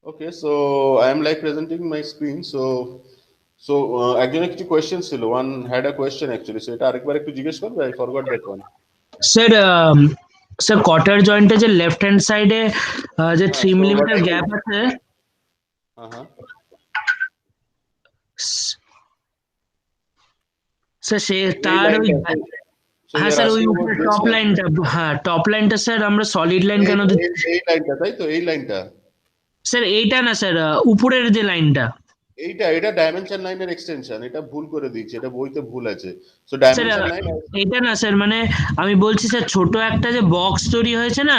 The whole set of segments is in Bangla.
Okay, so I am like presenting my screen. একজনের কিছু কোয়েশ্চেন ছিল, one had a question actually, so এটা আরেকবার একটু জিজ্ঞেস করবে, I forgot that one. Sir sir কটার জয়েন্টে যে লেফট হ্যান্ড সাইডে যে হ্যাঁ, 3 so what millimetre I gap আছে, হ্যাঁ হ্যাঁ স্যার সে এই তার ওই, লাইনটা, সো হ্যাঁ ইউ আর স্যার ওই আস্কিং উপরে অ্যাবাউট দিস টপ ওয়ান। লাইনটা, হ্যাঁ টপ লাইনটা স্যার আমরা সলিড লাইন এই কেন এই দিচ্ছি? এই লাইনটা, তাই তো, এই লাইনটা। স্যার এইটা না স্যার, উপরের যে লাইনটা। এটা ডাইমেনশন লাইনের এক্সটেনশন, এটা ভুল করে দিয়েছে, এটা বইতে ভুল আছে। সো স্যার ডাইমেনশন লাইন, এইটা না স্যার, মানে আমি বলছি স্যার ছোট একটা যে বক্স তৈরি হয়েছে না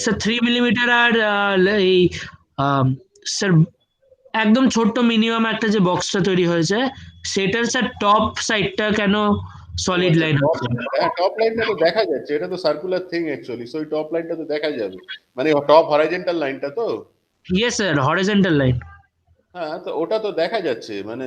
স্যার, 3 মিলিমিটার আর এই আম, স্যার একদম ছোট্ট মিনিমাম একটা যে বক্সটা তৈরি হয়েছে, সেটার স্যার টপ সাইডটা কেন ও সলিড আচ্ছা, লাইন টপ, হচ্ছে? হ্যাঁ টপ লাইনটা তো দেখা যাচ্ছে, এটা তো সার্কুলার থিং অ্যাকচুয়ালি, সো ওই টপ লাইনটা তো দেখা যাবে, মানে টপ হরাইজন্টাল লাইনটা তো। Yes sir, horizontal line. হ্যাঁ, তো ওটা তো দেখা যাচ্ছে, মানে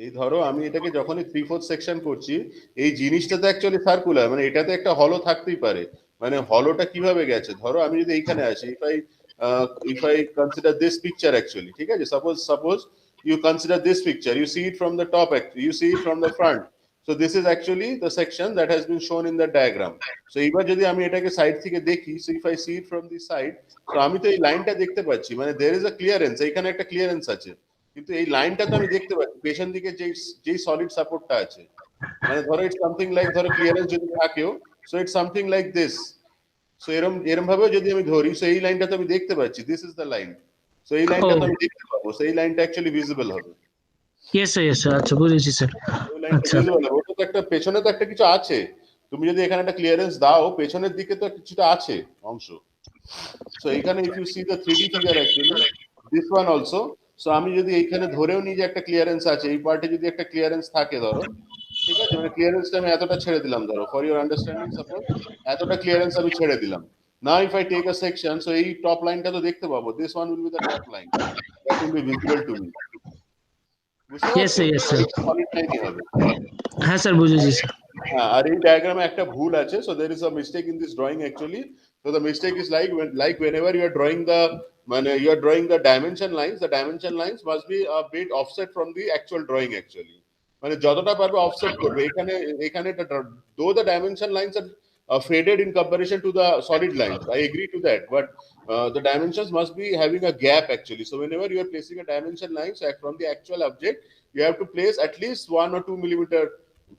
এই ধরো আমি এটাকে যখনই 3/4 সেকশন করছি, এই জিনিসটা তো অ্যাকচুয়ালি সার্কুলার, মানে এটাতে একটা হলো থাকতেই পারে। মানে হলোটা কিভাবে গেছে, ধরো আমি যদি এইখানে আসি, if I consider this picture actually, ঠিক আছে, suppose you consider this picture, you see it from the top, you see it from the front, so this is actually the section that has been shown in the diagram. So এইবার যদি আমি এটাকে সাইড থেকে দেখি, so if I see it from the side, তো আমি তো এই লাইনটা দেখতে পাচ্ছি, মানে দের ইজ আ ক্লিয়ারেন্স, এইখানে একটা ক্লিয়ারেন্স আছে, কিন্তু এই লাইনটা তো আমি দেখতে পাচ্ছি পেছন দিকে যেই সলিড সাপোর্টটা আছে, মানে ধরো ইটস সামথিং লাইক, ধরো ক্লিয়ারেন্স যদি থাকেও, so it's something like this. So এরম এরম ভাবেও যদি আমি ধরি, সো এই লাইনটা তো আমি দেখতে পাচ্ছি, this is the line, so এই ও লাইনটা তো আমি দেখতে পাবো, সো এই লাইনটা অ্যাকচুয়ালি ভিজিবল হবে। ইয়েস স্যার, আচ্ছা বুঝেছি স্যার। ওই লাইনটা আচ্ছা ভিজিবল হবে, ওটা তো একটা পেছনে তো একটা কিছু আছে, তুমি যদি এখানে একটা ক্লিয়ারেন্স দাও, পেছনের দিকে তো কিছুটা আছে অংশ। সো এখানে if you see the 3D figure actually, this one also, so আমি যদি এইখানে ধরেও নিই যে একটা ক্লিয়ারেন্স আছে, এই পার্টে যদি একটা ক্লিয়ারেন্স থাকে ধরো, ঠিক আছে, মানে ক্লিয়ারেন্সটা আমি এতটা ছেড়ে দিলাম, ধরো ফর ইউর আন্ডারস্ট্যান্ডিং, সাপোজ এতটা ক্লিয়ারেন্স আমি ছেড়ে দিলাম। Now if I take a section, so এই টপ লাইনটা তো দেখতে পাবো, this one will be the top line, that will be visible to me. বুঝতে পারছো, ইয়েস স্যার। এটা সলিড লাইনই হবে। হ্যাঁ স্যার বুঝেছি স্যার। হ্যাঁ, আর এই ডায়াগ্রামে একটা ভুল আছে, so there is a mistake in this drawing actually. So the mistake is whenever you are drawing the, মানে you are drawing the dimension lines, the dimension lines must be a bit offset from the actual drawing actually, মানে যতটা পারবে অফসেট করবে, এখানে এখানে though the dimension lines are faded in comparison to the solid lines, I agree to that, but the dimensions must be having a gap actually. So whenever you are placing a dimension line, so from the actual object, you have to place at least 1 or 2 millimeter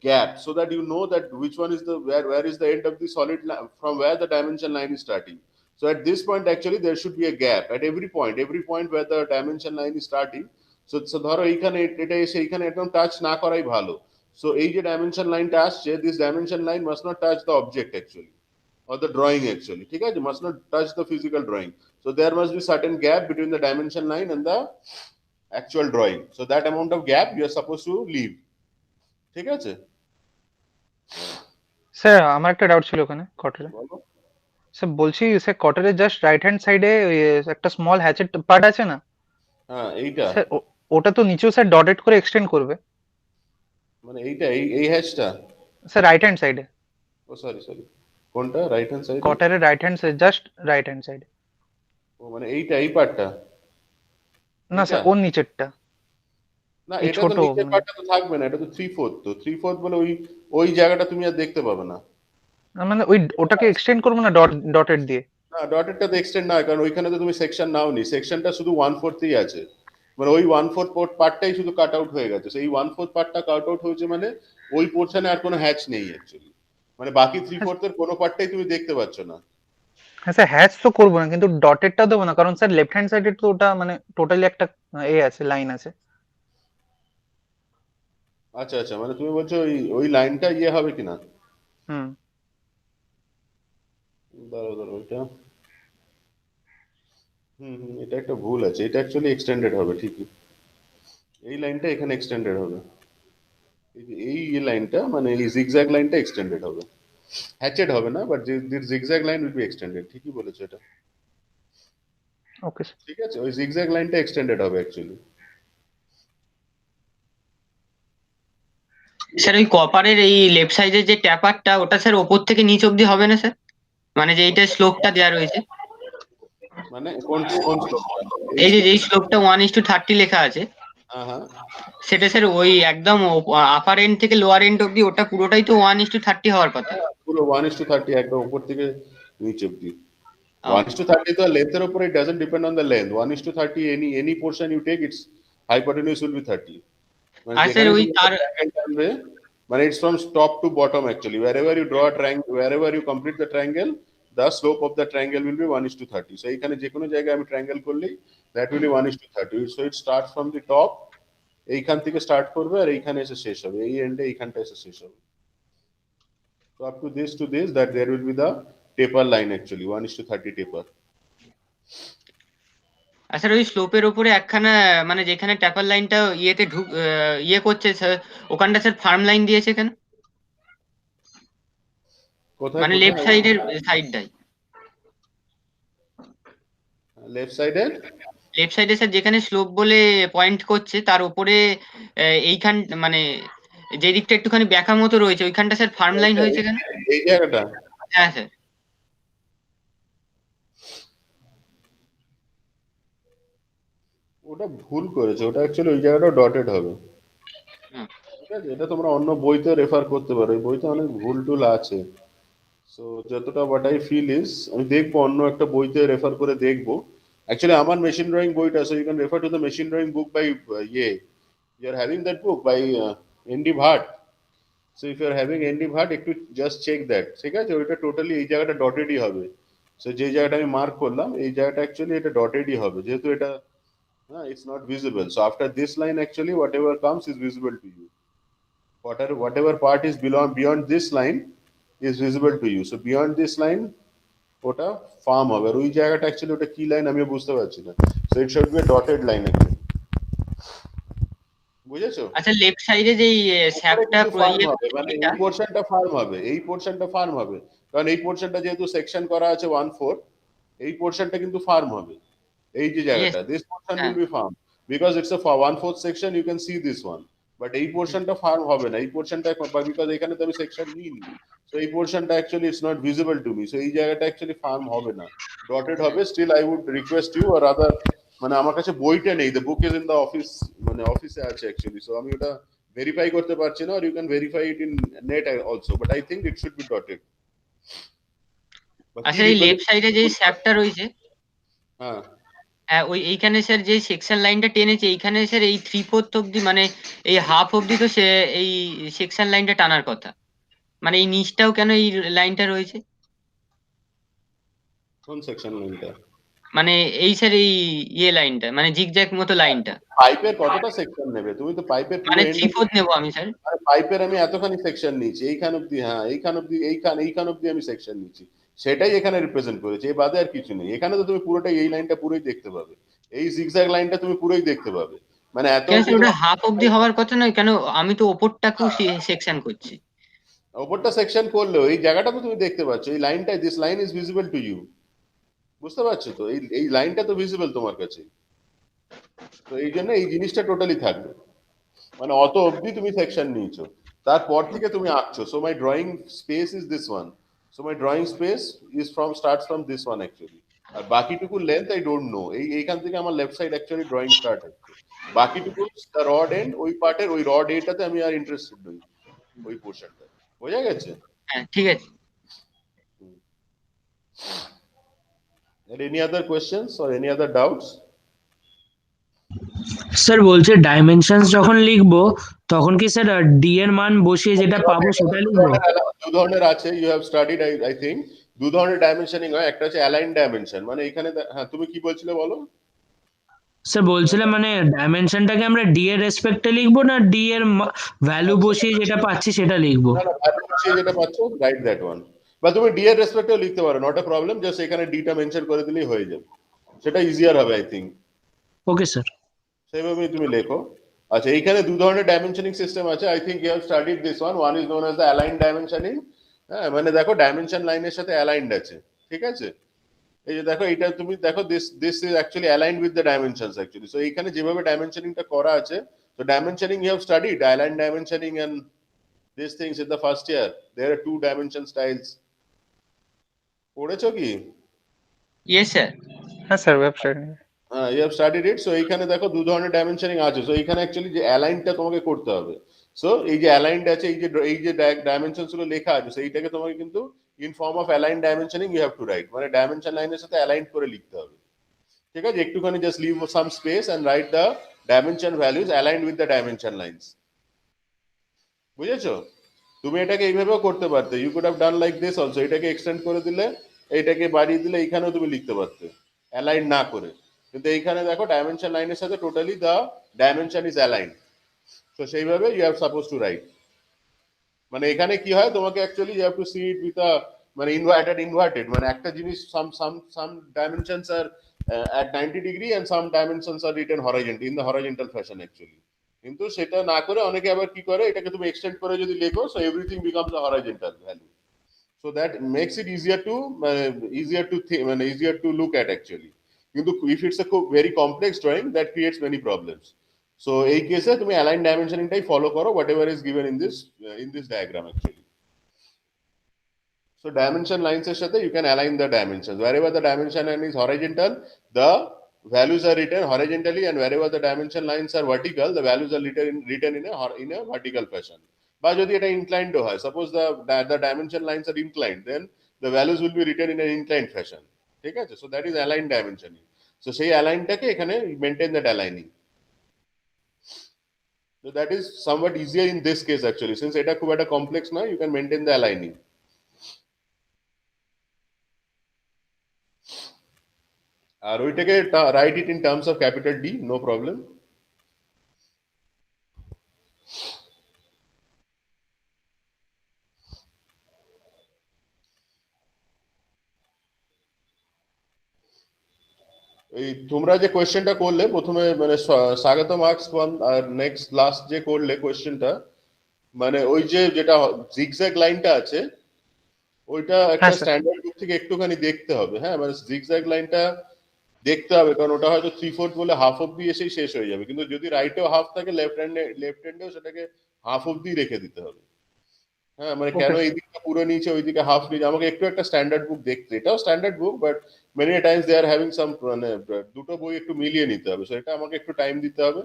gap, so that you know that which one is the, where is the end of the solid line, from where the dimension line is starting. So at this point actually there should be a gap at every point where the dimension line is starting. So ধরো এইখানে এটা এসে এইখানে একদম টাচ না করাই ভালো। সো এই যে ডাইমেনশন লাইনটা আসছে, this dimension line must not touch the object actually, or the drawing actually, ঠিক আছে, must not touch the physical drawing. So there must be certain gap between the dimension line and the actual drawing, so that amount of gap you are supposed to leave, ঠিক আছে। স্যার আমার একটা ডাউট ছিল ওখানে কটারে। বলো। স্যার বলছি স্যার কটারের জাস্ট রাইট হ্যান্ড সাইডে একটা স্মল হ্যাচেট পার্ট আছে না হ্যাঁ এইটা, স্যার, ওটা তো নিচেও স্যার ডটেড করে এক্সটেন্ড করবে মানে এইটা এই এই হ্যাশটা। স্যার রাইট হ্যান্ড সাইডে, ও সরি সরি, কোনটা রাইট হ্যান্ড সাইডে? কটারের right hand side, just right hand সাইডে। ও মানে এইটা, এই পার্টটা, না এইটা। স্যার ওর নিচেরটা, না, এই এটা তো ছোট নিচের পার্টটা তো থাকবে না, এটা তো 3/4, তো 3/4 বলে ওই ওই জায়গাটা তুমি আর দেখতে পাবে না। মানে ওই ওটাকে এক্সটেন্ড করবো না ডটেড দিয়ে? না, ডটেডটা তো এক্সটেন্ড না, কারণ ওইখানে তো তুমি সেকশন নাওনি, সেকশনটা শুধু 1/4ই আছে, মানে ওই 1/4 পার্টটাই শুধু কাট আউট হয়ে গেছে, সেই 1/4 পার্টটা কাট আউট হয়েছে, মানে ওই পোর্শনে আর কোনো হ্যাচ নেই অ্যাকচুয়ালি, মানে বাকি 3/4 এর কোনো পার্টটাই তুমি দেখতে পাচ্ছ না। হ্যাঁ স্যার হ্যাচ তো করবো না, কিন্তু ডটেডটা দেবো না, কারণ স্যার লেফট হ্যান্ড সাইডে তো ওটা মানে টোটালি একটা এ আছে, লাইন আছে। আচ্ছা আচ্ছা, মানে তুমি বলছো ওই ওই লাইনটা ইয়ে হবে কিনা। হুম। দাঁড়াও দাঁড়াও, ওইটা, এটা একটা ভুল আছে, এটা অ্যাকচুয়ালি এক্সটেন্ডেড হবে ঠিকই, এই লাইনটা এখানে এক্সটেন্ডেড হবে, এই যে এই লাইনটা, মানে এই জিগজ্যাগ লাইনটা এক্সটেন্ডেড হবে, হ্যাচেড হবে না, but this zigzag line will B extended, ঠিকই বলেছো এটা। Okay sir. ঠিক আছে, ওই জিগজ্যাগ লাইনটা এক্সটেন্ডেড হবে অ্যাকচুয়ালি। স্যার ওই কপারের এই লেফট সাইডের যে ট্যাপারটা, ওটা স্যার ওপর থেকে নিচ অব্দি হবে না স্যার? মানে যে এইটা স্লোপটা দেওয়া রয়েছে। মানে কোন শ্লোকটা? এই যে যেই শ্লোকটা 1:30 লেখা আছে হ্যাঁ হ্যাঁ, সেটা স্যার ওই একদম আপার এন্ড থেকে লোয়ার এন্ড অব্দি ওটা পুরোটাই তো 1:30 হওয়ার কথা। পুরো 1:30 একদম উপর থেকে নিচে অব্দি। ও, 1:30 তো লেন্থের উপরে, it doesn't depend on the length. 1:30 any portion you take, its hypotenuse will be 30. মানে আর স্যার যেখানে ওই তুমি তার triangle টানবে, মানে it's from top to bottom actually. Wherever you draw a triangle, wherever you complete the triangle, the slope of the triangle will be 1:30. So এইখানে যে কোনো জায়গায় আমি triangle করলেই that will be 1:30. So it starts from the top, এইখান থেকে স্টার্ট করবে আর এইখানে এসে শেষ হবে, এই এন্ডে এইখানটা এসে শেষ হবে। So up to this that there will be the taper line actually, 1:30 taper. R sir ওই স্লোপের উপরে একখানা মানে যেখানে ট্যাপার লাইনটা ইয়েতে ইয়ে করছে স্যার, ওখানটা স্যার ফার্ম লাইন দিয়েছে কেন? কোথায় মানে লেফট সাইডটাই লেফট সাইডে লেফট সাইডে স্যার যেখানে স্লোপ বলে পয়েন্ট করছে তার উপরে এইখান মানে যে দিকটা একটুখানি ব্যাকা মতো রয়েছে ওইখানটা স্যার ফার্ম লাইন হয়েছে কেন? এই জায়গাটা হ্যাঁ স্যার। ওটা ভুল করেছে, ওটা অ্যাকচুয়ালি ওই জায়গাটা ডটেড হবে। হুম। ঠিক আছে, এটা তোমরা অন্য বইতে রেফার করতে পারো, এই বইতে অনেক ভুল টুল আছে। সো যতটা হোয়াট আই ফিল ইজ, আমি দেখবো অন্য একটা বইতে রেফার করে দেখবো। অ্যাকচুয়ালি আমার মেশিন ড্রয়িং বইটা, so you can refer to the machine drawing book by ইয়ে, you are having that book by ND Bhatt. So if you are having ND Bhatt, একটু জাস্ট চেক দ্যাট। ঠিক আছে, ওইটা টোটালি এই জায়গাটা ডটেডই হবে। সো যে জায়গাটা আমি মার্ক করলাম এই জায়গাটা অ্যাকচুয়ালি এটা ডটেডই হবে, যেহেতু এটা it's not visible. So after this line, actually, whatever comes is visible to you. Whatever part is beyond this line is visible to you. So beyond this line, ওটা ফার্ম হবে। আর ওই জায়গাটা অ্যাকচুয়ালি ওটা কি লাইন আমি বুঝতে পারছি না। So it should be a dotted line actually. বুঝেছো? আচ্ছা লেফট সাইডে যেই শ্যাপটা ফার্ম হবে, মানে এই পোরশনটা ফার্ম হবে, এই পোরশনটা ফার্ম হবে, কারণ এই পোরশনটা যেহেতু সেকশন করা আছে 1/4, এই পোরশনটা কিন্তু ফার্ম হবে। এই যে জায়গাটা, this portion will be farm because it's a 1/4 section, you can see this one, but এই পোরশনটা ফার্ম হবে না, এই পোরশনটা because এখানে তো আমি সেকশন নিইনি, so এই পোরশনটা actually it's not visible to me, so এই জায়গাটা actually ফার্ম হবে না, ডটেড হবে। Still I would request you or rather, মানে আমার কাছে বইটা নেই, the book is in the office, মানে অফিসে আছে actually, so আমি ওটা ভেরিফাই করতে পারছি না, or you can verify it in net also, but I think it should be dotted. আচ্ছা এই লেফট সাইডে যেই শ্যাপটা রয়েছে হ্যাঁ হ্যাঁ ওই এইখানে স্যার যে সেকশন লাইনটা টেনেছে এইখানে স্যার এই 3/4 অব্দি মানে এই হাফ অব্দি তো সে এই সেকশন লাইনটা টানার কথা, মানে এই নিচটাও কেন এই লাইনটা রয়েছে? কোন সেকশন লাইনটা? মানে এই স্যার এই ইয়ে লাইনটা মানে জিগজ্যাগ মতো লাইনটা, পাইপের কতটা সেকশন নেবে তুমি? তো পাইপের পুরো মানে এন্ড 3/4 নেবো আমি স্যার। আরে পাইপের আমি এতখানি সেকশন নিয়েছি, এইখান অব্দি, হ্যাঁ এইখান অব্দি, এইখান অব্দি আমি সেকশন নিয়েছি, সেটাই এখানে রিপ্রেজেন্ট করেছে, এই বাদে আর কিছু নেই। এখানে তো তুমি পুরোটাই এই লাইনটা পুরোই দেখতে পাবে, এই জিগজ্যাগ লাইনটা তুমি পুরোই দেখতে পাবে, মানে এত কেন স্যার ওটা হাফ অব্দি হওয়ার কথা নয় কেন? আমি তো ওপরটাকেও সেকশন করছি। ওপরটা সেকশন করলেও এই জায়গাটা তো তুমি দেখতে পাচ্ছ, এই লাইনটা, this line is visible to you, বুঝতে পারছো তো? এই লাইনটা তো ভিজিবল তোমার কাছে, তো এই জন্য এই জিনিসটা টোটালি থাকবে, মানে অত অবধি তুমি সেকশন নিয়েছো, তারপর থেকে তুমি আঁকছো। So my drawing space is this one, so my drawing space is starts from this one actually, আর বাকিটুকু লেন্থ আই ডোন্ট নো। এইখান থেকে আমার left side actually drawing start হচ্ছে, বাকিটুকু রড এন্ড, ওই পার্টের ওই রড এটাতে আমি আর ইন্টারেস্টেড নই, ওই পোর্শনটা। বোঝা গেছে? হ্যাঁ ঠিক আছে। Any other questions or any other doubts? Sir বলছে ডাইমেনশনস যখন লিখবো তখন কি স্যার ডি এর মান বসিয়ে যেটা পাবো সেটা লিখবো? দু ধরনের আছে, you have studied I think, দু ধরনের ডাইমেনশনিং হয়, একটা হচ্ছে অ্যালাইন ডাইমেনশন, মানে এখানে হ্যাঁ তুমি কি বলছিলে বলো? স্যার বলছিলাম মানে ডাইমেনশনটাকে আমরা ডি এর রেসপেক্টে লিখবো না ডি এর ভ্যালু বসিয়ে যেটা পাচ্ছি সেটা লিখবো? না না, ভ্যালু বসিয়ে যেটা পাচ্ছ রাইট দ্যাট ওয়ান, বা তুমি ডি এর রেসপেক্টেও লিখতে পারো, নট আ প্রবলেম, জাস্ট এখানে ডিটা মেনশন করে দিলেই হয়ে যাবে, সেটা ইজিয়ার হবে আই থিংক। Okay sir. সেভাবেই তুমি লেখো। আচ্ছা, এইখানে দু ধরনের ডাইমেনশনিং সিস্টেম আছে, I think you have studied this one, one is known as the align dimensioning. হ্যাঁ, মানে দেখো ডাইমেনশন লাইনের সাথে অ্যালাইন্ড আছে, ঠিক আছে? এই যে দেখো, এটা তুমি দেখো, this is actually aligned with the dimensions actually. So এইখানে যেভাবে ডাইমেনশনিংটা করা আছে, তো dimensioning you have studied align dimensioning and these things in the first year. There are 2 dimension styles. পড়েছো কি? Yes sir. হ্যাঁ sir website you have studied it. So এইখানে দেখো দু ধরনের ডাইমেনশনিং আছে। সো এইখানে অ্যাকচুয়ালি যে অ্যালাইনটা তোমাকে করতে হবে। সো এই যে অ্যালাইনড আছে, এই যে ডাইমেনশনস গুলো লেখা আছে, সো এইটাকে তোমাকে কিন্তু in form of align dimensioning you have to write, মানে ডাইমেনশন লাইনের সাথে অ্যালাইন করে লিখতে হবে। ঠিক আছে, একটুখানি just leave some space and write the dimension values aligned with the dimension lines. বুঝেছো? তুমি এটাকে এইভাবেও করতে পারতে, you could have done like this also. এটাকে এক্সটেন্ড করে দিলে, এইটাকে বাড়িয়ে দিলে, এইখানেও তুমি লিখতে পারতে অ্যালাইন না করে। কিন্তু এইখানে দেখো ডাইমেনশন লাইনের সাথে totally the dimension is aligned. তো সেইভাবে you have suppose to write. মানে এখানে কি হয়, তোমাকে actually you have to see it with a মানে ইনভার্টেড, মানে একটা জিনিস সাম ডাইমেনশনস আর at 90 degree and some dimensions are written horizontal in the horizontal fashion actually. কিন্তু সেটা না করে অনেকে আবার কি করে, এটাকে তুমি এক্সটেন্ড করে যদি লেখো, so everything becomes a horizontal value. So that makes it easier to look at actually. কিন্তু if it's a very complex drawing, that creates many problems. So এই কেসে তুমি align dimensioningটাই follow করো, whatever is given in this diagram actually. So dimension lines এর সাথে you can align the dimensions. Wherever the dimension line is horizontal, the values are written horizontally, and wherever the dimension lines are vertical, the values are written in a vertical fashion. বা যদি এটা inclined হয়, suppose the dimension lines are inclined, then the values will be written in an inclined fashion. ঠিক আছে? So that is aligned dimensioning. So সেই alignedটাকে এখানে maintain that aligning. So that is somewhat easier in this case actually, since এটা খুব একটা complex না, you can maintain the aligning. আর ওইটাকে write it in terms of capital D, no problem. এই তোমরা যে কোয়েশ্চেনটা করলে প্রথমে, মানে স্বাগত মার্কস ওয়ান আর নেক্সট লাস্ট যে করলে কোয়েশ্চেনটা, মানে ওই যেটা জিগজ্যাগ লাইনটা আছে, ওইটা একটা স্ট্যান্ডার্ড বুক থেকে একটুখানি দেখতে হবে। হ্যাঁ, মানে জিগজ্যাগ লাইনটা দেখতে হবে, কারণ ওটা হয়তো 3/4 বলে হাফ অব্দি এসেই শেষ হয়ে যাবে। কিন্তু যদি রাইটেও হাফ থাকে, লেফট হ্যান্ডেও সেটাকে হাফ অব্দি রেখে দিতে হবে। হ্যাঁ, মানে কেন এই দিকটা পুরো নিচে, ওই দিকে হাফ নিচে, আমাকে একটু একটা স্ট্যান্ডার্ড বুক দেখতে। এটাও standard book, but many times they are having some, মানে দুটো বই একটু মিলিয়ে নিতে হবে। সেটা আমাকে একটু টাইম দিতে হবে।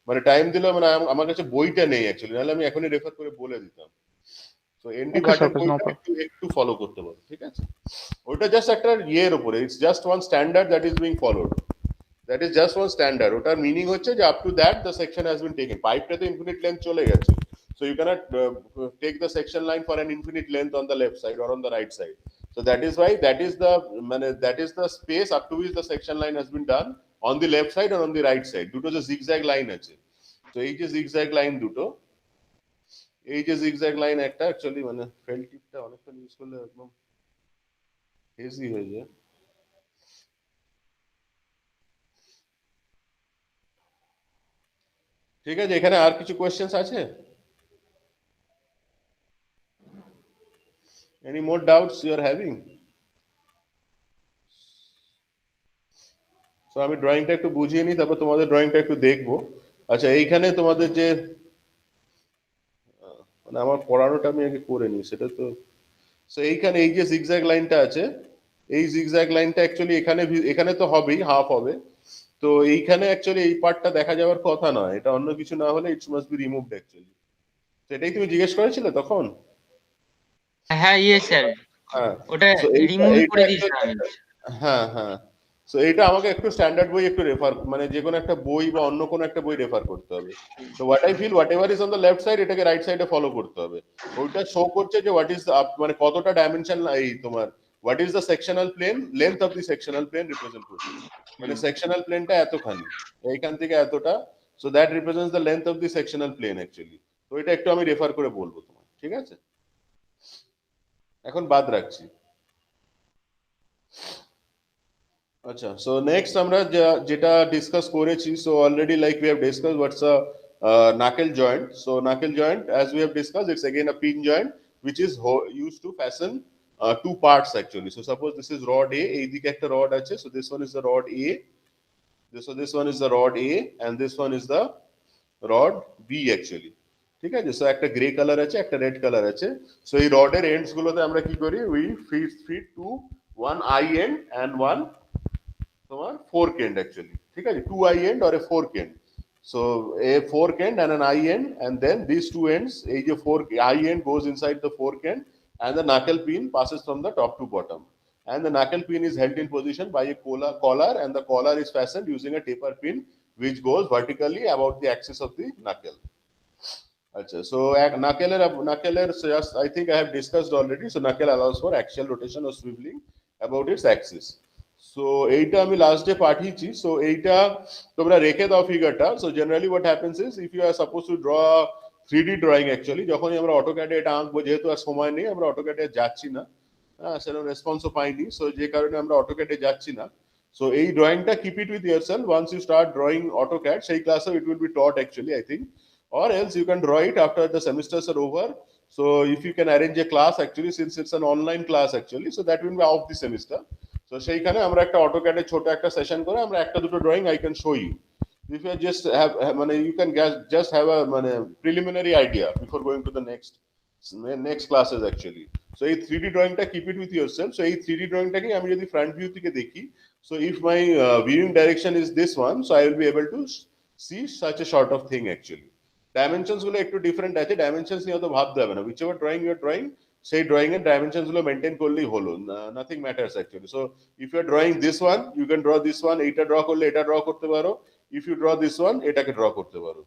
মানে টাইম দিলে, মানে আমার কাছে বইটা নেই অ্যাকচুয়ালি, নাহলে আমি এখনই রেফার করে বলে দিতাম। তো এনডি ভাটের বইটা একটু ফলো করতে পারো, ঠিক আছে? ওটা জাস্ট একটা ইয়ের উপরে, it's just one standard that is being followed, that is just one standard. ওটার মিনিং হচ্ছে যে up to that the section has been taken. পাইপটা তো ইনফিনিট লেন্থ চলে গেছে, so you cannot take the section line for an infinite length on the left side or on the right side. So that is why that is the space up to which the section line has been done on the left side or on the right side. দুটো যে zigzag line আছে, so এই যে zigzag line দুটো, এই যে zigzag line একটা অ্যাকচুয়ালি, মানে ফেল টিপটা অনেকটা ইউজ করলে একদম হেজি হয়ে যায়। ঠিক আছে, এখানে আর কিছু কোয়েশ্চেন্স আছে? Any more doubts you are having? So আমি ড্রয়িংটা একটু বুঝিয়ে নিই, তারপর তোমাদের ড্রয়িংটা একটু দেখবো। আচ্ছা, এইখানে তোমাদের যে, মানে আমার পড়ানোটা আমি আগে করে নিই, সেটা তো, সো এইখানে এই যে জিগজ্যাগ লাইনটা আছে, এই জিগজ্যাগ লাইনটা অ্যাকচুয়ালি এখানে তো হবেই, হাফ হবে। তো এইখানে অ্যাকচুয়ালি এই পার্টটা দেখা যাওয়ার কথা নয়, এটা অন্য কিছু না হলে it's must be removed actually. সেটাই তুমি জিজ্ঞেস করেছিলে তখন? হ্যাঁ ইয়ে স্যার, হ্যাঁ, ওটা রিমুভ করে দিয়েছিলাম। হ্যাঁ হ্যাঁ, সো এটা আমাকে একটু স্ট্যান্ডার্ড বই একটু রেফার, মানে যে কোনো একটা বই বা অন্য কোনো একটা বই রেফার করতে হবে। তো what I feel, whatever is on the left side, এটাকে রাইট সাইডে ফলো করতে হবে। ওইটা শো করছে যে হোয়াট ইজ, মানে কতটা ডাইমেনশন, এই তোমার what is the sectional plane, length of the sectional plane represent করছে। মানে সেকশনাল প্লেনটা এতখানি, এইখান থেকে এতটা, so that represents the length of the sectional plane actually. তো এটা একটু আমি রেফার করে বলবো তোমার, ঠিক আছে? এখন বাদ রাখছি। আচ্ছা, সো নেক্সট আমরা যেটা ডিসকাস করেছি, so already like we have discuss what's a knuckle joint. So knuckle joint, as we have discussed, it's again a pin joint which is used to fasten two parts actually. So suppose this is rod A, এই দিকে একটা rod আছে, so this one is the rod A, so this one is the rod A and this one is the rod B actually. ঠিক আছে, সো একটা গ্রে কালার আছে, একটা রেড কালার আছে। সো এই রডের এন্ডস গুলোতে আমরা কি করি, we feed to one eye end and one তোমার fork end actually, ঠিক আছে, 2 eye end or a fork end. So a fork end and an eye end, and then these two ends, এই যে fork eye end goes inside the fork end, and the knuckle pin passes from the top to bottom, and the knuckle pin is held in position by a collar, and the collar is fastened using a taper pin which goes vertically about the axis of the knuckle. Achha, so knuckle just I think I have discussed already. So knuckle allows for axial rotation or swiveling about its axis. So এইটা আমি লাস্ট ডে পাঠিয়েছি, সো এইটা তোমরা রেখে দাও ফিগারটা। So generally what happens is if you are suppose to draw 3D drawing actually, যখনই আমরা অটোক্যাডে এটা আঁকবো, যেহেতু আর সময় নেই, আমরা অটোক্যাডে যাচ্ছি না, হ্যাঁ সেরকম রেসপন্সও পাইনি, সো যে কারণে আমরা অটোক্যাডে যাচ্ছি না। সো এই ড্রয়িংটা keep it with yourself, once you start drawing AutoCAD সেই ক্লাসে it will be taught actually I think, or else you can draw it after the semesters are over. So if you can arrange a class actually, since it's an online class actually, so that will be off the semester. So সেইখানে আমরা একটা অটোক্যাডে ছোট একটা সেশন করে আমরা একটা দুটো drawing I can show you, if you just have মানে you can just have a মানে preliminary idea before going to the next classes actually. So এই 3D drawing টা keep it with yourself. So এই 3D drawing টাকে আমি যদি front view থেকে দেখি, so if my viewing direction is this one, so I will be able to see such a sort of thing actually. Dimensions গুলো একটু ডিফারেন্ট আছে, ডাইমেনশনস নিয়ে অত ভাবতে হবে না, whichever drawing you are drawing, সেই ড্রয়িং এর ডাইমেনশনস গুলো মেইনটেইন করলেই হলো, nothing matters actually. So if you are drawing this one, you can draw this one, এইটা ড্র করলে এটা ড্র করতে পারো, if you draw this one এটাকে ড্র করতে পারো।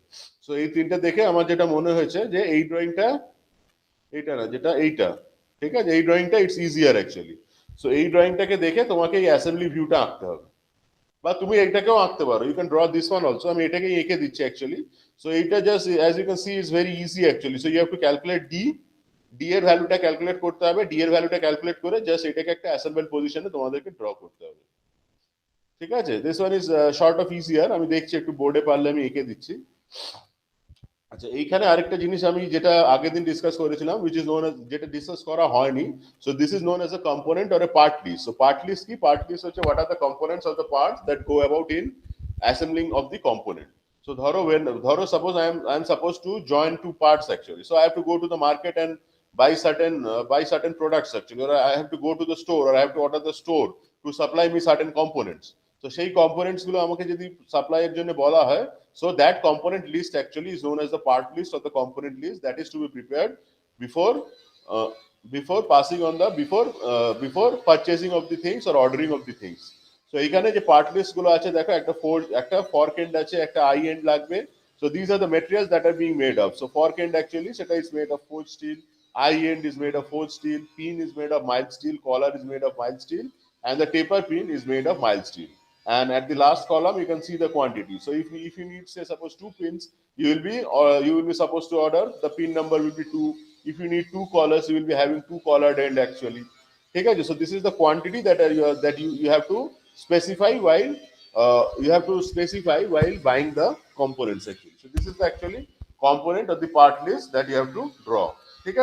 সো এই তিনটা দেখে আমার যেটা মনে হয়েছে যে এই ড্রয়িংটা, এইটা না যেটা এইটা, ঠিক আছে, এই ড্রয়িংটা ইটস ইজিয়ার অ্যাকচুয়ালি। সো এই ড্রয়িংটাকে দেখে তোমাকে এই অ্যাসেম্বলি ভিউটা আঁকতে হবে, বা তুমি এইটাকেও আঁকতে পারো, you can draw this one also, আমি এটাকে এঁকে দিচ্ছি অ্যাকচুয়ালি। সো এইটা just as you can see is very easy actually. So you have to calculate D এর ভ্যালুটা ক্যালকুলেট করতে হবে, ডি এর ভ্যালুটা ক্যালকুলেট করে জাস্ট এটাকে একটা অ্যাসেম্বল পজিশনে তোমাদেরকে ড্র করতে হবে, ঠিক আছে। This one is short of easier, আমি দেখছি একটু বোর্ডে পারলে আমি এঁকে দিচ্ছি। আচ্ছা, এইখানে আরেকটা জিনিস আমি যেটা আগের দিন ডিসকাস করেছিলাম, which is known as, যেটা ডিসকাস করা হয়নি, so this is known as a component or a part list. So part list কি, part list হচ্ছে what are the components of the parts that go about in assembling of the component. So ধরো suppose I am supposed to join two parts actually, so I have to go to the market and buy certain products actually, or I have to go to the store, or I have to order the store to supply me certain components. So সেই components গুলো আমাকে যদি সাপ্লাই এর জন্য বলা হয়, so that component list actually is known as the part list or the component list, that is to be prepared before passing on the before purchasing of the things or ordering of the things. So এখানে যে part list গুলো আছে দেখো, একটা fork end আছে, একটা eye end লাগবে. So these are the materials that are being made of. So fork end actually সেটা is made of forged steel, eye end is made of forged steel, pin is made of mild steel, collar is made of mild steel, and the taper pin is made of mild steel. And at the last column you can see the quantity. So if you need, say suppose 2 pins, you will be supposed to order, the pin number will be 2. If you need 2 collars, you will be having 2 collared end actually, okay. So this is the quantity that you have to specify while buying the components actually. So this is the actually component of the part list that you have to draw, okay.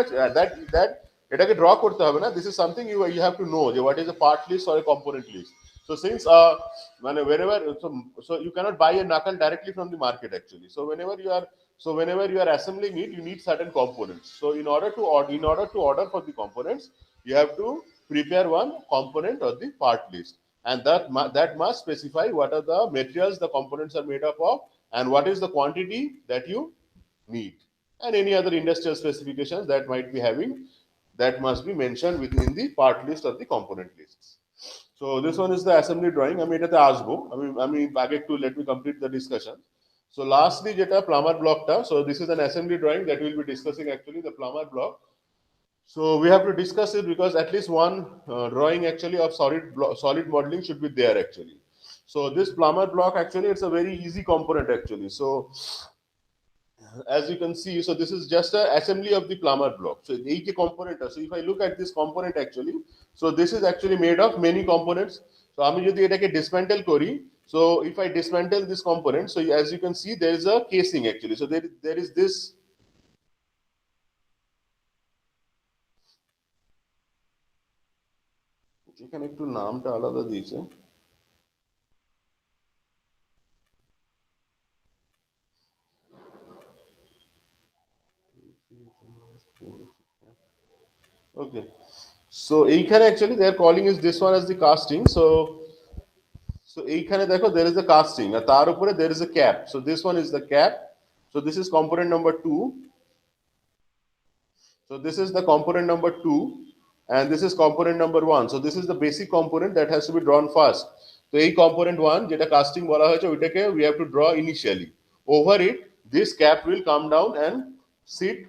That এটাকে ড্র করতে হবে না, this is something you have to know, what is a part list or a component list. So since whenever so you cannot buy a knuckle directly from the market actually. So whenever you are assembling it, you need certain components. So in order to order for the components, you have to prepare one component or the part list, and that must specify what are the materials the components are made up of, and what is the quantity that you need, and any other industrial specifications that might be having, that must be mentioned within the part list or the component lists. So this one is the assembly drawing. আমি এটাতে আসবো, আমি আগে একটু let me complete the discussion. So lastly যেটা plumber blockটা, so this is an assembly drawing that we will be discussing actually, the plumber block. So we have to discuss it because at least one drawing actually of solid modeling should be there actually. So this plumber block actually, it's a very easy component actually. So as you can see, so this is just a assembly of the plumber block. So এই যে component, so if I look at this component actually, so this is actually made of many components. So আমি যদি এটাকে dismantle করি, so if I dismantle this component, so as you can see there is a casing actually. So there is this, এখানে একটু নামটা আলাদা দিয়েছে, okay. So এইখানে actually they are calling is this one as the casting. So So এইখানে দেখো there is a casting আর তার উপরে there is a cap. So this one is the cap. So this is component number 2. So this is the component number 2 and this is component number 1. So this is the basic component that has to be drawn first. So এই component 1 যেটা casting বলা হয়েছে ওইটাকে we have to draw initially. Over it this cap will come down and sit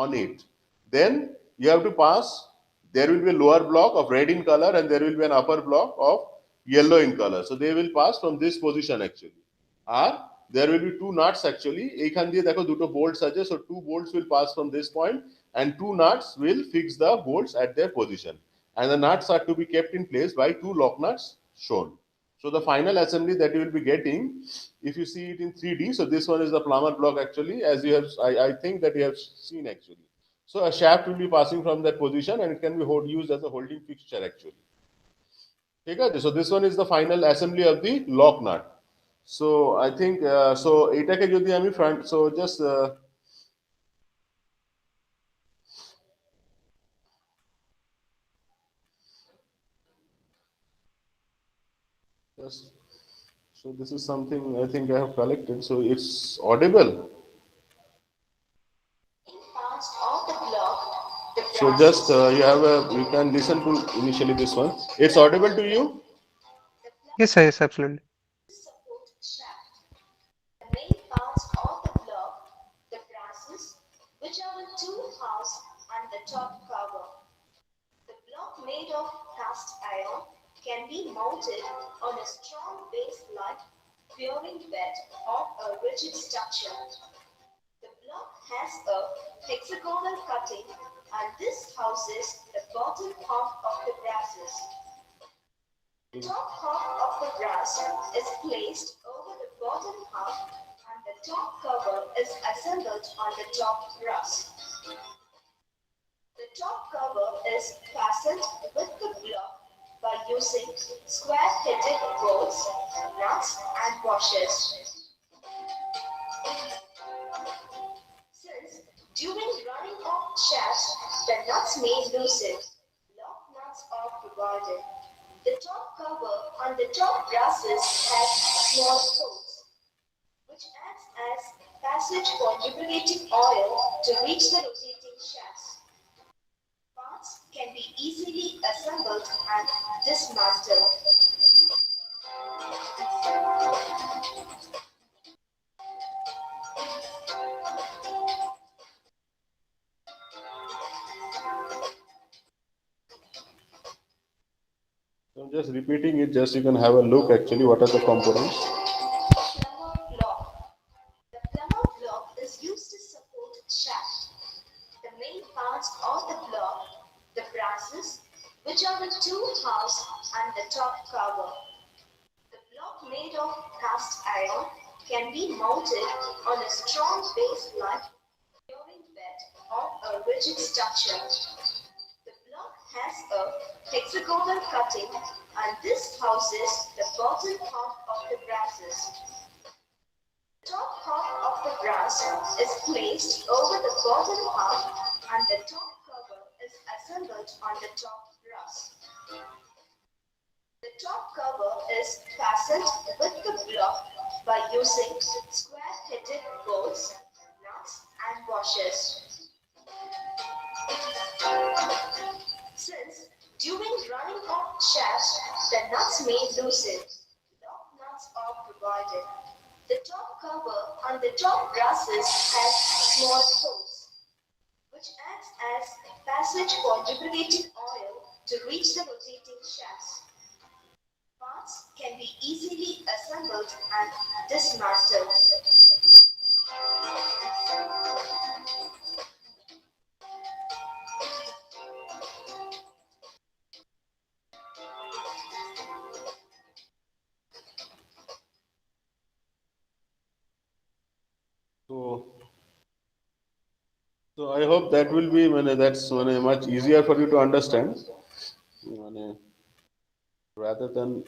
on it. Then you have to pass, there will be a lower block of red in color and there will be an upper block of yellow in color. So they will pass from this position actually. Or there will be two nuts actually. এইখান দিয়ে দেখো দুটো bolts আছে. So two bolts will pass from this point and two nuts will fix the bolts at their position. And the nuts are to be kept in place by two lock nuts shown. So the final assembly that you will be getting, if you see it in 3D, so this one is the plumber block actually, as you have, I think that you have seen actually. So a shaft will be passing from that position and it can be used as a holding fixture actually. Okay, so this one is the final assembly of the lock nut. So I think, so এটাকে যদি আমি front, so just so this is something I think I have collected. So it's audible. Parts of the block, the So just you can listen to initially this one. It's audible to you? Yes, sir, yes, absolutely. support shaft. The main parts of the block, the brasses, which are the two halves and the top cover. The block made of cast iron can be mounted on a strong base like curing bed or a rigid structure. The block has a hexagonal cutting and this houses the bottom half of the brasses. The top half of the brass is placed over the bottom half and the top cover is assembled on the top brass. The top cover is fastened with the block by using square-headed bolts, nuts and washers. Since during running of shafts, the nuts may loosen, lock nuts are provided. The top cover on the top brasses has small holes, which acts as passage for lubricating oil to reach the rotating shafts. Parts can be easily assembled and dismantled. So I'm just repeating it, just you can have a look actually what are the components. Plumber block. The plumber block is used to support shaft. The main parts of the block, the brasses, which are the two halves and the top cover. The block made of cast iron can be mounted on a strong base like curing bed or a rigid structure. The block has a hexagonal cutting and this houses the bottom half of the brasses. The top half of the brass is placed over the bottom half and the top cover is assembled on the top brass. The top cover is fastened with the block by using square-headed bolts, nuts and washers. Since during running of shafts, the nuts may loosen, lock nuts are provided. The top cover on the top brasses has small holes, which acts as passage for lubricating oil to reach the rotating shafts. Parts can be easily assembled and dismantled. So I hope that will be that's much easier for you to understand. Rather than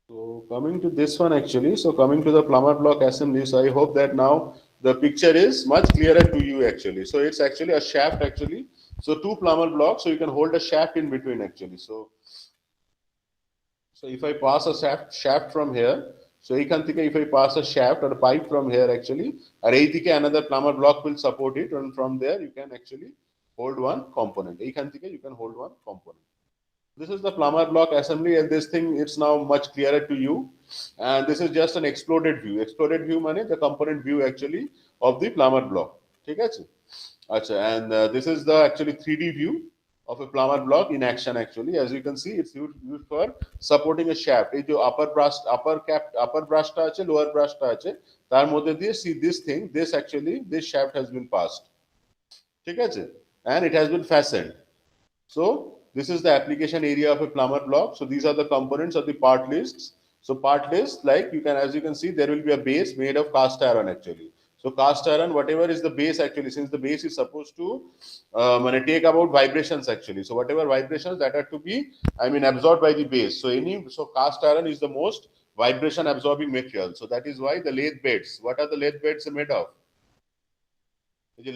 so coming to this one actually, so coming to the plumber block assembly, so I hope that now the picture is much clearer to you actually. So it's actually a shaft actually. So two plumber blocks, so you can hold a shaft in between actually. So if I pass a shaft from here, so এইখান থেকে if I pass a shaft or a pipe from here actually, আর এইদিকে another plumber block will support it, and from there you can actually hold one component. এইখান থেকে you can hold one component. This is the plumber block assembly, and this thing it's now much clearer to you. And this is just an exploded view. Exploded view means the component view actually of the plumber block. ঠিক আছে? আচ্ছা, and this is the actually 3D view of a plumber block in action actually. As you can see, it's used for supporting a shaft. এই যে upper brushটা আছে, lower brushটা আছে, তার মধ্যে দিয়ে see this thing, this shaft has been passed. ঠিক আছে? And it has been fastened. So this is the application area of a plumber block. So these are the components of the part lists. So part list, like as you can see, there will be a base made of cast iron actually. So cast iron, whatever is the base actually, since the base is supposed to take about vibrations actually. So whatever vibrations that are to be, absorbed by the base. So cast iron is the most vibration absorbing material. So that is why the lathe beds. What are the lathe beds made of? The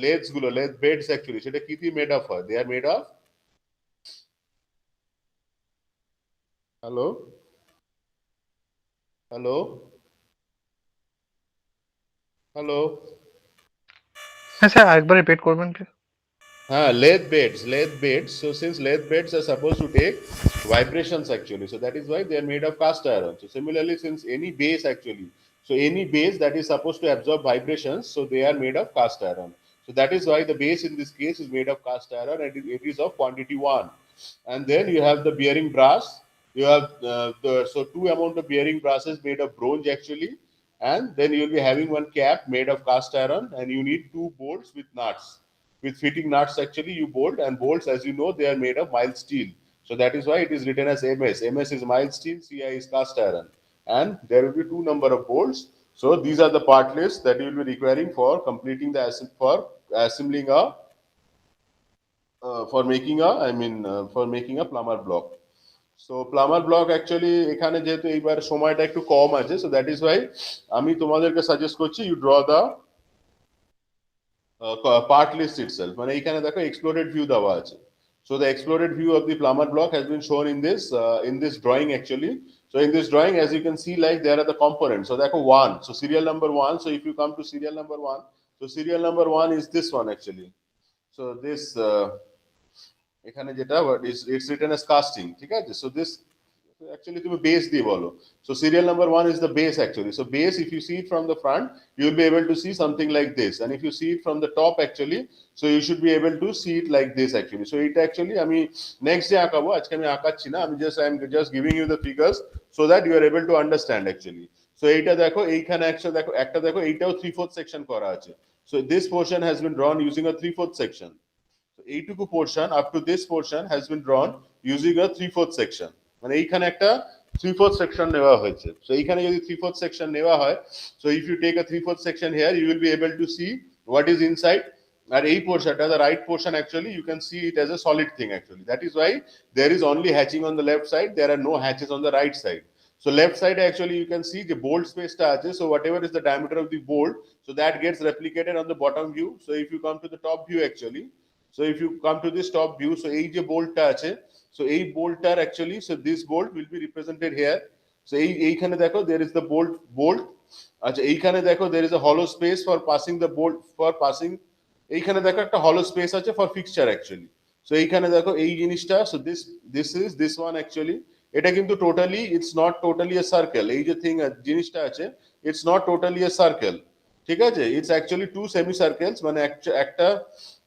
lathe beds actually. So they made of? They are made of. Hello? Hello? Hello? হ্যাঁ স্যার আরেকবার রিপিট করবেন please. Lathe beds. So since lathe beds are supposed to take vibrations actually, so that is why they are made of cast iron. So similarly, since any base actually, so any base that is supposed to absorb vibrations, so they are made of cast iron. So that is why the base in this case is made of cast iron, and it is of quantity 1. And then you have the bearing brass. You have so two amount of bearing brasses made of bronze actually, and then you will be having one cap made of cast iron, and you need two bolts with nuts. With fitting nuts actually you bolt, and bolts, as you know, they are made of mild steel. So that is why it is written as MS. MS is mild steel, CI is cast iron, and there will be two number of bolts. So these are the part lists that you will be requiring for completing the assembling a for making a plumber block. So plumber block actually এখানে যেহেতু এইবার সময়টা একটু কম আছে, so that is why আমি তোমাদেরকে সাজেস্ট করছি you draw the part list itself. মানে এখানে দেখো exploded view দেওয়া আছে. So the exploded view of the plumber block has been shown in this drawing actually. So in this drawing, as you can see, like there are the components. So দেখো 1. So serial number 1. So if you come to serial number 1, so serial number 1 is this one actually. So this এখানে যেটা it's written as casting. ঠিক আছে? So this actually তুমি base দিয়ে বলো. So serial number 1 is the base actually. So base, if you see it from the front, you will be able to see something like this, and if you see it from the top actually, so you should be able to see it like this actually. So it actually আমি next day আঁকাবো, আজকে আমি আঁকাচ্ছি না, I am just giving you the figures so that you are able to understand actually. So এইটা দেখো, এইখানে একটা দেখো এইটাও 3/4 section করা আছে. So this portion has been drawn using a 3/4 section. So এইটুকু portion up to this portion has been drawn using a 3/4 section. মানে এইখানে একটা 3/4 section নেওয়া হয়েছে. So এইখানে যদি 3/4 section নেওয়া হয়, so if you take a 3/4 section here, you will be able to see what is inside. আর এই portionটা, the right portion actually, you can see it as a solid thing actually. That is why there is only hatching on the left side. There are no hatches on the right side. So left side actually you can see the bolt space টা আছে. So whatever is the diameter of the bolt, so that gets replicated on the bottom view. So if you come to the top view actually, so if you come to this top view, so এই যে বোল্টটা আছে, so এই বোল্টটার actually, so this bolt will be represented here. So এইখানে দেখো there is the bolt. আচ্ছা, এইখানে দেখো there is a hollow space for passing the bolt, এইখানে দেখো একটা hollow space আছে for fixture actually. So এইখানে দেখো এই জিনিসটা, so this one actually, এটা কিন্তু totally, it's not totally a circle. এই যে জিনিসটা আছে, it's not totally a circle. ঠিক আছে? It's actually two semicircles. মানে একটা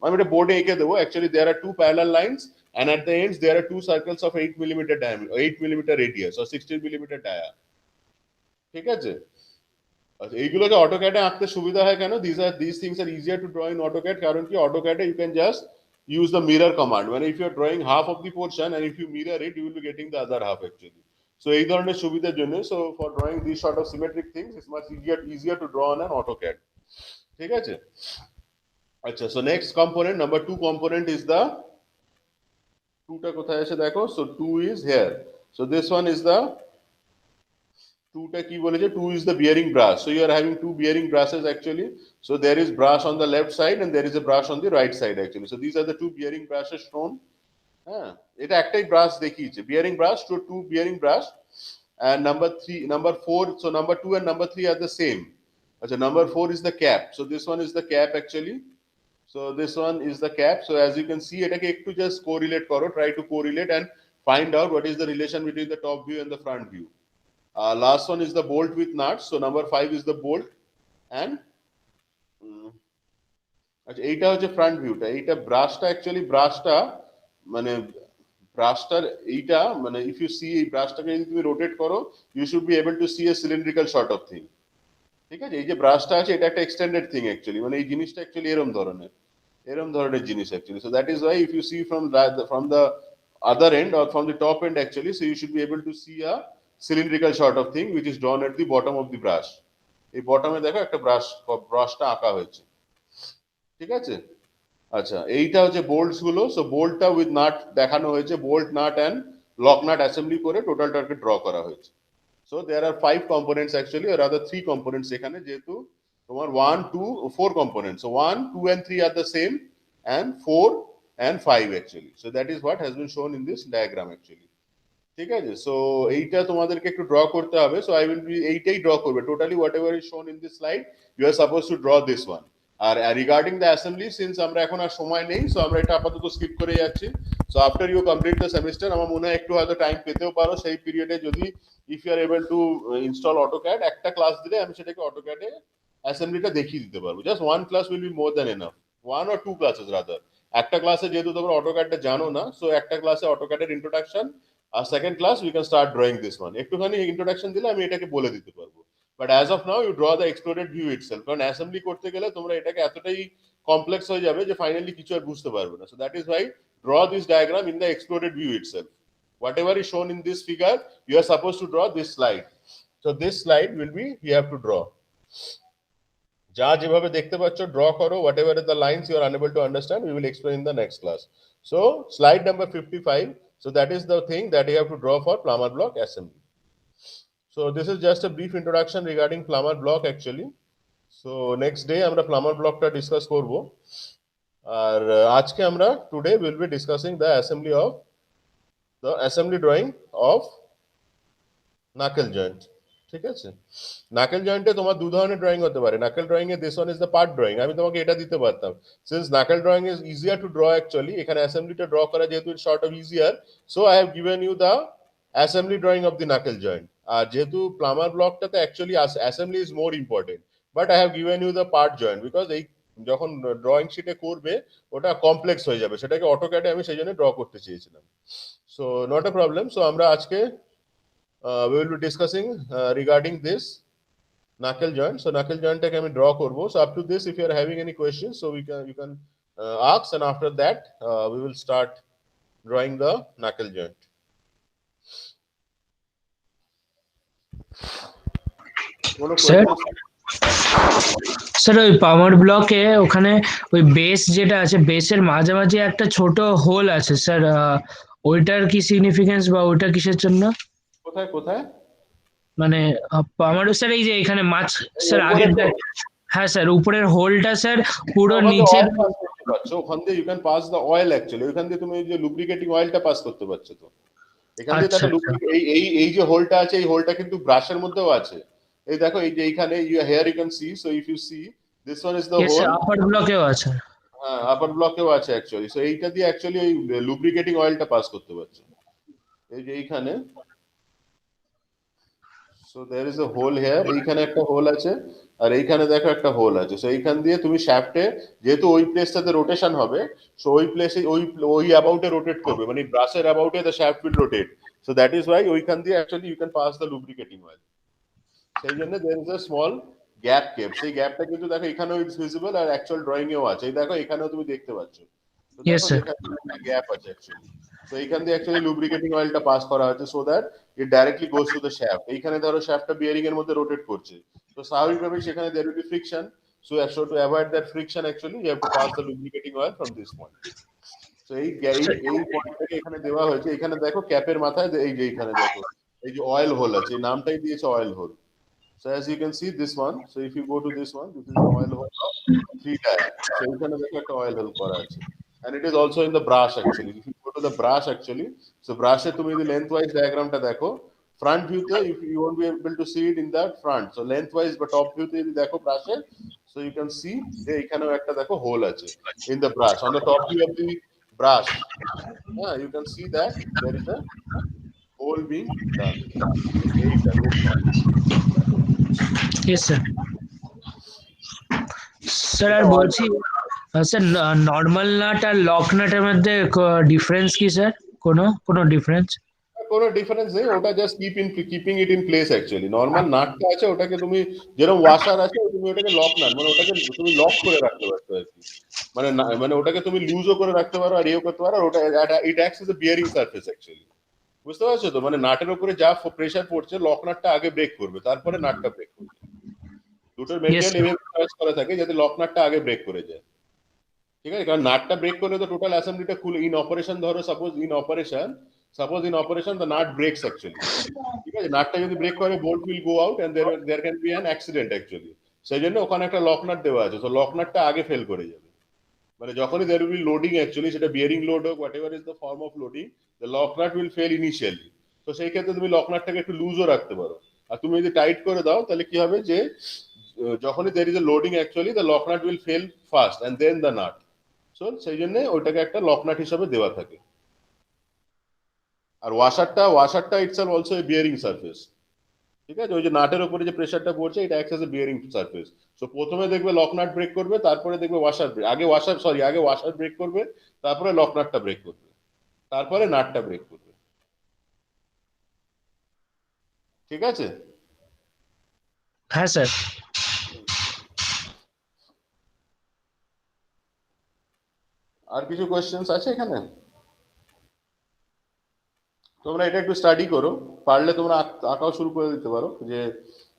আমি এটা বোর্ডে এঁকে দেবো. Actually there are two parallel lines, and at the ends there are two circles of 8 mm diameter, 8 mm radius or 16 mm dia. ঠিক আছে? আচ্ছা, এইগুলোকে অটোক্যাডে আঁকতে সুবিধা হয় কেন? These things are easier to draw in AutoCAD, কারণ কি অটোক্যাডে you can just use the mirror command. When if you are drawing half of the portion and if you mirror it, you will be getting the other half actually. So এই ধরনের সুবিধার জন্য, so for drawing these sort of symmetric things, it's much easier to draw on an AutoCAD. ঠিক আছে? আচ্ছা, so next component, number 2 component is the 2টা কোথায় আছে দেখো, so 2 is here. So this one is the 2টা কি বলেছে, 2 is the bearing brass. So you are having 2 bearing brasses actually. So there is brass on the left side and there is a brass on the right side actually. So these are the 2 bearing brasses shown. হ্যাঁ, এটা একটাই ব্রাশ দেখিয়েছে, বিয়ারিং ব্রাশ, তো 2 bearing brass. And number 4, so number 2 and number 3 are the same. Okay, number 4 is the cap. So this one is the cap actually. So this one is the cap. So as you can see, এটাকে একটু just correlate করো, try to correlate and find out what is the relation between the top view and the front view. Last one is the bolt with nuts. So number 5 is the bolt and আচ্ছা এইটা হচ্ছে ফ্রন্ট ভিউটা। এইটা ব্রাশটা অ্যাকচুয়ালি ব্রাশটা মানে ব্রাশটার এইটা মানে ইফ ইউ সি এই ব্রাশটাকে যদি তুমি রোটেট করো, you should be able to see a cylindrical sort of thing. ঠিক আছে, এই যে ব্রাশটা আছে এটা একটা এক্সটেন্ডেড থিং অ্যাকচুয়ালি, মানে এই জিনিসটা অ্যাকচুয়ালি এরকম ধরনের জিনিস actually. So that is why if you see from the other end or from the top end actually, so you should be able to see a cylindrical sort of thing which is drawn at the bottom of the brush. এই বটমে দেখো একটা ব্রাশটা আঁকা হয়েছে, ঠিক আছে। আচ্ছা এইটা হচ্ছে বোল্টস গুলো। সো বোল্টটা উইথ নাট দেখানো হয়েছে, bolt nut and lock nut assembly করে টোটালটাকে ড্র করা হয়েছে। So there are 5 components actually, আর আদার 3 কম্পোনেন্টস এখানে, যেহেতু তোমার 1 2 4 components. So 1 2 and 3 are the same and 4 and 5 actually. So that is what has been shown in this diagram actually. ঠিক আছে, সো এইটা তোমাদেরকে একটু ড্র করতে হবে। সো আই উইল বি এইটাই ড্র করবে totally, whatever is shown in this slide you are suppose to draw this one. আর রিগার্ডিং দ্য অ্যাসেম্বলি, সিন্স আমরা এখন আর সময় নেই, সো আমরা এটা আপাতত স্কিপ করে যাচ্ছি। So after you complete the semester, আমার মনে হয় একটু হয়তো টাইম পেতেও পারো সেই পিরিয়ডে, যদি if you are able to install AutoCAD. একটা ক্লাস দিলে আমি সেটাকে অটোক্যাডে অ্যাসেম্বলিটা দেখিয়ে দিতে পারবো। Just 1 class will be more than enough, 1 or 2 classes rather. একটা ক্লাসে যেহেতু তোমরা অটোক্যাডটা জানো না, সো একটা ক্লাসে অটোক্যাডের ইন্ট্রোডাকশন, আর second class we can start drawing this one. একটুখানি ইন্ট্রোডাকশন দিলে আমি এটাকে বলে দিতে পারবো, but as of now you draw the exploded view itself. কারণ অ্যাসেম্বলি করতে গেলে তোমরা এটাকে এতটাই কমপ্লেক্স হয়ে যাবে যে ফাইনালি কিছু আর বুঝতে পারবে না। So that is why draw this diagram in the exploded view itself. Whatever is shown in this figure, you are suppose to draw this slide. So this slide will be you have to draw. যা যেভাবে দেখতে পাচ্ছ ড্র করো, whatever are the lines you are unable to understand, we will explain in the next class. So slide number 55, so that is the thing that you have to draw for plumber block assembly. So this is just a brief introduction regarding plumber block actually. So next day আমরা plumber blockটা ডিসকাস করব, আর আজকে আমরা today will be discussing the assembly drawing of knuckle joint. ঠিক আছে, নাকেল জয়েন্টে তোমার 2 ধরনের ড্রয়িং হতে পারে। Knuckle drawing a this one is the part drawing, আমি তোমাকে এটা দিতে পারতাম। Since knuckle drawing is easier to draw actually, এখানে অ্যাসেম্বলিটা ড্র করা যেহেতু it's sort of easier, so I have given you the assembly drawing of the knuckle joint. আর যেহেতু প্লামার ব্লকটাতে actually assembly is more important, but I have given you the part joint, because এই যখন ড্রয়িং শিটে করবে ওটা কমপ্লেক্স হয়ে যাবে, সেটাকে অটোক্যাডে আমি সেই জন্য ড্র করতে চেয়েছিলাম। So not a problem. So আমরা আজকে we will be discussing regarding this knuckle joint. So knuckle joint take আমি draw করব। So up to this, if you are having any questions, so you can ask, and after that we will start drawing the knuckle joint. Sir ওই পাওয়ার ব্লকে ওখানে ওই বেস যেটা আছে, বেসের মাঝামাঝি একটা ছোট হোল আছে স্যার, ওইটার কি সিগনিফিকেন্স বা ওইটা কিসের জন্য? কোথায় কোথায় মানে আমার স্যার এই যে এখানে মাছ স্যার আগের, হ্যাঁ স্যার উপরের হোলটা স্যার পুরো নিচে, ওখান দিয়ে you can pass the oil actually, ওখান দিয়ে তুমি যে লুব্রিকেটিং অয়েলটা পাস করতে পারছো। তো এখান দিয়ে একটা এই যে হোলটা আছে, এই হোলটা কিন্তু ব্রাশের মধ্যেও আছে। এই দেখো এই যে এইখানে here you can see, so if you see this one is the hole, upper ব্লকেও আছে। হ্যাঁ আপার ব্লকেও আছে অ্যাকচুয়ালি। সো এইটা দিয়ে অ্যাকচুয়ালি ওই লুব্রিকেটিং অয়েলটা পাস করতে পারছো এই যে এইখানে। So there is a hole here, এইখানে একটা হোল আছে, আর এইখানে দেখো একটা হোল আছে। সো এইখান দিয়ে তুমি শ্যাফটে, যেহেতু ওই প্লেসটাতে রোটেশন হবে, সো ওই প্লেসে ওই অ্যাবাউটে রোটেট করবে, মানে ব্রাশের অ্যাবাউটে the shaft will rotate. So that is why ওইখান দিয়ে actually you can pass the lubricating oil. সেই জন্য there is a small gap kept. সেই গ্যাপটা কিন্তু দেখো এখানেও ইটস ভিজিবল, আর অ্যাকচুয়াল ড্রয়িং এও আছে। এই দেখো এখানেও তুমি দেখতে পাচ্ছ গ্যাপ আছে অ্যাকচুয়ালি। তো এইখান দিয়ে অ্যাকচুয়ালি লুব্রিকেটিং অয়েলটা পাস করা হচ্ছে, so that it directly goes to the shaft. এইখানে ধরো শ্যাফটটা বিয়ারিং এর মধ্যে রোটেট করছে, তো স্বাভাবিকভাবে সেখানে there will be friction. So to avoid that friction actually you have to pass the lubricating oil from this point. So এই পয়েন্টটাকে এখানে দেওয়া হয়েছে। এখানে দেখো ক্যাপের মাথায় এই যে এইখানে দেখো এই যে অয়েল হোল আছে, এই নামটাই দিয়েছে oil hole. So as you can see this one, so if you go to this one, this is an oil hole of 3 tire. So এখানে দেখো একটা oil hole করা আছে, and it is also in the brush actually. If you go to the brush actually, so brush এ তুমি যদি lengthwise diagramটা দেখো, front view তে if you won't be able to see it in that front, so lengthwise বা top view তে যদি দেখো brush A, so you can see যে এখানেও একটা দেখো hole আছে in the brush, on the top view of the brush. Yeah, you can see that there is a hole being done. এইটা this one. Yes, sir. Sir আর বলছি স্যার নর্মাল নাট আর লক নাটের মধ্যে ডিফারেন্স কি স্যার? কোনো ডিফারেন্স? কোনো ডিফারেন্স নেই, ওটা just keeping it in place actually. Normal নাটটা আছে ওটাকে তুমি যেরকম ওয়াশার আছে তুমি ওটাকে লক নাট মানে ওটাকে তুমি লক করে রাখতে পারছো আর কি, মানে ওটাকে তুমি লুজও করে রাখতে পারো আর ইয়ে করতে পারো, আর ওটা ইট acts as a bearing surface actually. বুঝতে পারছো তো? মানে নাটের উপরে যা প্রেসার পড়ছে লক নাটটা আগে ব্রেক করবে, তারপরে নাটটা ব্রেক করবে। দুটোর মেটেরিয়াল এভাবে চয়েস করা থাকে যাতে লক নাটটা আগে ব্রেক করে যায়। ঠিক আছে, কারণ নাটটা ব্রেক করলে তো টোটাল অ্যাসেম্বলিটা খুলে ইন অপারেশন, ধরো suppose in operation the nut breaks actually. ঠিক আছে, নাটটা যদি ব্রেক করে bolt will go out and there can be an accident actually. সেই জন্য ওখানে একটা লক নাট দেওয়া আছে, তো লক নাটটা আগে ফেল করে যাবে। মানে যখনই there will be loading actually, সেটা বিয়ারিং লোড হোক whatever is the form of loading, the lock nut will fail initially. তো সেই ক্ষেত্রে তুমি লক নাটটাকে একটু লুজও রাখতে পারো, আর তুমি যদি টাইট করে দাও তাহলে কি হবে যে যখনই there is a loading actually the lock nut will fail first and then the nut. So সেই জন্য ওইটাকে একটা লক নাট হিসেবে দেওয়া থাকে। আর ওয়াশারটা itself also a bearing surface. ঠিক আছে, ওই যে নাটের উপরে যে প্রেসারটা পড়ছে এটা acts as a bearing surface. So প্রথমে দেখবে লক নাট ব্রেক করবে, তারপরে দেখবে আগে ওয়াশার ব্রেক করবে, তারপরে লক নাটটা ব্রেক করবে, তারপরে নাটটা ব্রেক করবে। ঠিক আছে? হ্যাঁ স্যার। আর কিছু কোয়েশ্চেন্স আছে এখানে? তোমরা এটা একটু স্টাডি করো, পারলে তোমরা আঁকাও শুরু করে দিতে পারো যে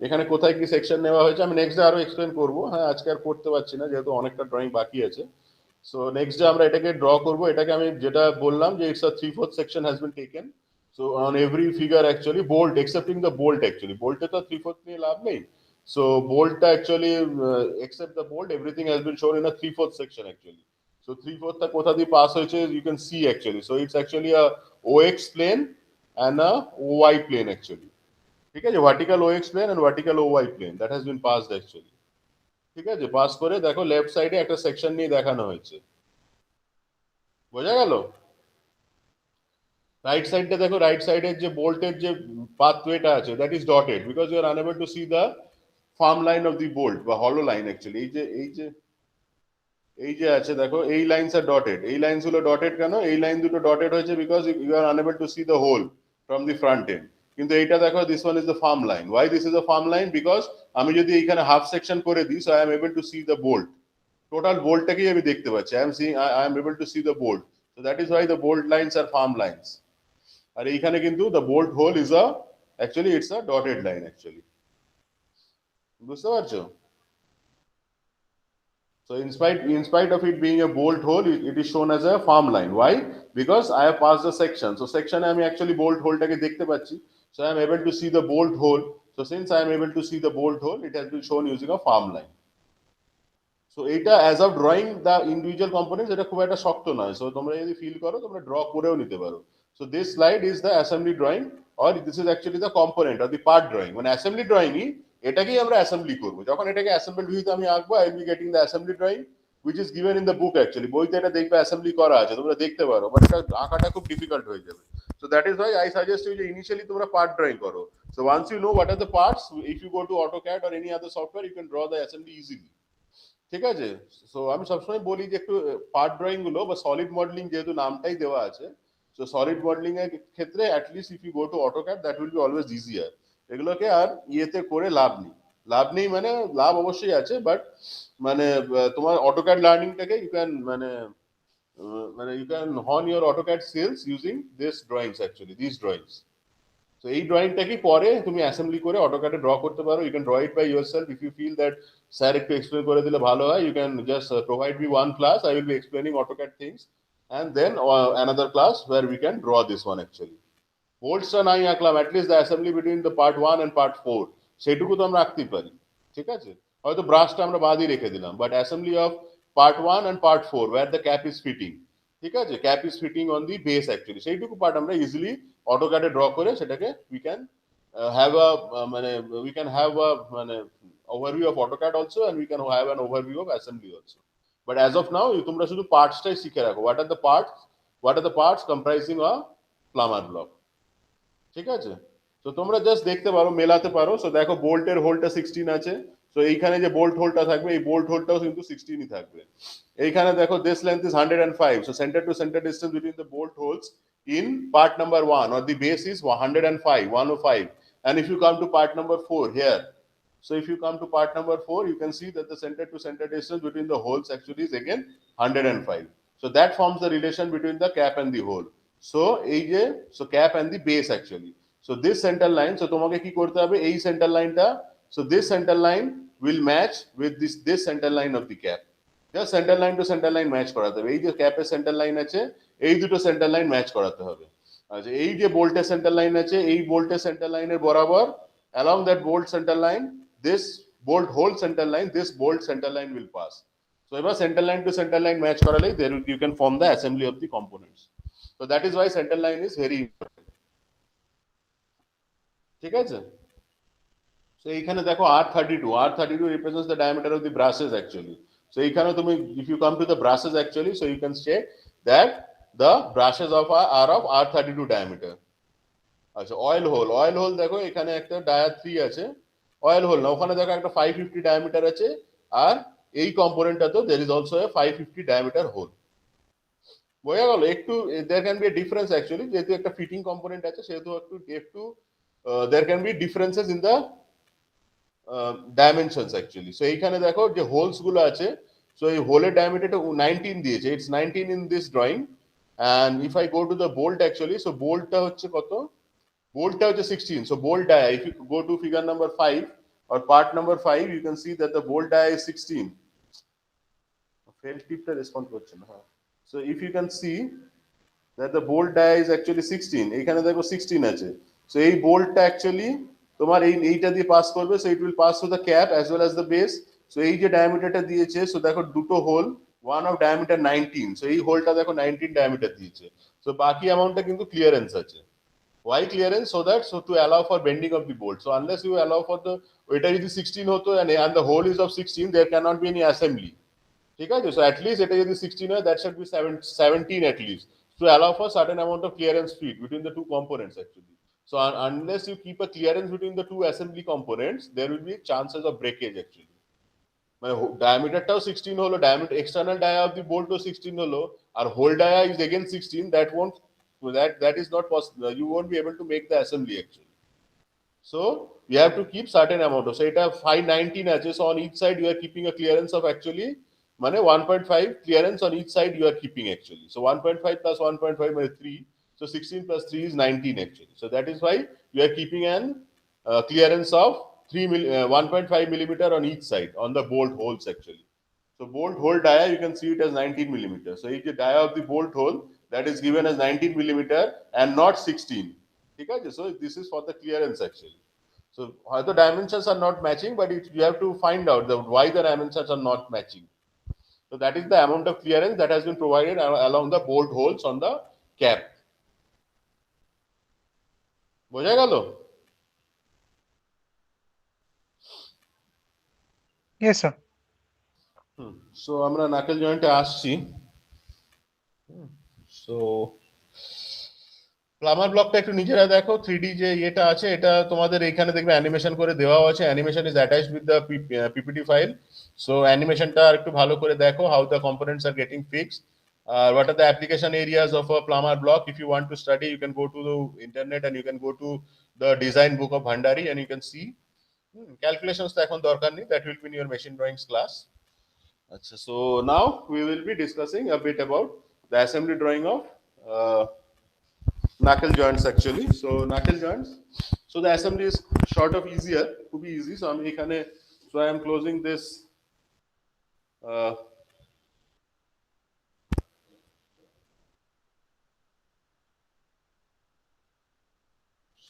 এখানে কোথায় কি সেকশন নেওয়া হয়েছে। আমি নেক্সট ডে আরো এক্সপ্লেন করবো, হ্যাঁ আজকে আর করতে পারছি না যেহেতু অনেকটা ড্রয়িং বাকি আছে। সো নেক্সট ডে আমরা এটাকে ড্র করবো। এটাকে আমি যেটা বললাম যে it's a 3/4 section has been taken. So on every figure actually bolt excepting the bolt actually, বোল্টে তো 3/4 নিয়ে লাভ নেই। সো বোল্টটা actually except the bolt everything has been shown in a 3/4 section actually. So 3/4 কোথা দিয়ে পাস হয়েছে you can see actually. So it's actually a OX plane and a OY plane actually. ঠিক আছে, vertical OX plane and vertical OY plane that has been passed actually. ঠিক আছে, পাস করে দেখো লেফট সাইডে একটা সেকশন নিয়ে দেখানো হয়েছে, বোঝা গেল? রাইট সাইডটা দেখো, রাইট সাইডের যে বোল্টের যে পাথওয়েটা আছে that is dotted because you are unable to see the firm line of the bolt বা হলো লাইন অ্যাকচুয়ালি। এই যে আছে দেখো, এই লাইনস আর ডটেড, এই লাইনস গুলো ডটেড কেন? এই লাইন দুটো ডটেড হয়েছে because you are unable to see the hole from the front end. কিন্তু এইটা দেখো this one is the firm line. Why this is the firm line? Because আমি যদি এইখানে হাফ সেকশন করে দিই, so I am able to see the bolt, total বোল্টটাকেই আমি দেখতে পাচ্ছি। I am able to see the bolt, so that is why the bolt lines are firm lines. আর এইখানে কিন্তু the bolt hole is a actually it's a dotted line actually. বুঝতে পারছো? So in spite of it being a bolt hole, it is shown as a farm line. Why? Because I have passed the section. So section আমি actually bolt hole টাকে দেখতে পাচ্ছি. So I am able to see the bolt hole. So since I am able to see the bolt hole, it has been shown using a farm line. So এটা as of drawing the individual components, এটা খুব একটা শক্ত নয়। So তোমরা যদি ফিল করো তোমরা ড্র করেও নিতে পারো। So this slide is the assembly drawing or this is actually the component or the part drawing. মানে assembly drawing এটাকেই আমরা অ্যাসেম্বলি করব। যখন এটাকে অ্যাসেম্বল ভিউতে আমি আঁকবো, I will be getting the assembly drawing which is given in the book actually. বইতে এটা দেখবে অ্যাসেম্বলি করা আছে, তোমরা দেখতে পারো, বাট এটা আঁকাটা খুব ডিফিকাল্ট হয়ে যাবে। So that is why I suggest you যে ইনিশিয়ালি তোমরা পার্ট ড্রয়িং করো। So once you know what are the parts, if you go to AutoCAD or any other software you can draw the assembly easily. ঠিক আছে, সো আমি সবসময় বলি যে একটু পার্ট ড্রয়িং গুলো বা সলিড মডেলিং যেহেতু নামটাই দেওয়া আছে, সো সলিড মডেলিং এর ক্ষেত্রে at least if you go to AutoCAD that will be always easier. এগুলোকে আর ইয়েতে করে লাভ নেই মানে লাভ অবশ্যই আছে, বাট মানে তোমার AutoCAD লার্নিংটাকে ইউ ক্যান মানে ইউ ক্যান হন your AutoCAD skills using this drawings actually, this drawings. তো এই ড্রয়িংটাকে পরে তুমি অ্যাসেম্বলি করে AutoCAD এ ড্র করতে পারো। You can draw it by yourself if you feel that sir একটু এক্সপ্লেন করে দিলে ভালো হয়। You can just provide me one class, I will be explaining AutoCAD things, and then another class where we can draw this one actually. বোল্টসটা নাই আঁকলাম, at least the assembly between the part 1 and part 4 সেটুকু তো আমরা রাখতেই পারি, ঠিক আছে? হয়তো ব্রাশটা আমরা বাদই রেখে দিলাম, but assembly of part 1 and part 4 where the cap is fitting, ঠিক আছে, cap is fitting on the base actually, সেইটুকু পার্ট আমরা ইজিলি অটোক্যাডে ড্র করে সেটাকে উই ক্যান have a মানে we can have a মানে overview of AutoCAD also, and we can have an overview of assembly also. But as of now তোমরা শুধু পার্টসটাই শিখে রাখো, what are the parts comprising a plumber block, ঠিক আছে? তো তোমরা জাস্ট দেখতে পারো, মেলাতে পারো। সো দেখো বোল্টের হোলটা 16 আছে, সো এইখানে যে বোল্ট হোলটা থাকবে এই বোল্ট হোলটাও কিন্তু 16ই থাকবে। এইখানে দেখো this length is 105, so centre to centre distance between the bolt holes in part number 1 or the base is 105. And if you come to part number 4 here, so if you come to part number 4, you can see that the center to center distance between the holes actually is again 105. So that forms the relation between the cap and the hole. So so cap and the base actually. So this center line, so তোমাকে কি করতে হবে, এই center line টা, so this center line will match with this center line of the cap. Just centre line to centre line match করাতে হবে। এই যে ক্যাপের সেন্টার লাইন আছে, এই দুটো সেন্টার লাইন ম্যাচ করাতে হবে। আচ্ছা, এই যে বোল্টের সেন্টার লাইন আছে, এই বোল্টের সেন্টার লাইনের বরাবর along that bolt center line, this bolt hole center line, this bolt center line will pass. So এবার centre line to centre line match করালেই there you can form the assembly of the components. So that is why center line is very important. ঠিক আছে? So এইখানে দেখো R32 represents the diameter of the brushes actually. So এইখানে তুমি if you come to the brushes actually, so you can say that the brushes are of R32 diameter. আচ্ছা, অয়েল হোল দেখো এখানে একটা ডায়া 3 আছে, অয়েল হোল না, ওখানে দেখো একটা 550 ডায়ামিটার আছে, আর এই কম্পোনেন্টটা তো there is also a 550 diameter hole. বোঝা গেল? একটু there can be a difference actually, যেহেতু একটা ফিটিং কম্পোনেন্ট আছে সেহেতু একটু there can be differences in the dimensions actually. So এইখানে দেখো যে হোলস গুলো আছে, so এই হোলের ডায়ামিটারটা 19 দিয়েছে, it's 19 in this drawing. And if I go to the bolt actually, so boltটা হচ্ছে কত, boltটা হচ্ছে 16. So bolt dia, if you go to figure number 5 or part number 5, you can see that the bolt dia is 16. Fail tipটা respond করছে না। So if you can see that the bolt dia is actually 16, এখানে দেখো 16 আছে, so এই বোল্টটা অ্যাকচুয়ালি তোমার এইটা দিয়ে পাস করবে, so it will pass through the cap as well as the base. So এই যে ডায়ামিটারটা দিয়েছে, so দেখো দুটো whole, one of diameter 19, so এই হোলটা দেখো 19 ডায়ামিটার দিয়েছে, so বাকি অ্যামাউন্টটা কিন্তু ক্লিয়ারেন্স আছে। Why clearance? So to allow for bending of the bolt. So unless you allow for the, ওইটা যদি 16 হতো and the hole is of 16, there cannot be any assembly, ঠিক আছে? So at least এটা যদি 16 হয়, that should be 17 at least, to allow for certain amount of clearance feed between the two components actually. So unless you keep a clearance between the two assembly components, there will be chances of breakage actually. মানে ডায়ামিটারটাও 16 হলো, diameter external dia of the বোল্টও 16 হলো, আর hole dia is again 16, that is not possible, you won't be able to make the assembly actually. So you have to keep certain amount of, so এটা 519 আছে, so on each side you are keeping a clearance of actually মানে 1.5 clearance on each side you are keeping actually. So 1.5 plus 1.5 মানে 3, so 16 plus 3 is 19 actually. So that is why you are keeping an clearance of 1.5 millimeter on each side on the bolt holes actually. So bolt hole dia you can see it as 19 millimeter. So এই যে dia of the bolt hole, that is given as 19 millimeter and not 16, ঠিক আছে? So this is for the clearance actually. So the dimensions are not matching, but you have to find out why the dimensions are not matching. So that is the amount of clearance that has been provided along the bolt holes on the cap. বোঝা গেল? Yes sir. So আমরা নাকেল জয়েন্টে আসছি। So প্লামার ব্লকটা একটু নিজেরা দেখো, 3D যে এটা আছে এটা তোমাদের এখানে দেখবে অ্যানিমেশন করে দেওয়া আছে, animation is attached with the PPT file. So অ্যানিমেশনটা একটু ভালো করে দেখো, how the components are getting fixed, what are the application areas of a plumber block. If you want to study, you can go to the internet and you can go to the design book of Bhandari and you can see calculations তো এখন দরকার নেই, that will be in your machine drawings class. Achha, so now we will be discussing a bit about the assembly drawing of knuckle joints actually. So knuckle joints, so the assembly is sort of easier, to be easy. So I am closing this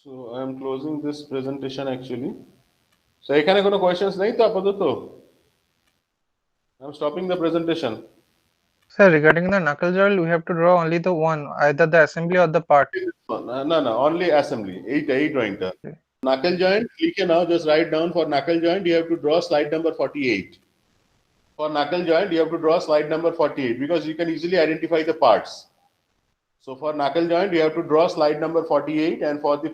So I am closing this presentation actually. So এখানে কোনো questions নেই তো আপাতত? I'm stopping the presentation. Sir, regarding the knuckle joint, we have to draw only the one, either the assembly or the part. No, only assembly. এই drawingটা. Knuckle joint, লিখে নাও, just write down for knuckle joint, you have to draw slide number 48. For knuckle joint, you have to draw slide number 48 because you can easily identify the parts. So for knuckle joint, you have to draw slide number 48, and for the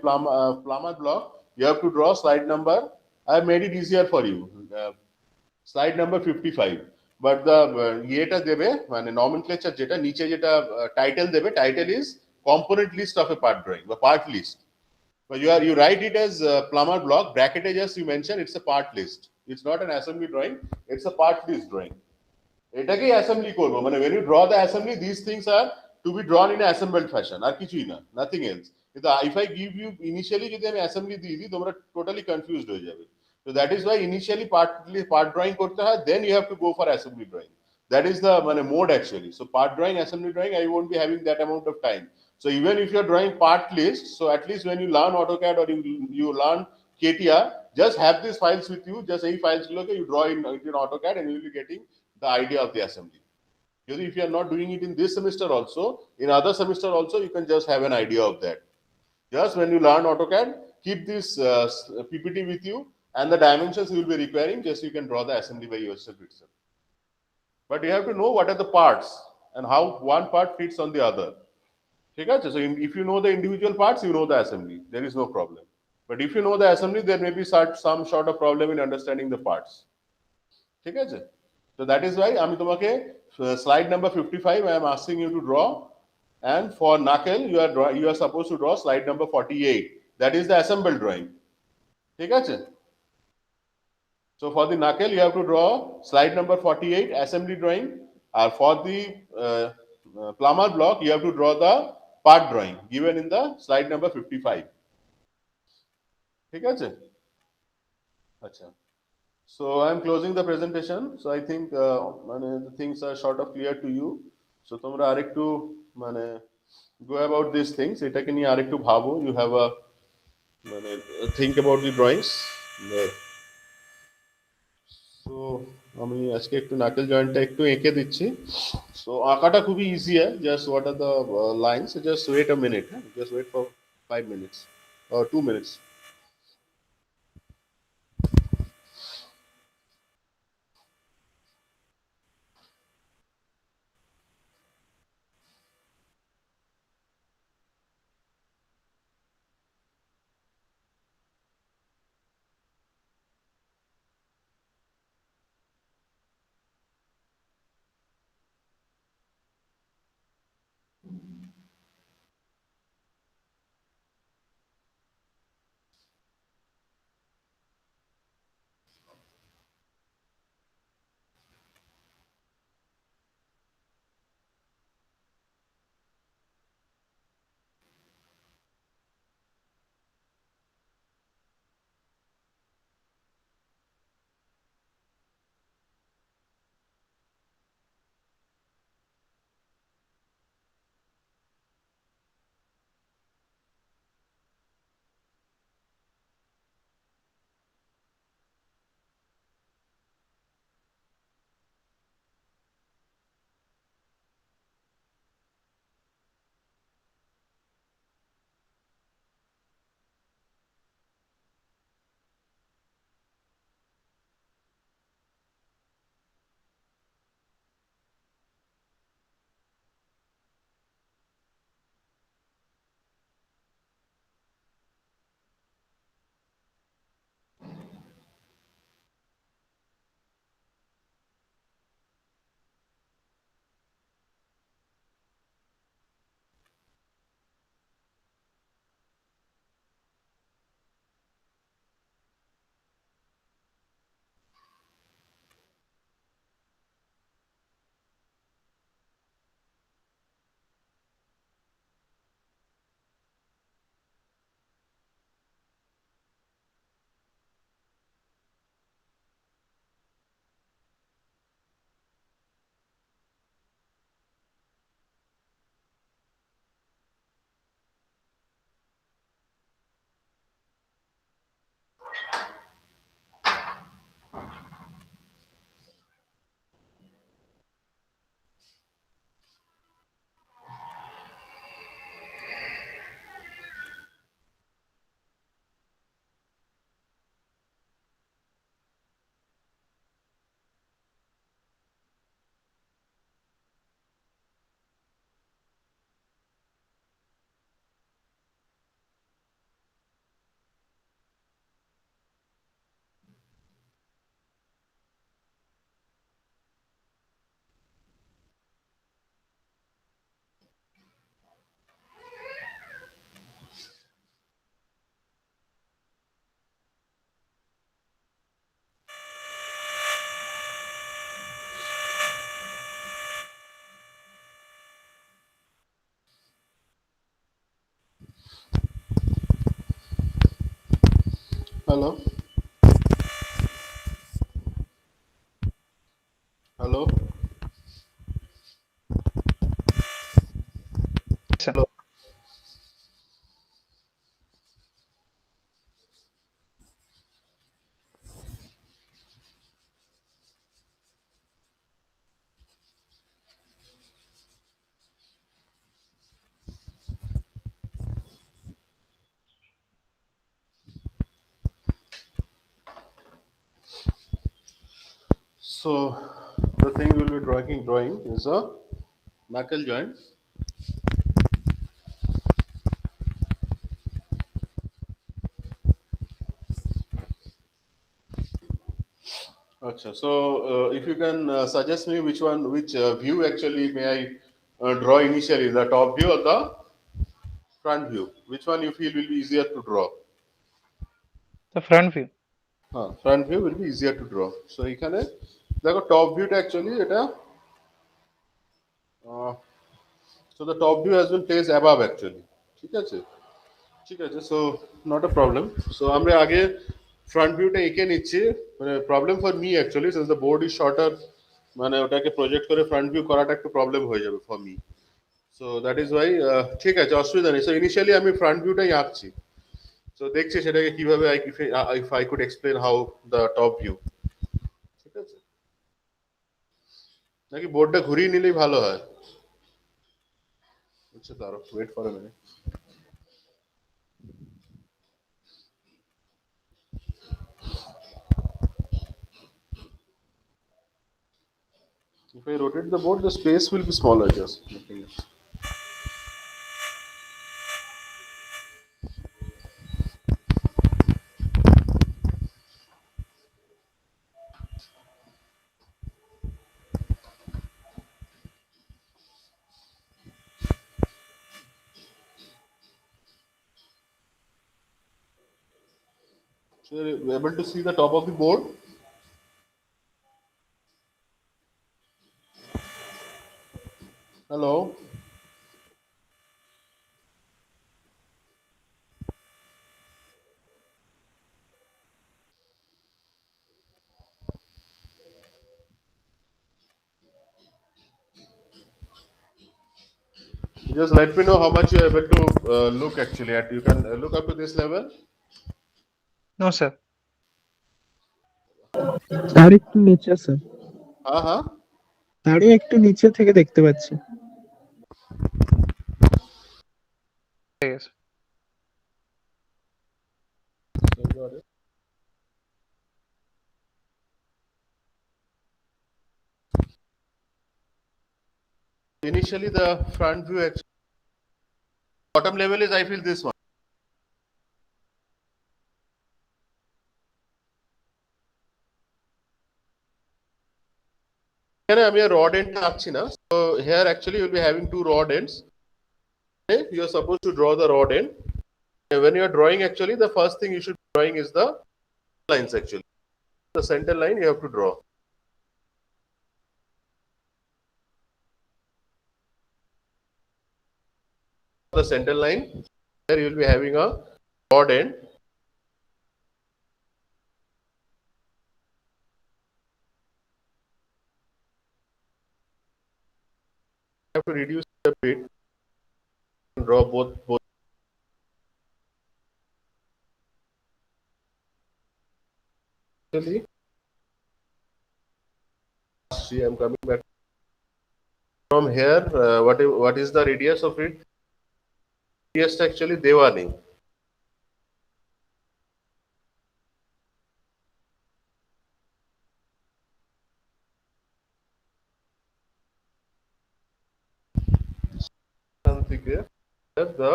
plumber block, you have to draw slide number. I have made it easier for you. Slide number 55. But the ইয়েটা দেবে মানে nomenclature যেটা নিচে যেটা title দেবে, title is component list of a part drawing বা part list. But you write it as plumber block, bracketed as you mentioned, it's a part list. It's not an assembly drawing, it's a part list drawing. এটাকেই assembly করবো মানে when you draw the assembly, these things are to be drawn in an assembled fashion আর কিছুই না, nothing else. কিন্তু if I give you initially যদি আমি assembly দিয়ে দিই তোমরা totally confused হয়ে যাবে. So that is why initially part drawing করতে হয়, then you have to go for assembly drawing. That is the মানে mode actually. So part drawing, assembly drawing, I won't be having that amount of time. So even if you're drawing part list, so at least when you learn AutoCAD or you learn CATIA, just have these files with you. Just এই files গুলোকে you draw in AutoCAD and you will be getting the idea of the assembly. Because if you are not doing it in this semester also, in other semester also, you can just have an idea of that. Just when you learn AutoCAD, keep this PPT with you and the dimensions you will be requiring, just you can draw the assembly by yourself itself. But you have to know what are the parts and how one part fits on the other. ঠিক আছে? So if you know the individual parts, you know the assembly. There is no problem. But if you know the assembly, there may be some sort of problem in understanding the parts. ঠিক আছে? So that is why আমি তোমাকে slide number 55 I am asking you to draw, and for knuckle you are supposed to draw slide number 48. That is the assembled drawing. ঠিক আছে? So for the knuckle you have to draw slide number 48 assembly drawing, or for the plumber block you have to draw the part drawing given in the slide number 55. ঠিক আছে? আচ্ছা. So I am closing the presentation. So I think the things are sort of clear to you. So তোমরা আরেকটু মানে go about these things. এটাকে নিয়ে আরেকটু ভাবো. You have a মানে think about the drawings. So আমি আজকে একটু নাকেল জয়েন্টটা একটু এঁকে দিচ্ছি. So আঁকাটা খুবই easy just what are the lines. So just wait a minute. Just wait for 5 minutes or 2 minutes. Hello? Hello? Sir. Hello? So the thing we'll be drawing is a knuckle joint. Acha. So if you can suggest me which view actually may I draw initially, the top view or the front view? Which one you feel will be easier to draw? The front view. Front view will be easier to draw. So এখানে দেখো top view টা actually এটা so the top view has been placed above actually. ঠিক আছে? ঠিক আছে, so not a problem. So আমরা আগে front view টা এঁকে নিচ্ছি, মানে problem for me actually since the board is shorter, মানে ওটাকে project করে front view করাটা একটু problem হয়ে যাবে for me. So that is why ঠিক আছে, অসুবিধা নেই। So initially আমি front view টাই আঁকছি। So দেখছি সেটাকে কিভাবে if I could explain how the top view, ঠিক আছে? নাকি বোর্ডটা ঘুরিয়ে নিলেই ভালো হয়? আচ্ছা দাঁড়াও, wait for a minute. If I rotate the board, the space will be smaller, just nothing else. So you're able to see the top of the board? Hello? Just let me know how much you're able to look actually at. You can look up to this level. No, sir. আর একটু নিচে স্যার, হ্যাঁ আরো একটু নিচে থেকে দেখতে পাচ্ছি। Yes. Initially the front view actually, bottom level is I feel this one. এখানে আমি rod end আঁকছি না, so here actually you'll be having two rod ends. Okay? You're supposed to draw the rod end. And when you're drawing actually the first thing you should be drawing is the lines actually. The center line you have to draw. The center line, there you will be having a rod end. You have to reduce the bit and draw both. Actually, see, I'm coming back from here. What is the radius of it? Radius actually দেওয়া নেই। এখান থেকে the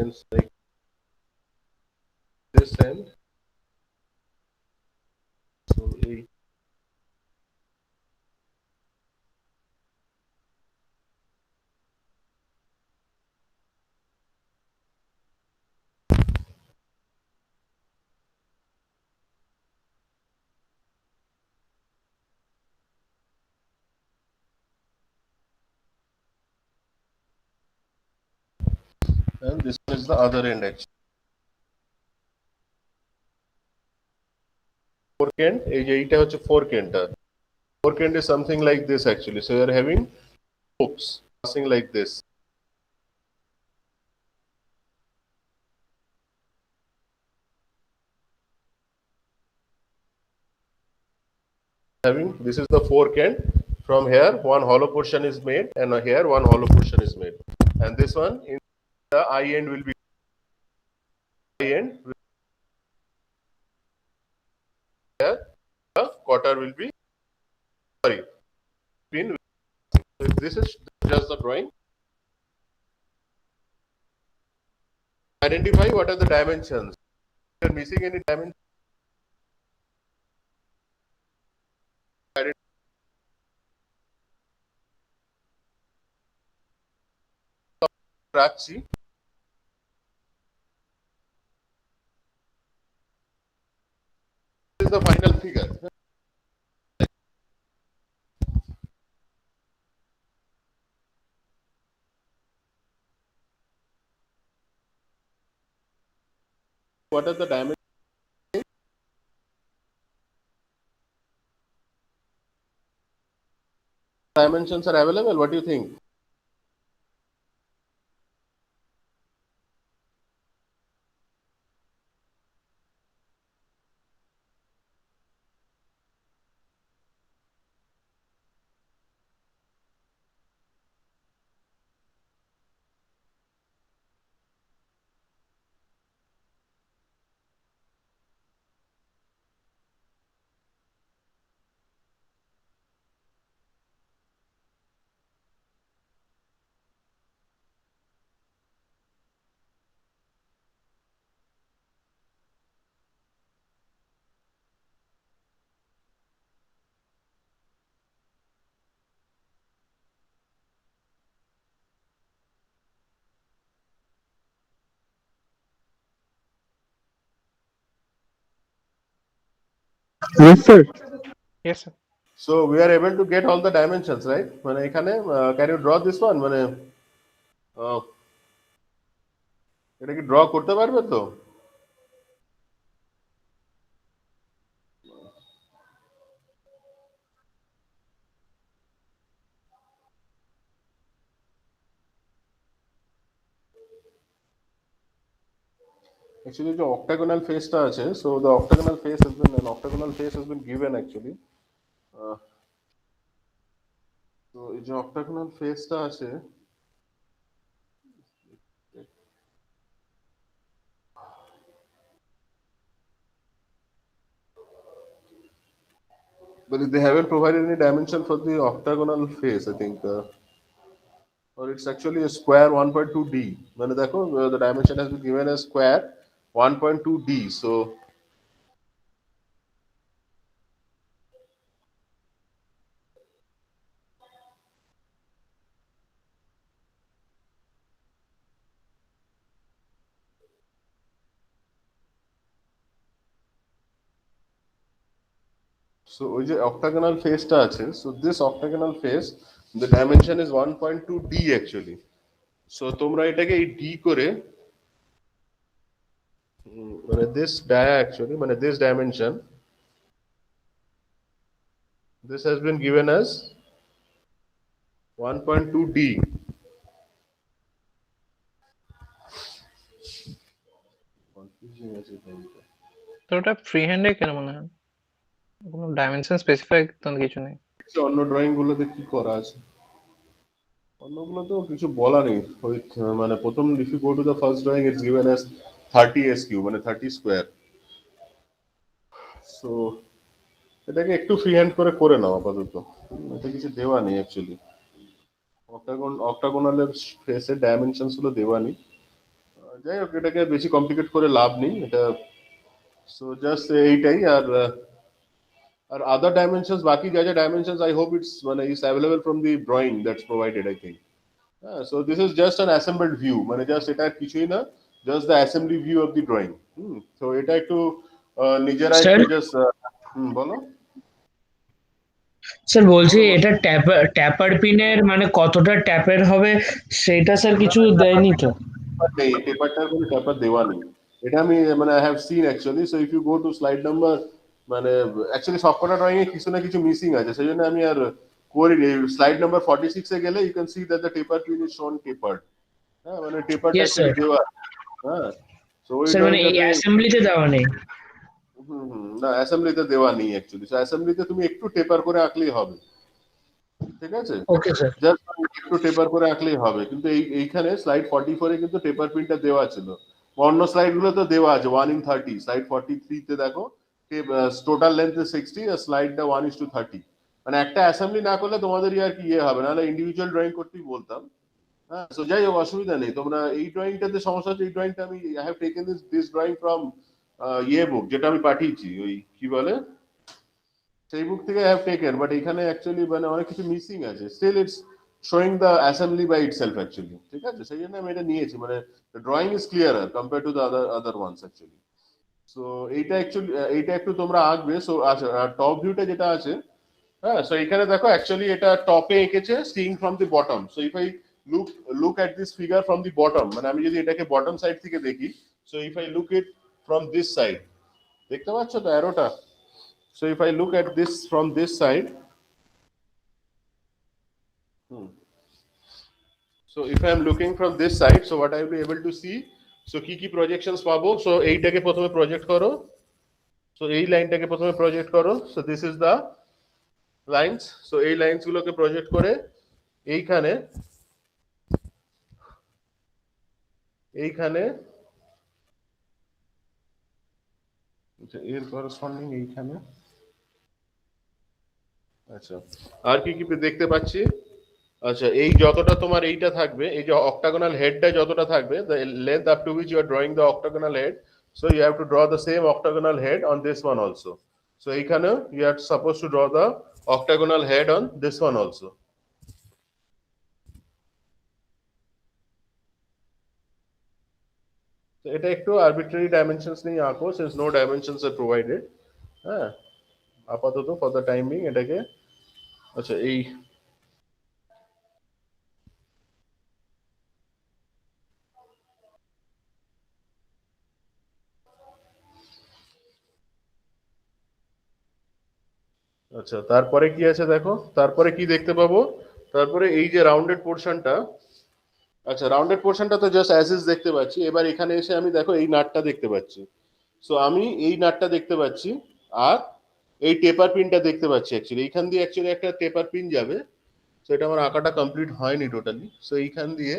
ends like this end. and this one is the other end actually. Fork end, এই যে এইটা হচ্ছে fork endটা. Fork end is something like this actually. So you are having forks passing like this. This is the fork end. From here, one hollow portion is made, and here one hollow portion is made. And this one, in the eye end will be here. The quarter will be pin. So this is just the drawing. Identify what are the dimensions. If you are missing any dimension, রাখছি। This is the final figure. What are the dimensions? Dimensions are available. What do you think? Yes, sir. Yes, sir. So we are able to get all the dimensions, right? মানে এখানে can you draw this one? মানে এটা কি draw করতে পারবে তো? Actually, the octagonal face টা আছে, so the octagonal face has been an octagonal face has been given actually. So এই যে octagonal face টা আছে, but they haven't provided any dimension for the octagonal face, I think. Or it's actually a square 1.2D. মানে দেখো, the dimension has been given as square 1.2D. So ওই যে octagonal face টা আছে, so this octagonal face, the dimension is 1.2D actually. So তোমরা এটাকে এই D করে মানে this dia actually, মানে this dimension, this has been given as 1.2D. Confusing আছে এটা। তো ওটা ফ্রি হ্যান্ডে কেন মনে হয়? কোনো ডাইমেনশন স্পেসিফাই তো কিছু নেই। অন্য ড্রয়িং গুলোতে কি করা আছে? অন্যগুলোতেও কিছু বলা নেই। ওই মানে প্রথম if you go to the first drawing, it's given as 30 SQ, মানে 30 স্কয়ার। সো এটাকে একটু ফ্রি হ্যান্ড করে নাও আপাতত। এটা কিছু দেওয়া নেই অ্যাকচুয়ালি। অক্টাগোনালের ফেসের ডাইমেনশনস গুলো দেওয়া নেই। যাই হোক, এটাকে বেশি কমপ্লিকেট করে লাভ নেই এটা। সো জাস্ট এইটাই। আর আদার ডাইমেনশনস, বাকি যা যা ডাইমেনশনস, আই হোপ ইটস মানে is available from the drawing that's provided, I think. So this is just an assembled view, মানে জাস্ট এটা কিছুই না, just the assembly view of the drawing. তো এটা একটু নিজেরা একটু জাস্ট বলো। স্যার বলছি এটা ট্যাপার পিনের মানে কতটা ট্যাপের হবে সেটা স্যার কিছু দেয়নি তো? টেপারটার কোনো টেপার দেওয়া নেই। এটা আমি মানে I have seen actually. So if you go to slide number মানে অ্যাকচুয়ালি সবকটা ড্রয়িং এ কিছু না কিছু মিসিং আছে, সেই জন্য আমি আর করিনি। স্লাইড নাম্বার 46 এ গেলে you can see that the taper pin is shown tapered. হ্যাঁ, মানে টেপারটা Yes, অ্যাকচুয়ালি sir. দেওয়া আছে। হ্যাঁ, সো ওই স্যার মানে এই ড্রয়িংটাতে অ্যাসেম্বলিতে দেওয়া নেই। না অ্যাসেম্বলিতে দেওয়া নেই অ্যাকচুয়ালি। সো অ্যাসেম্বলিতে তুমি একটু টেপার করে আঁকলেই হবে, ঠিক আছে? Okay sir. জাস্ট একটু টেপার করে আঁকলেই হবে। কিন্তু এইখানে স্লাইড 44 এ কিন্তু টেপার প্রিন্টটা দেওয়া ছিল। অন্য স্লাইড গুলো তো দেওয়া আছে 1:30। স্লাইড 43 তে দেখো টোটাল লেন্থ ইজ 60 আর স্লাইডটা 1:30। মানে একটা অ্যাসেম্বলি না করলে তোমাদেরই আর কি ইয়ে হবে, নাহলে ইন্ডিভিজুয়াল ড্রয়িং করতেই বলতাম। হ্যাঁ, সো যাই হোক, অসুবিধা নেই। তোমরা এই ড্রয়িংটাতে সমস্যা হচ্ছে, এই ড্রয়িংটা আমি I have taken this drawing from ইয়ে বুক, যেটা আমি পাঠিয়েছি, ওই কি বলে সেই বুক থেকে আই হ্যাভ টেকেন, বাট এখানে অ্যাকচুয়ালি মানে অনেক কিছু মিসিং আছে। Still it's showing the assembly by itself actually, ঠিক আছে? সেই জন্য আমি এটা নিয়েছি, মানে drawing is clearer compare to the other ones actually. So এইটা অ্যাকচুয়ালি এইটা একটু তোমরা আঁকবে। সো আচ্ছা, টপ ভিউটা যেটা আছে, হ্যাঁ, সো এখানে দেখো অ্যাকচুয়ালি এটা টপে এঁকেছে seeing from the bottom. So if I look at this figure from the bottom, মানে আমি যদি এটাকে বটম সাইড থেকে দেখি, so if I look it from this side, দেখতে পাচ্ছ তো অ্যারোটা? So if I look at this from this side, so if I am looking from this side, so what I will be able to see, so কি projections পাবো? So এইটাকে প্রথমে প্রজেক্ট করো, so এই লাইনটাকে প্রথমে প্রজেক্ট করো, so this is the lines, so এই লাইনস গুলোকে প্রজেক্ট করে এইখানে এর করসপন্ডিং এইখানে। আচ্ছা, আর কি কি দেখতে পাচ্ছি? আচ্ছা, এই যতটা তোমার এইটা থাকবে, এই যে অক্টাগোনাল হেডটা যতটা থাকবে, the length up to which you are drawing the octagonal head, so you have to draw the same octagonal head on this one also. So এইখানে you are supposed to draw the octagonal head on this one also. So এটা একটু arbitrary dimensions নিয়ে আঁকো, since no dimensions are provided. হ্যাঁ, আপাতত for the time being এটাকে, আচ্ছা এই আচ্ছা, তারপরে কি আছে দেখো, তারপরে কি দেখতে পাবো? তারপরে এই যে রাউন্ডেড পোর্শনটা, আচ্ছা রাউন্ডেড পোর্শনটা তো জাস্ট অ্যাজ ইজ দেখতে পাচ্ছি। এবার এখানে এসে আমি দেখো এই নাটটা দেখতে পাচ্ছি। সো আমি এই নাটটা দেখতে পাচ্ছি আর এই টেপার পিনটা দেখতে পাচ্ছি। অ্যাকচুয়ালি এইখান দিয়ে অ্যাকচুয়ালি একটা টেপার পিন যাবে। সো এটা আমার আঁকাটা কমপ্লিট হয়নি টোটালি। সো এইখান দিয়ে,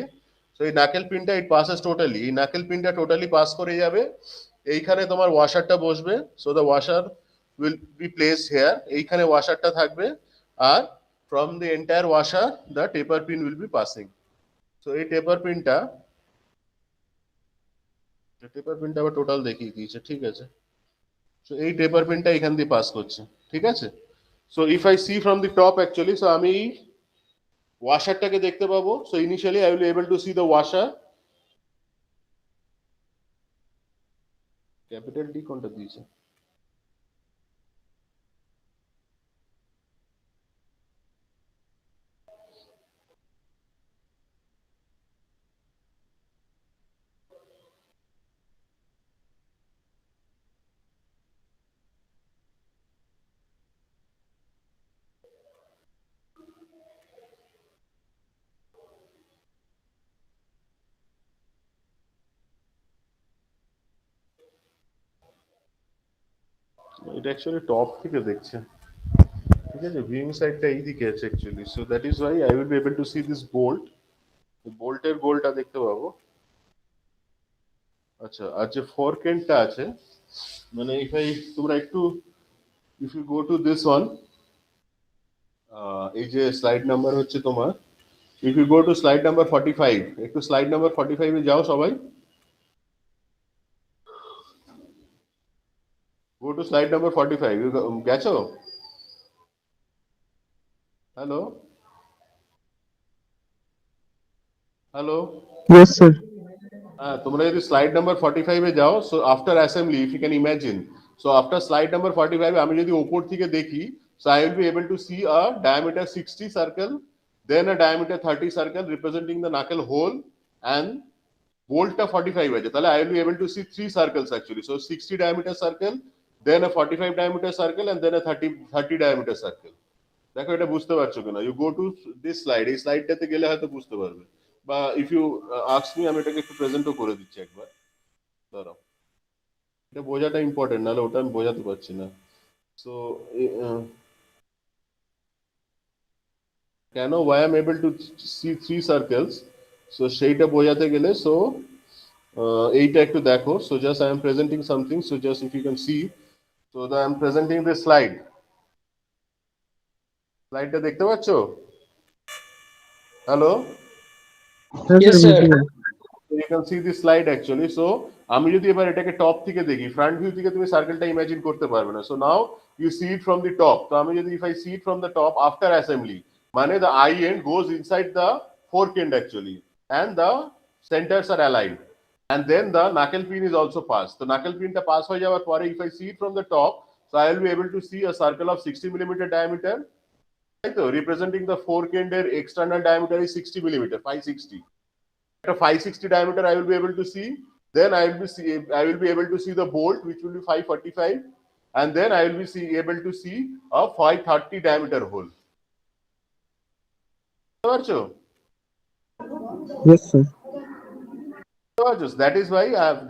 সো এই নাকেল পিনটা ইট পাসেস টোটালি, এই নাকেল পিনটা টোটালি পাস করে যাবে। এইখানে তোমার ওয়াশারটা বসবে। So the washer will be placed here. এইখানে ওয়াশারটা থাকবে আর from the entire washer the taper pin will be passing. So এই টেপার পিনটা আবার টোটাল দেখিয়ে দিয়েছে, ঠিক আছে? সো এই টেপার পিনটা এখান দিয়ে পাস করছে, ঠিক আছে? So if I see from the top actually, so আমি ওয়াশারটাকে দেখতে পাবো। So initially I will able to see the washer. Capital D কোনটা দিয়েছে? এটা অ্যাকচুয়ালি টপ থেকে দেখছে, ঠিক আছে? ভিউইং সাইডটা এইদিকে আছে actually. So that is why I will be able to see this bolt. বোল্টের গোলটা দেখতে পাবো। আচ্ছা, আর যে ফোর্ক এন্ডটা আছে, মানে তোমরা একটু if you go to this one, এই যে স্লাইড নাম্বার হচ্ছে তোমার, if you go to slide number 45, একটু স্লাইড নাম্বার 45 এ যাও সবাই। Go to slide number 45। গেছো? Hello hello Yes, sir. হ্যাঁ, তোমরা যদি স্লাইড নাম্বার 45 এ যাও, so after assembly if you can imagine, so after slide number 45 আমি যদি উপর থেকে দেখি, so I will be able to see a diameter 60 circle, then a diameter 30 circle representing the knuckle hole and বোল্টটা 45 আছে, তাহলে I will be able to see 3 circles actually. So 60 diameter circle, then a 45 diameter circle, and then a 30 diameter circle. দেখো এটা বুঝতে পারছো কিনা? You go to this slide, এই স্লাইডটাতে গেলে হয়তো বুঝতে পারবে, বা ইফ ইউ আস্ক মি আমি এটাকে একটু প্রেজেন্টও করে দিচ্ছি একবার, দাঁড়াও। এটা বোঝাটা ইম্পর্টেন্ট, নাহলে ওটা আমি বোঝাতে পারছি না। সো কেন why I am able to see 3 circles, so সেইটা বোঝাতে গেলে, সো এইটা একটু দেখো। So just I am presenting something, so just if you can see, so I am presenting this slide. স্লাইডটা দেখতে পাচ্ছো? হ্যালো, হ্যাঁ Yes, স্যার sir. বুঝলাম। you can see this slide actually. So আমি যদি এবার এটাকে টপ থেকে দেখি, ফ্রন্ট ভিউ থেকে তুমি সার্কেলটা ইমাজিন করতে পারবে না। So now you see it from the top. তো আমি যদি if I see it from the top after assembly, মানে the eye end goes inside the fork end actually, and the centers are aligned, and then the knuckle pin is also passed. তো knuckle pinটা পাস হয়ে যাওয়ার পরে if I see it from the top, so I will be able to see a circle of 60 millimeter diameter, তাই তো, representing the fork end এর external diameter is 60 millimeter, 560. At a 560 diameter I will be able to see, then I will be able to see the bolt which will be 545, and then I will be able to see a 530 diameter hole. বুঝতে পারছো? Yes sir.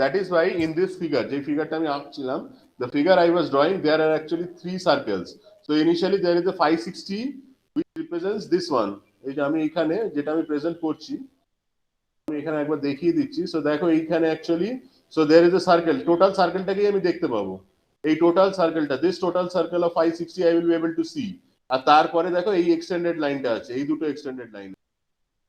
That is why in this figure, যে ফিগারটা আমি আঁকছিলাম, the figure I was drawing, there are actually 3 circles. So initially there is a 560 which represents this one. এই যে আমি এখানে যেটা আমি প্রেজেন্ট করছি, আমি এখানে একবার দেখিয়ে দিচ্ছি। সো দেখো এইখানে actually, so there is a circle, total সার্কেলটাকেই আমি দেখতে পাবো। এই টোটাল সার্কেলটা, this total circle of 560 I will be able to see. আর তারপরে দেখো এই এক্সটেন্ডেড লাইনটা আছে, এই দুটো extended line.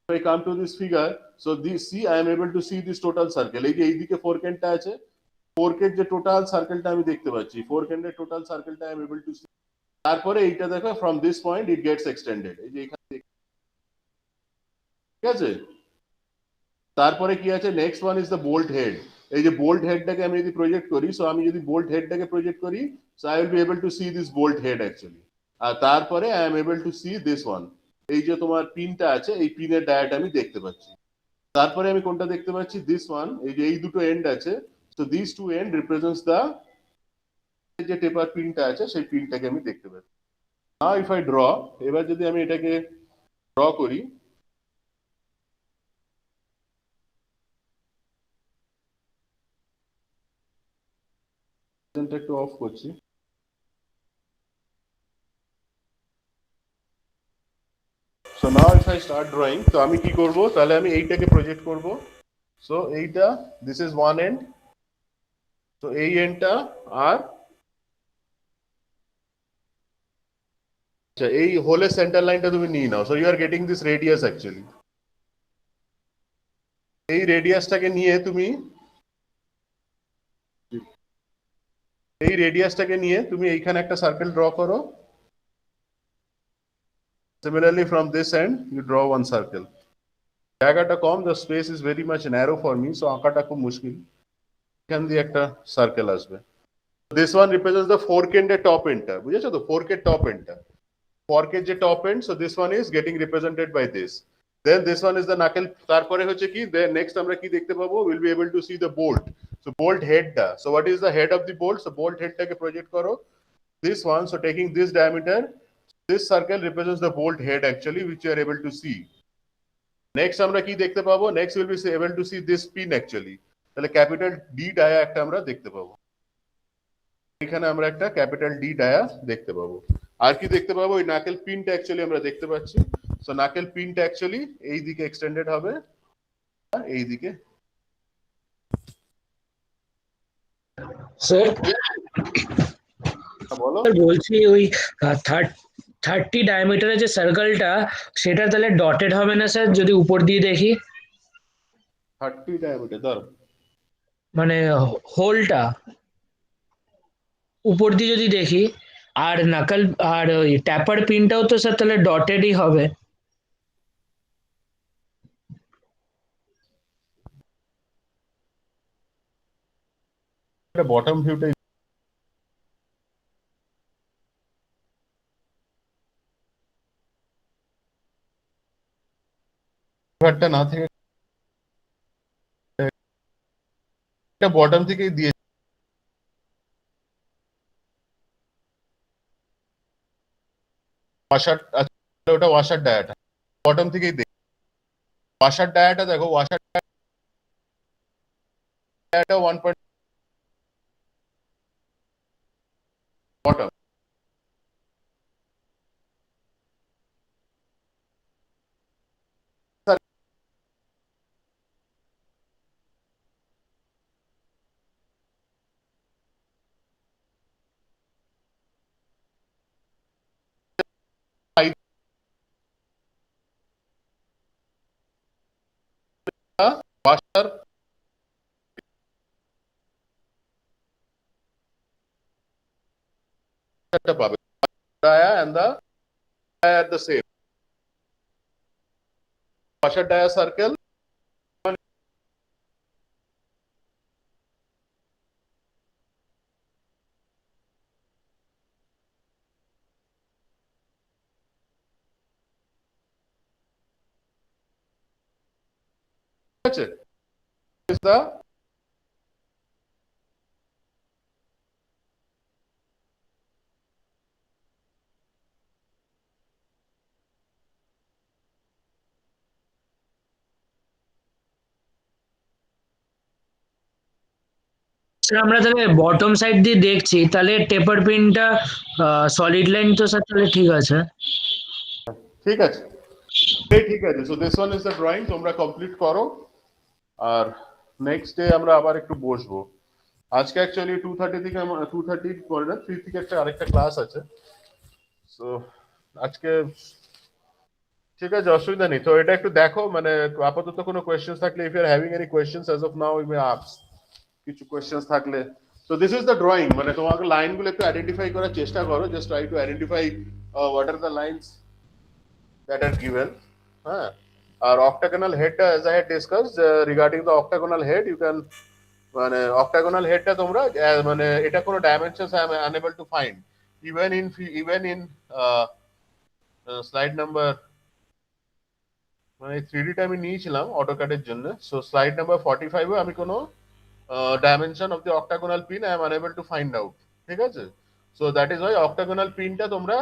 If I come to this figure, so this, see, I am able to see this total circle. এই যে এইদিকে ফোরকেন্ডটা আছে, ফোরকেন্ড যে টোটাল সার্কেলটা আমি দেখতে পাচ্ছি, ফোরকেন্ডের টোটাল সার্কেলটা I am able to see. তারপরে এইটা দেখো from this point it gets extended, এই যে এখানে, ঠিক আছে? তারপরে কি আছে, next one is the bolt head. এই যে বোল্ট হেডটাকে আমি যদি প্রজেক্ট করি, সো আমি যদি বোল্ট হেডটাকে প্রজেক্ট করি, so I will be able to see this bolt head actually. আর তারপরে I am able to see this one, এই যে তোমার পিনটা আছে, এই পিনের ডায়াটা আমি দেখতে পাচ্ছি। তারপরে আমি কোনটা দেখতে পাচ্ছি, দিস ওয়ান, এই যে এই দুটো এন্ড আছে, so this two end represents the, যে টেপার পিনটা আছে সেই পিনটাকে আমি দেখতে পাচ্ছি। নাও ইফ আই ড্র, এবার যদি আমি এটাকে ড্র করি, একটু অফ করছি। So now if I start drawing, তো আমি কি করব, তাহলে আমি এইটাকে প্রজেক্ট করব। সো এইটা, দিস ইজ ওয়ান এন্ড, তো এই এন্ডটা, আর আচ্ছা এই হোলের সেন্টার লাইনটা তুমি নিয়ে নাও। So you are getting this radius actually, এই রেডিয়াসটাকে নিয়ে তুমি, এই রেডিয়াসটাকে নিয়ে তুমি এইখানে একটা সার্কেল ড্র করো। Similarly from this end you draw one circle. জায়গাটা কম, the space is very much narrow for me, so আঁকাটা খুব মুশকিল। এখান দিয়ে একটা সার্কেল আসবে। This one represents the fork end এর top endটা, বুঝেছো তো, fork এর top endটা, fork এর যে top end, so this one is getting represented by this. Then this one is the knuckle. তারপরে হচ্ছে কি, then next আমরা কি দেখতে পাবো, we'll be able to see the bolt. So bolt headটা, so what is the head of the bolt? So bolt headটাকে প্রজেক্ট করো, this one, so taking this diameter, this circle represents the bolt head actually, which you are able to see. Next আমরা কি দেখতে পাবো, next we'll be able to see this pin actually, তাহলে ক্যাপিটাল ডি ডায়া একটা আমরা দেখতে পাবো, এখানে আমরা একটা ক্যাপিটাল ডি ডায়া দেখতে পাবো। আর কি দেখতে পাবো, ওই নাকেল পিনটা অ্যাকচুয়ালি আমরা দেখতে পাচ্ছি। সো নাকেল পিনটা অ্যাকচুয়ালি এই দিকে এক্সটেন্ডেড হবে, আর এই দিকে। স্যার বলো, বলছি ওই 30 ডায়ামিটারের যে সার্কেলটা, সেটা তাহলে ডটেড হবে না স্যার যদি উপর দিয়ে দেখি? 30 ডায়ামিটার ধর, মানে হোলটা উপর দিয়ে যদি দেখি, আর নাকাল আর ওই ট্যাপার পিনটাও তো স্যার তাহলে ডটেডই হবে। এটা বটম ভিউটা না থেকে একটা বটম থেকেই দিয়ে ওয়াশার, ওটা ওয়াশার ডায়াটা বটম থেকেই দেখ, ওয়াশার ডায়াটা দেখো, ওয়াশার ডায়াটা 1 বটম ওয়াশার পাবে dia and the dia at the same washer dia circle আছে is the স্যার আমরা তাহলে বটম সাইড দিয়ে দেখছি, তাহলে টেপার পিনটা সলিড লাইন তো স্যার তাহলে ঠিক আছে। ঠিক আছে, ঠিক আছে। So this one is the drawing, তোমরা কমপ্লিট করো আর নেক্সট ডে আমরা আবার একটু বসবো। আজকে অ্যাকচুয়ালি 2:30 থেকে 2:30 করে না 3 থেকে একটা আরেকটা ক্লাস আছে। সো আজকে ঠিক আছে, অসুবিধা নেই। তো এটা একটু দেখো, মানে আপাতত কোনো কোয়েশ্চেন্স থাকলে, if you are having any questions as of now you may ask, কিছু কোয়েশ্চেন্স থাকলে। So this is the drawing, মানে তোমাকে লাইনগুলো একটু আইডেন্টিফাই করার চেষ্টা করো, just try to identify what are the lines that are given. Our octagonal head, as I had discussed, regarding the octagonal head, you can মানে octagonal head টা তোমরা মানে এটা কোনো dimensions I am unable to find even in slide number, মানে 3D টা আমি নিয়েছিলাম AutoCAD এর জন্য। সো স্লাইড নাম্বার 45 এ আমি কোনো dimension of the octagonal pin I am unable to find out, ঠিক আছে? So that is Y octagonal pin টা তোমরা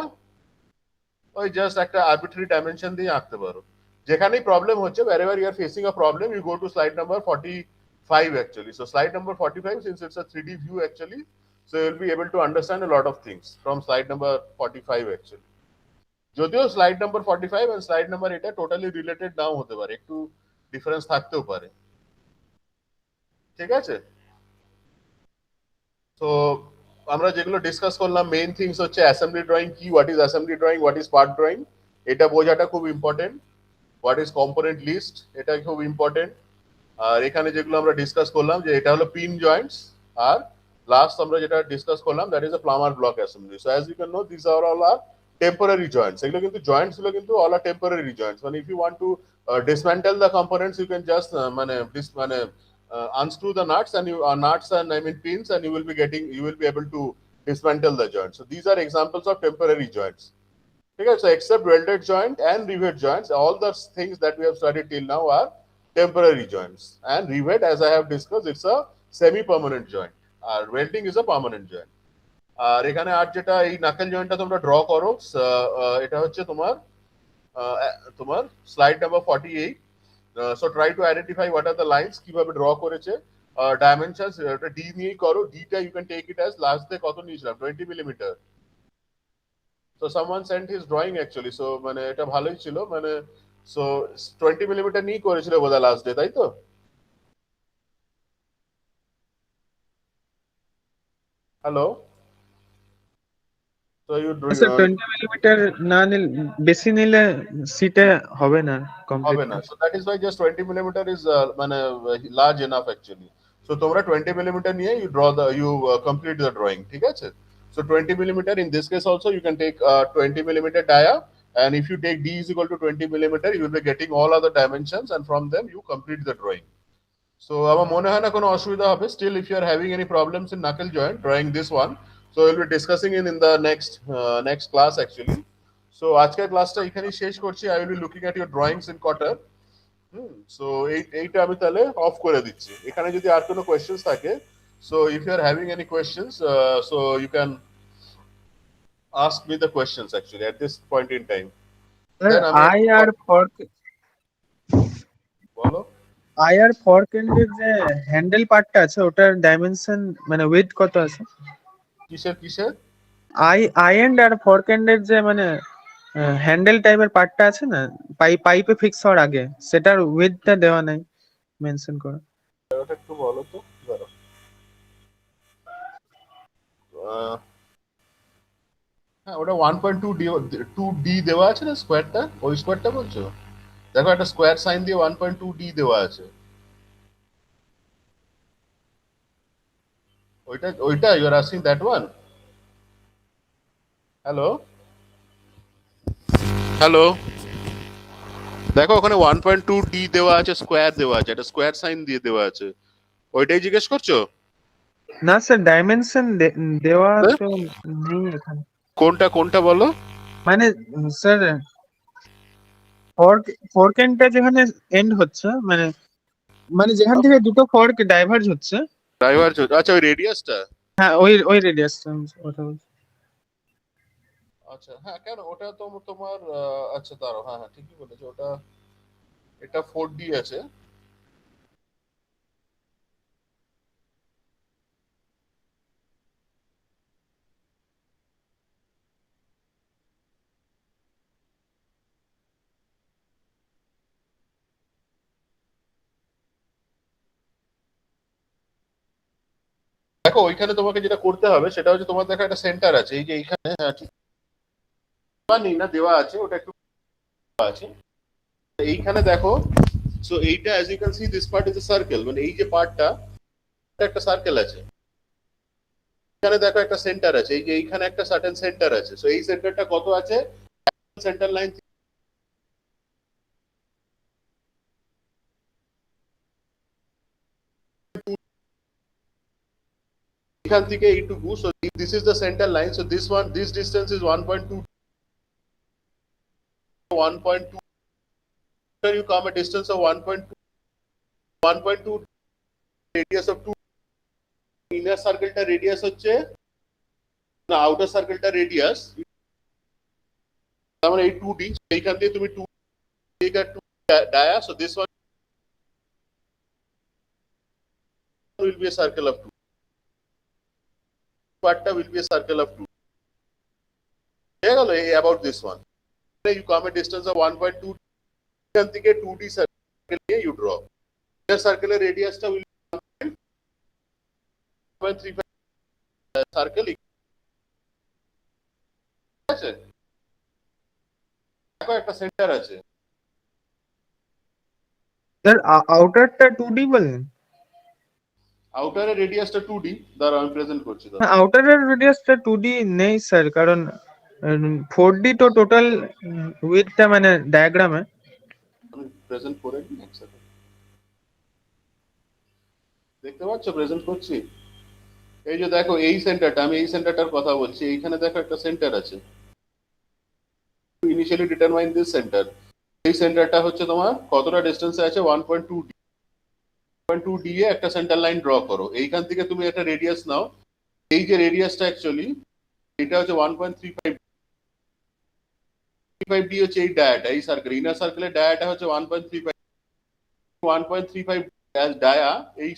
ওই জাস্ট একটা আরবিট্রারি ডাইমেনশন দিয়ে আঁকতে পারো। যেখানেই প্রবলেম হচ্ছে, wherever you are facing a problem, you go to slide number 45 actually. So slide number 45, since it's a 3D view actually, so you will be able to understand a lot of things from slide number 45 actually. যদিও slide number 45 and slide number এটা টোটালি রিলেটেড নাও হতে পারে, একটু ডিফারেন্স থাকতেও পারে, ঠিক আছে? তো আমরা যেগুলো ডিসকাস করলাম, মেইন থিংস হচ্ছে অ্যাসেম্বলি ড্রয়িং কি, what is assembly drawing, what is part drawing, এটা বোঝাটা খুব important. What is component list, এটা খুব ইম্পর্টেন্ট। আর এখানে যেগুলো আমরা ডিসকাস করলাম, যে এটা হলো পিন জয়েন্টস, আর লাস্ট আমরা যেটা ডিসকাস করলাম that is a plummer block assembly. So as you can know, this are all are temporary joints. এগুলো কিন্তু জয়েন্টস গুলো কিন্তু অল আর টেম্পোরারি জয়েন্টস। মানে if you want to dismantle the components, you can just মানে unscrew the nuts and nuts and I mean pins, and you will be able to dismantle the joint. So these are examples of temporary joints. Okay, so except welded joint and rivet joints, all the things that we have studied till now are temporary joints. And rivet, as I have discussed, it's a semi-permanent joint. Welding is a permanent joint. আর এখানে আর যেটা এই নাকেল জয়েন্টটা তোমরা ড্র করো, এটা হচ্ছে তোমার slide number 48. So try to identify what are the lines, কিভাবে ড্র করেছে, dimensions এটা d নিয়েই করো। d টা you can take it as last day কত নিয়েছিলাম, 20 millimetre. So someone sent his drawing actually, so মানে এটা ভালোই ছিল, মানে so 20 মিলিমিটার নিয়ে করেছিল বোধহয় লাস্ট ডে, তাই তো? হ্যালো, so you আচ্ছা 20 মিলিমিটার না নিলে, বেশি নিলে সিটে হবে না কমপ্লিট হবে না। So that is why just 20 millimeter is মানে large enough actually. So তোমরা 20 millimeter নিয়ে you complete the drawing, ঠিক আছে? So 20 millimeter in this case also you can take 20 millimeter dia, and if you take d is equal to 20 millimeter, you will be getting all other dimensions, and from them you complete the drawing. So আমার মনে হয় না কোনো অসুবিধা হবে। Still, if you are having any problems in knuckle joint drawing this one, so we'll be discussing in the next class actually. So আজকের ক্লাসটা এখানেই শেষ করছি। I will be looking at your drawings in quarter. So এইটা আমি তাহলে অফ করে দিচ্ছি। এখানে যদি আর কোনো কোয়েশ্চেন্স থাকে, so if you are having any questions, so you can ask me the questions actually at this point in time. Sir Then আমি আই আর ফর্ক বলো। আই আর ফর্ক এন্ডের যে হ্যান্ডেল পার্টটা আছে ওটার ডাইমেনশন মানে উইথ কত আছে? কিসের? আই এন্ড আর ফর্ক এন্ডের যে মানে হ্যান্ডেল টাইপের পার্টটা আছে না, পাইপে ফিক্স হওয়ার আগে, সেটার উইথটা দেওয়া নাই মেনশন করা। ওটা একটু বলো তো, দাঁড়াও। হ্যাঁ, ওটা 1.2D দেওয়া আছে না, স্কোয়ারটা, ওই স্কোয়ারটা বলছো? দেখো একটা স্কোয়ার সাইন দিয়ে 1.2D দেওয়া আছে। ওইটা you are asking that one? Hello hello, দেখো ওখানে 1.2D দেওয়া আছে, স্কোয়ার দেওয়া আছে, একটা স্কোয়ার সাইন দিয়ে দেওয়া আছে, ওইটাই জিজ্ঞেস করছো? না স্যার, ডাইমেনশন দেওয়া হ্যাঁ? তো নেই এখানে। কোনটা বলো? মানে স্যার ফর্ক এন্ডটা যেখানে এন্ড হচ্ছে, মানে মানে যেখান থেকে দুটো ফর্ক ডাইভার্জ হচ্ছে, ড্রাইভার, আচ্ছা ওই রেডিয়াসটা। হ্যাঁ ওই রেডিয়াসটা কথা বলছি। আচ্ছা হ্যাঁ, কেন ওটা তো তোমার আচ্ছা দাঁড়াও, হ্যাঁ হ্যাঁ ঠিকই বলেছো, ওটা এটা 4D আছে। দেখো ওইখানে তোমাকে যেটা করতে হবে সেটা হচ্ছে, তোমার দেখো একটা সেন্টার আছে, এই যে এইখানে, হ্যাঁ ঠিক নেই না, দেওয়া আছে, ওটা একটু দেওয়া আছে এইখানে দেখো। সো এইটা as you can see this part is a circle, মানে এই যে পার্টটা একটা সার্কেল আছে। এখানে দেখো একটা সেন্টার আছে, এই যে এইখানে একটা সার্টেন সেন্টার আছে। সো এই সেন্টারটা কত আছে? সেন্টার লাইন এখান থেকে এইটুকু। So this is the centre line. So this distance is 1.2 1.2, you come a distance of 1.2 radius of 2, inner circle টা radius হচ্ছে না, outer circle টা radius, তার মানে এই 2D, এইখান দিয়ে তুমি 2 take a 2 dia, so this one will be a circle of 2, পার্টটা will be a circle of 2, হয়ে গেল এই about this one. You come a distance of 1.2, এখান থেকে 2D circle নিয়ে you draw. Inner circle এর radius টা will be 1.35 circle, ঠিক আছে? দেখো একটা সেন্টার আছে। স্যার আউটারটা 2D বলেন? আউটারের রেডিয়াসটা 2D, দাঁড়াও আমি প্রেজেন্ট করছি, দাঁড়াও। আউটারের রেডিয়াসটা 2D নেই স্যার, কারণ 4D তো টোটাল উইথটা মানে ডায়াগ্রামে। আমি প্রেজেন্ট করে দিই, এক সেকেন্ড। দেখতে পাচ্ছ প্রেজেন্ট করছি? এই যে দেখো এই সেন্টারটা, আমি এই সেন্টারটার কথা বলছি, এইখানে দেখো একটা সেন্টার আছে। Initially determine this centre. এই সেন্টারটা হচ্ছে তোমার কতটা ডিস্টেন্সে আছে? 1.2D। 1.2D এ একটা সেন্টার লাইন ড্র করো। এইখান থেকে তুমি একটা রেডিয়াস নাও। এই যে রেডিয়াসটা অ্যাকচুয়ালি এটা হচ্ছে 1.35D হচ্ছে এই ডায়াটা, এই সার্কেল, ইনার সার্কেলের ডায়াটা হচ্ছে 1.35 ডায়া। এই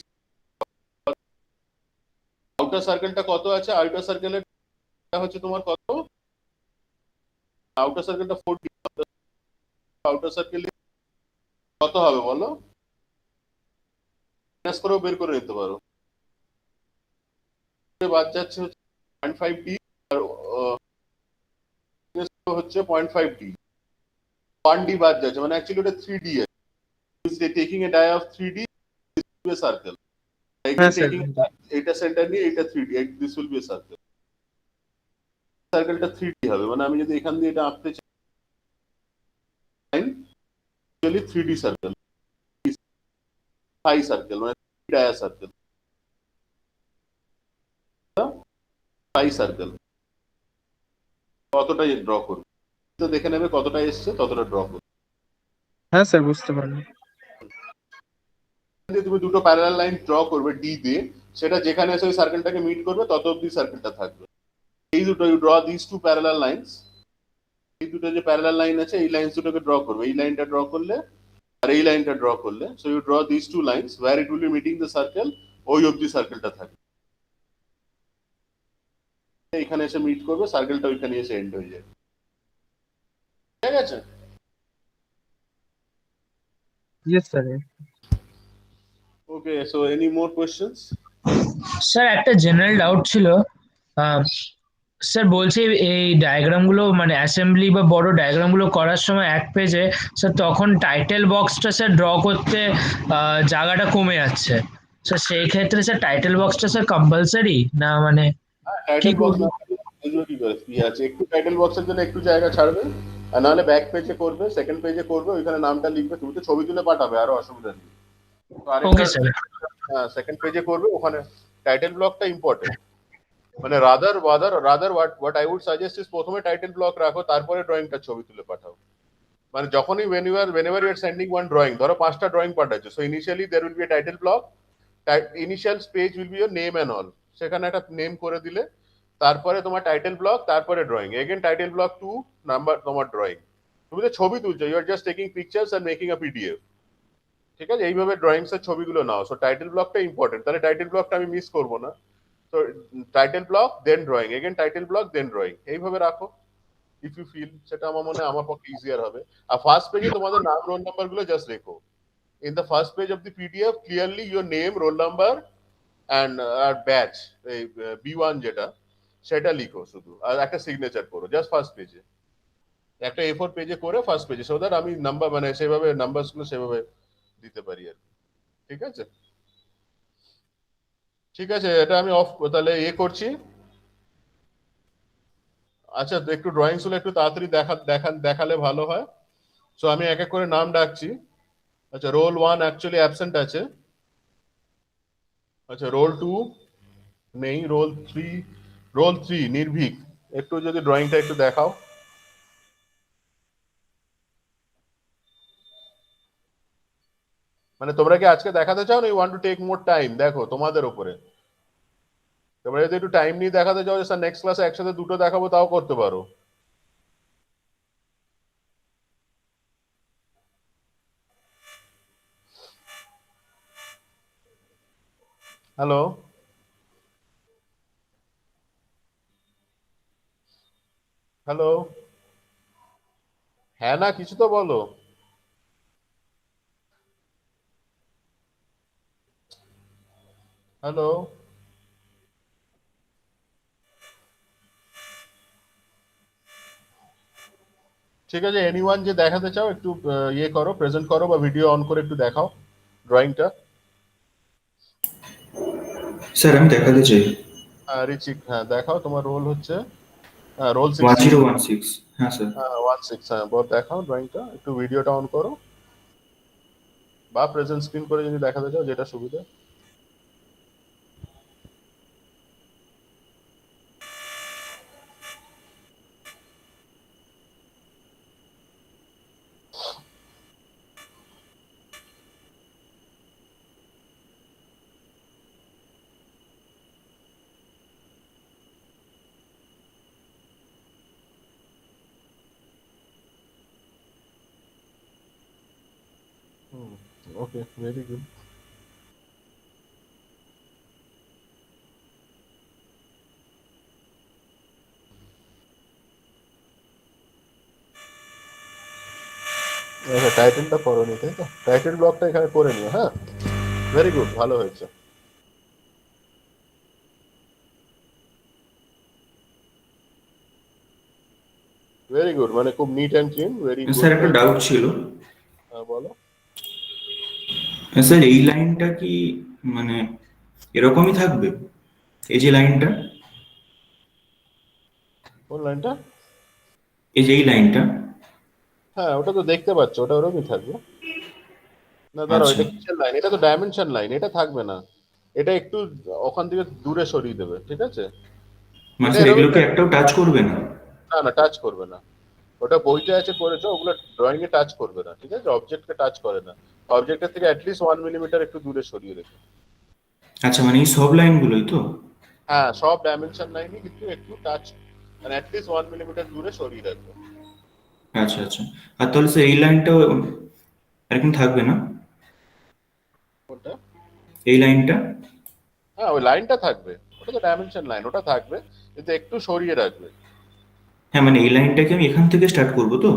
আউটার সার্কেলটা কত আছে? আউটার সার্কেলের হচ্ছে তোমার কত? আউটার সার্কেলটা 4D। আউটার সার্কেল কত হবে বলো? মাইনাস করেও বের করে নিতে পারো। বাদ যাচ্ছে হচ্ছে 0.5D, আর হচ্ছে 0.5D, 1D বাদ যাচ্ছে, মানে অ্যাকচুয়ালি ওটা 3D আছে। Taking a dia of 3D circle, এইটা সেন্টার নিয়ে এইটা 3D, this will be a circle. সার্কেলটা 3D হবে, মানে আমি যদি এখান দিয়ে এটা আঁকতে চাই, অ্যাকচুয়ালি 3D সার্কেল, পাই সার্কেল, মানে ডায়া সার্কেল, পাই সার্কেল। কতটা ড্র করবে তো দেখে নেবে, কতটা এসছে ততটা ড্র করবে। হ্যাঁ স্যার, বুঝতে পারলাম। দিয়ে তুমি দুটো প্যারালাল লাইন ড্র করবে ডি দিয়ে, সেটা যেখানে এসে ওই সার্কেলটাকে মিট করবে তত অব্দি সার্কেলটা থাকবে। এই দুটো you draw this two parallel lines, এই দুটো যে প্যারালাল লাইন আছে এই লাইনস দুটোকে ড্র করবে, এই লাইনটা ড্র করলে আর এই লাইনটা ড্র করলে, so you draw this two lines where it will be meeting the circle, ওই অব্দি সার্কেলটা থাকবে। এখানে এসে মিট করবে, সার্কেলটা ওইখানে এসে এন্ড হয়ে যাবে। ঠিক আছে? Yes sir. Okay, so any more questions? Sir একটা জেনারেল ডাউট ছিল, স্যার বলছি এই ডায়াগ্রাম গুলো মানে অ্যাসেম্বলি বা বড় ডায়াগ্রাম গুলো করার সময় এক পেজে স্যার তখন টাইটেল বক্সটা স্যার ড্র করতে জায়গাটা কমে যাচ্ছে স্যার, সেই ক্ষেত্রে স্যার টাইটেল বক্সটা স্যার কম্পালসারি না মানে টাইটেল কি বক্স করবো? কি আছে, একটু টাইটেল বক্সের জন্য একটু জায়গা ছাড়বে, আর নাহলে ব্যাক পেজে করবে, সেকেন্ড পেজে করবে, ওইখানে নামটা লিখবে, তুমি তো ছবি তুলে পাঠাবে, আরো অসুবিধা নেই। Okay sir. সেকেন্ড পেজে করবে, ওখানে টাইটেল ব্লকটা ইম্পর্টেন্ট। মানে rather what I would suggest is প্রথমে টাইটেল ব্লক রাখো, তারপরে ড্রয়িংটা ছবি তুলে পাঠাও। মানে যখনই whenever you are sending one drawing, ধরো 5টা ড্রয়িং পাঠাচ্ছো, so initially there will be a title block, initial page will be your name and all, সেখানে একটা নেম করে দিলে, তারপরে তোমার টাইটেল ব্লক, তারপরে drawing, again title block 2 number তোমার ড্রয়িং। তুমি তো ছবি তুলছো, you are just taking pictures and making a PDF, ঠিক আছে? এইভাবে ড্রয়িংস এর ছবিগুলো নাও। সো টাইটেল ব্লকটা ইম্পর্টেন্ট, তাহলে টাইটেল ব্লকটা আমি মিস করবো না। তো title block then drawing, again title block then drawing, এইভাবে রাখো ইফ ইউ ফিল, সেটা আমার মনে হয় আমার পক্ষে ইজিয়ার হবে। আর ফার্স্ট পেজে তোমাদের নাম রোল নাম্বার গুলো জাস্ট রেখো। In the first page of the PDF clearly your name, roll number and batch, এই B1 যেটা, সেটা লিখো শুধু, আর একটা সিগনেচার করো জাস্ট ফার্স্ট পেজে, একটা A4 পেজে করে ফার্স্ট পেজে, সো দ্যাট আমি নাম্বার মানে সেভাবে নাম্বারস গুলো সেভাবে দিতে পারি আর কি। ঠিক আছে? ঠিক আছে, এটা আমি অফ তাহলে করছি। আচ্ছা, একটু ড্রয়িংস গুলো একটু তাড়াতাড়ি দেখালে ভালো হয়। সো আমি এক এক করে নাম ডাকছি। আচ্ছা, রোল 1 অ্যাকচুয়ালি অ্যাবসেন্ট আছে। আচ্ছা, রোল 2 নেই, রোল 3 নির্ভীক, একটু যদি ড্রয়িংটা একটু দেখাও। মানে তোমরা কি আজকে দেখাতে চাও না you want to take more time? দেখো তোমাদের উপরে, তোমরা যদি একটু টাইম নিয়ে দেখাতে চাও যে স্যার নেক্সট ক্লাসে একসাথে দুটো দেখাবো, তাও করতে পারো। হ্যালো, হ্যালো, হ্যাঁ না কিছু তো বলো। হ্যালো, ঠিক আছে, এনিওয়ান যে দেখাতে চাও একটু ইয়ে করো, প্রেজেন্ট করো বা ভিডিও অন করে একটু দেখাও ড্রয়িংটা। স্যার আমি দেখাতে চাই। রিচিক, হ্যাঁ দেখাও, তোমার রোল হচ্ছে রোল 1016। হ্যাঁ স্যার। 16, হ্যাঁ বল, দেখাও ড্রয়িংটা, একটু ভিডিওটা অন করো বা প্রেজেন্ট স্ক্রিন করে যদি দেখাতে চাও, যেটা সুবিধা। Okay, very good. আচ্ছা, টাইটেলটা করোনি তাই তো? টাইটেল ব্লকটা এখানে করে নিও, হ্যাঁ। ভেরি গুড, ভালো হয়েছে। ভেরি গুড, মানে খুব neat and clean, very good. Sir একটা ডাউট ছিল। হ্যাঁ বলো। স্যার এই লাইনটা কি মানে এরকমই থাকবে, এই যে লাইনটা, কোন লাইনটা? এই যে এই লাইনটা? হ্যাঁ, ওটা তো দেখতে পাচ্ছ, ওটা ওরকমই থাকবে। না দাঁড়াও, আচ্ছা। এটা কিসের লাইন? এটা তো ডাইমেনশন লাইন, এটা থাকবে না। এটা একটু ওখান থেকে দূরে সরিয়ে দেবে, ঠিক আছে? মানে এটা স্যার এরকমই এগুলোকে একটাও টাচ করবে না? না না, টাচ করবে না। ওটা বইতে আছে করেছো, ওগুলো ড্রয়িং এ টাচ করবে না, ঠিক আছে? অবজেক্টকে টাচ করে না। অবজেক্টের থেকে অ্যাটলিস্ট 1 মিলিমিটার একটু দূরে সরিয়ে রেখো। আচ্ছা, মানে এই সব লাইনগুলোই তো? হ্যাঁ, সব ডাইমেনশন লাইনই কিন্তু একটু টাচ মানে অ্যাটলিস্ট 1 মিলিমিটার দূরে সরিয়ে রাখবে। আচ্ছা আচ্ছা। আর তাহলে স্যার এই লাইনটাও এরকম থাকবে না? ওটা এই লাইনটা? হ্যাঁ, ওই লাইনটা থাকবে, ওটা তো ডাইমেনশন লাইন, ওটা থাকবে কিন্তু একটু সরিয়ে রাখবে। হ্যাঁ, মানে এই লাইনটাকে আমি এখান থেকে স্টার্ট করবো তো?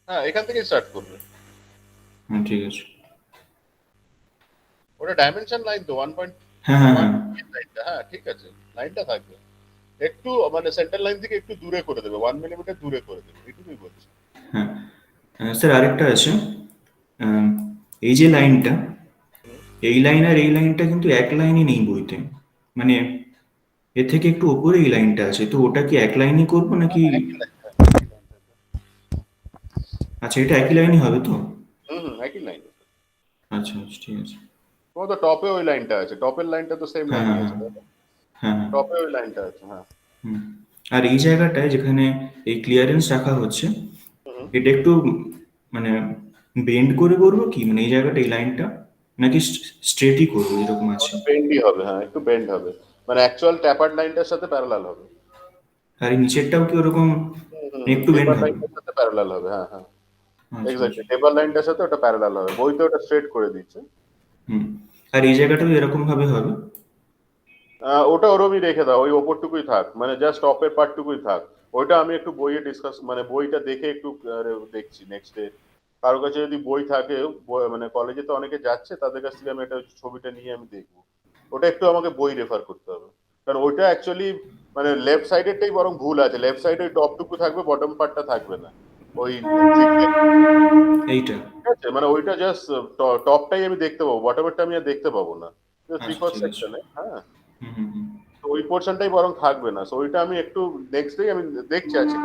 হ্যাঁ, এখান থেকে স্টার্ট করবে। হ্যাঁ, ঠিক আছে। ওটা ডাইমেনশন লাইন তো 1.1 হ্যাঁ হ্যাঁ হ্যাঁ। লাইনটা, হ্যাঁ ঠিক আছে, লাইনটা থাকবে। একটু মানে সেন্টার লাইন থেকে একটু দূরে করে দেবে, 1 মিলিমিটার দূরে করে দেবে, এটুকুই বলছি। হ্যাঁ স্যার, আরেকটা আছে। আহ, এই যে লাইনটা, এই লাইন আর এই লাইনটা কিন্তু এক লাইনই নেই বইতে, মানে এর থেকে একটু উপরে এই লাইনটা আছে, তো ওটা কি এক লাইনই করবো নাকি? আচ্ছা, এটা একই লাইনই হবে তো? একই লাইন। আচ্ছা আচ্ছা, ঠিক আছে। তোমার তো টপে ওই লাইনটা আছে, টপের লাইনটা তো সেম হ্যাঁ লাইনই হ্যাঁ আছে, হ্যাঁ। টপে ওই লাইনটা আছে। হ্যাঁ। হুম। আর এই জায়গাটায় যেখানে এই ক্লিয়ারেন্স রাখা হচ্ছে, এটা একটু মানে বেন্ড করে করবো কি, মানে এই জায়গাটা, এই লাইনটা, নাকি স্ট্রেটই করবো এরকম আছে? বেন্ডই হবে, হ্যাঁ একটু বেন্ড হবে, মানে অ্যাকচুয়াল ট্যাপার লাইনটার সাথে প্যারালাল হবে। আর এই নিচেরটাও কি ওরকম একটু বেন্ড টেপার হবে? লাইনটার সাথে প্যারালাল হবে, হ্যাঁ হ্যাঁ আচ্ছা এক্স্যাক্টলি, আচ্ছা। টেপার লাইনটার সাথে ওটা প্যারালাল হবে, বইতে ওটা স্ট্রেট করে দিচ্ছে। হুম। আর এই জায়গাটাও এরকম ভাবে হবে? ওটা ওরমই রেখে দাও, ওই ওপরটুকুই থাক, মানে জাস্ট টপের পার্টটুকুই থাক। ওইটা আমি একটু বইয়ে ডিসকাস, মানে বইটা দেখে একটু দেখছি নেক্সট ডে। কারোর কাছে যদি বই থাকে, মানে কলেজে তো অনেকে যাচ্ছে, তাদের কাছ থেকে আমি একটা ছবিটা নিয়ে আমি দেখবো। ওটা একটু আমাকে বই রেফার করতে হবে, কারণ ওইটা অ্যাকচুয়ালি মানে লেফট সাইডেরটাই বরং ভুল আছে, লেফট সাইডে ওই টপটুকু থাকবে, বটম পার্টটা থাকবে না। ওই এইটা? ঠিক আছে, মানে ওইটা জাস্ট টপটাই আমি দেখতে পাবো, বটমেরটা আমি আর দেখতে পাবো না, আচ্ছা, 3/4 ঠিক আছে। সেকশনে। হ্যাঁ, হুম হুম হুম। তো ওই পোর্শনটাই বরং থাকবে না, সো ওইটা আমি একটু নেক্সট ডে আমি দেখছি আজকে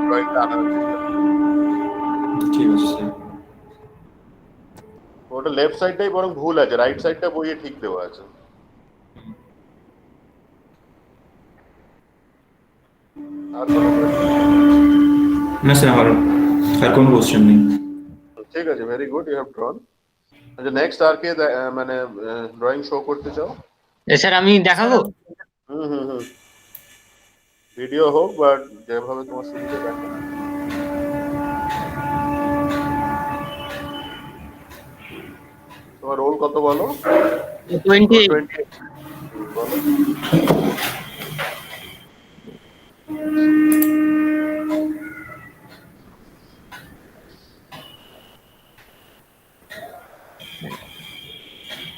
ড্রয়িংটা আনার চেষ্টা করছি। ঠিক আছে স্যার। ওটা লেফট সাইডটাই বরং ভুল আছে, রাইট সাইডটা বইয়ে ঠিক দেওয়া আছে। আর কোনো question? না স্যার, আমার আর কোনো কোশ্চেন নেই। ঠিক আছে, very good, you have drawn. আচ্ছা, নেক্সট আর কে মানে ড্রয়িং শো করতে চাও? স্যার আমি দেখাবো? হুম, ভিডিও হোক বা যেভাবে তোমার সুবিধা দেখো। তোমার রোল কত বলো? 28। 28। বলো।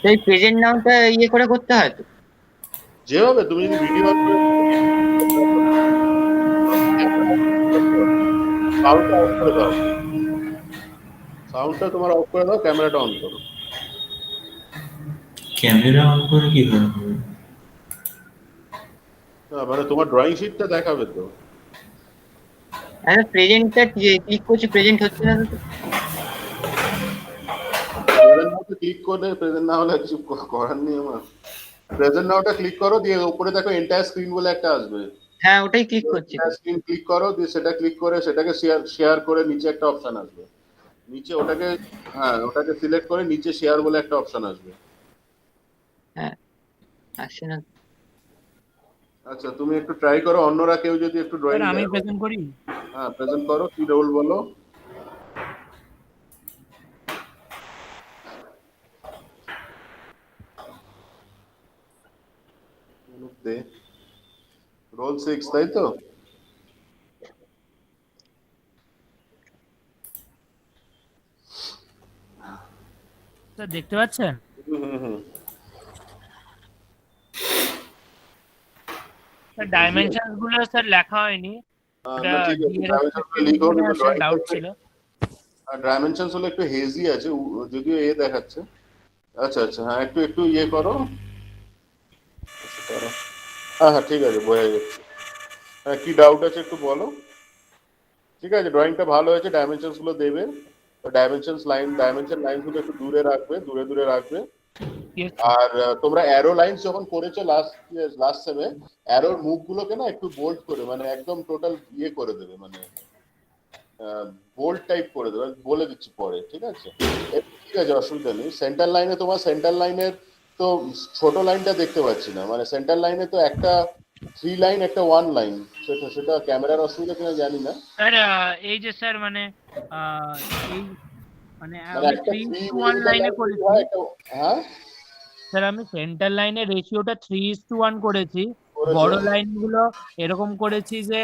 এই প্রেজেন্ট নাউটা ইয়ে করে করতে হয় তো? যেভাবে তুমি যদি ভিডিও সাউন্ডটা অফ করে দাও, সাউন্ডটা তোমার অফ করে দাও, ক্যামেরাটা অন করো। ক্যামেরা অন করে কি হবে? মানে তোমার ড্রয়িং শিটটা দেখাবে তো। আমি প্রেজেন্টটা ক্লিক করছি, প্রেজেন্ট হচ্ছে না তো। প্রেজেন্ট নাওতে ক্লিক করলে, প্রেজেন্ট না হলে কিছু করার নেই আমার। প্রেজেন্ট নাওটা ক্লিক করো, দিয়ে উপরে দেখো এন্টায়ার স্ক্রিন বলে একটা আসবে। হ্যাঁ, ওটাই ক্লিক করছি তো। স্ক্রিন ক্লিক করো, দিয়ে সেটা ক্লিক করে সেটাকে শেয়ার করে নিচে একটা অপশন আসবে, নিচে ওটাকে, হ্যাঁ ওটাকে সিলেক্ট করে নিচে শেয়ার বলে একটা অপশন আসবে। হ্যাঁ, আসছে না। আচ্ছা, তুমি একটু ট্রাই করো, অন্যরা কেউ যদি একটু ড্রয়িং আমি প্রেজেন্ট করি। হ্যাঁ প্রেজেন্ট করো, কি রোল বলো। রোল 6, তাই তো? স্যার দেখতে পাচ্ছেন? হুম। স্যার ডাইমেনশনস গুলো স্যার লেখা হয়নি, এটা না, ঠিক আছে, দিয়ে ডাইমেনশনস লিখ হোক, কিন্তু স্যার ডাউট ছিল। ডাইমেনশনস হলো একটু হেজি আছে, যদিও এ দেখাচ্ছে। আচ্ছা আচ্ছা, হ্যাঁ একটু একটু ইয়ে করো। আচ্ছা, করো। হ্যাঁ ঠিক আছে, বোঝা যাচ্ছে। হ্যাঁ, কি ডাউট আছে একটু বলো। ঠিক আছে, ড্রয়িংটা ভালো হয়েছে, ডাইমেনশনস গুলো দেবে, ডাইমেনশন লাইন গুলো একটু দূরে রাখবে, দূরে রাখবে। আর তোমরা অ্যারো লাইনস যখন করেছো লাস্ট সেমে, অ্যারোর মুখ গুলোকে না একটু বোল্ড করে, মানে একদম টোটাল ইয়ে করে দেবে, মানে বোল্ড টাইপ করে দেবে, বলে দিচ্ছি পরে, ঠিক আছে? ঠিক আছে, অসুবিধা নেই। সেন্টার লাইনে তোমার সেন্টার লাইনের তো ছোট লাইনটা দেখতে পাচ্ছি না, মানে সেন্টার লাইনে তো একটা 3 লাইন একটা 1 লাইন, সেটা ক্যামেরার অসুবিধা কিনা জানি না। স্যার এই যে স্যার মানে এই মানে মানে আমি একটা 3:1 3 মিলিমিটার লাইনে লাইন যদি করেছি হয় একটা, হ্যাঁ স্যার, আমি সেন্টার লাইনের রেশিওটা 3:1 করেছি। করেছো? বড় লাইনগুলো এরকম করেছি যে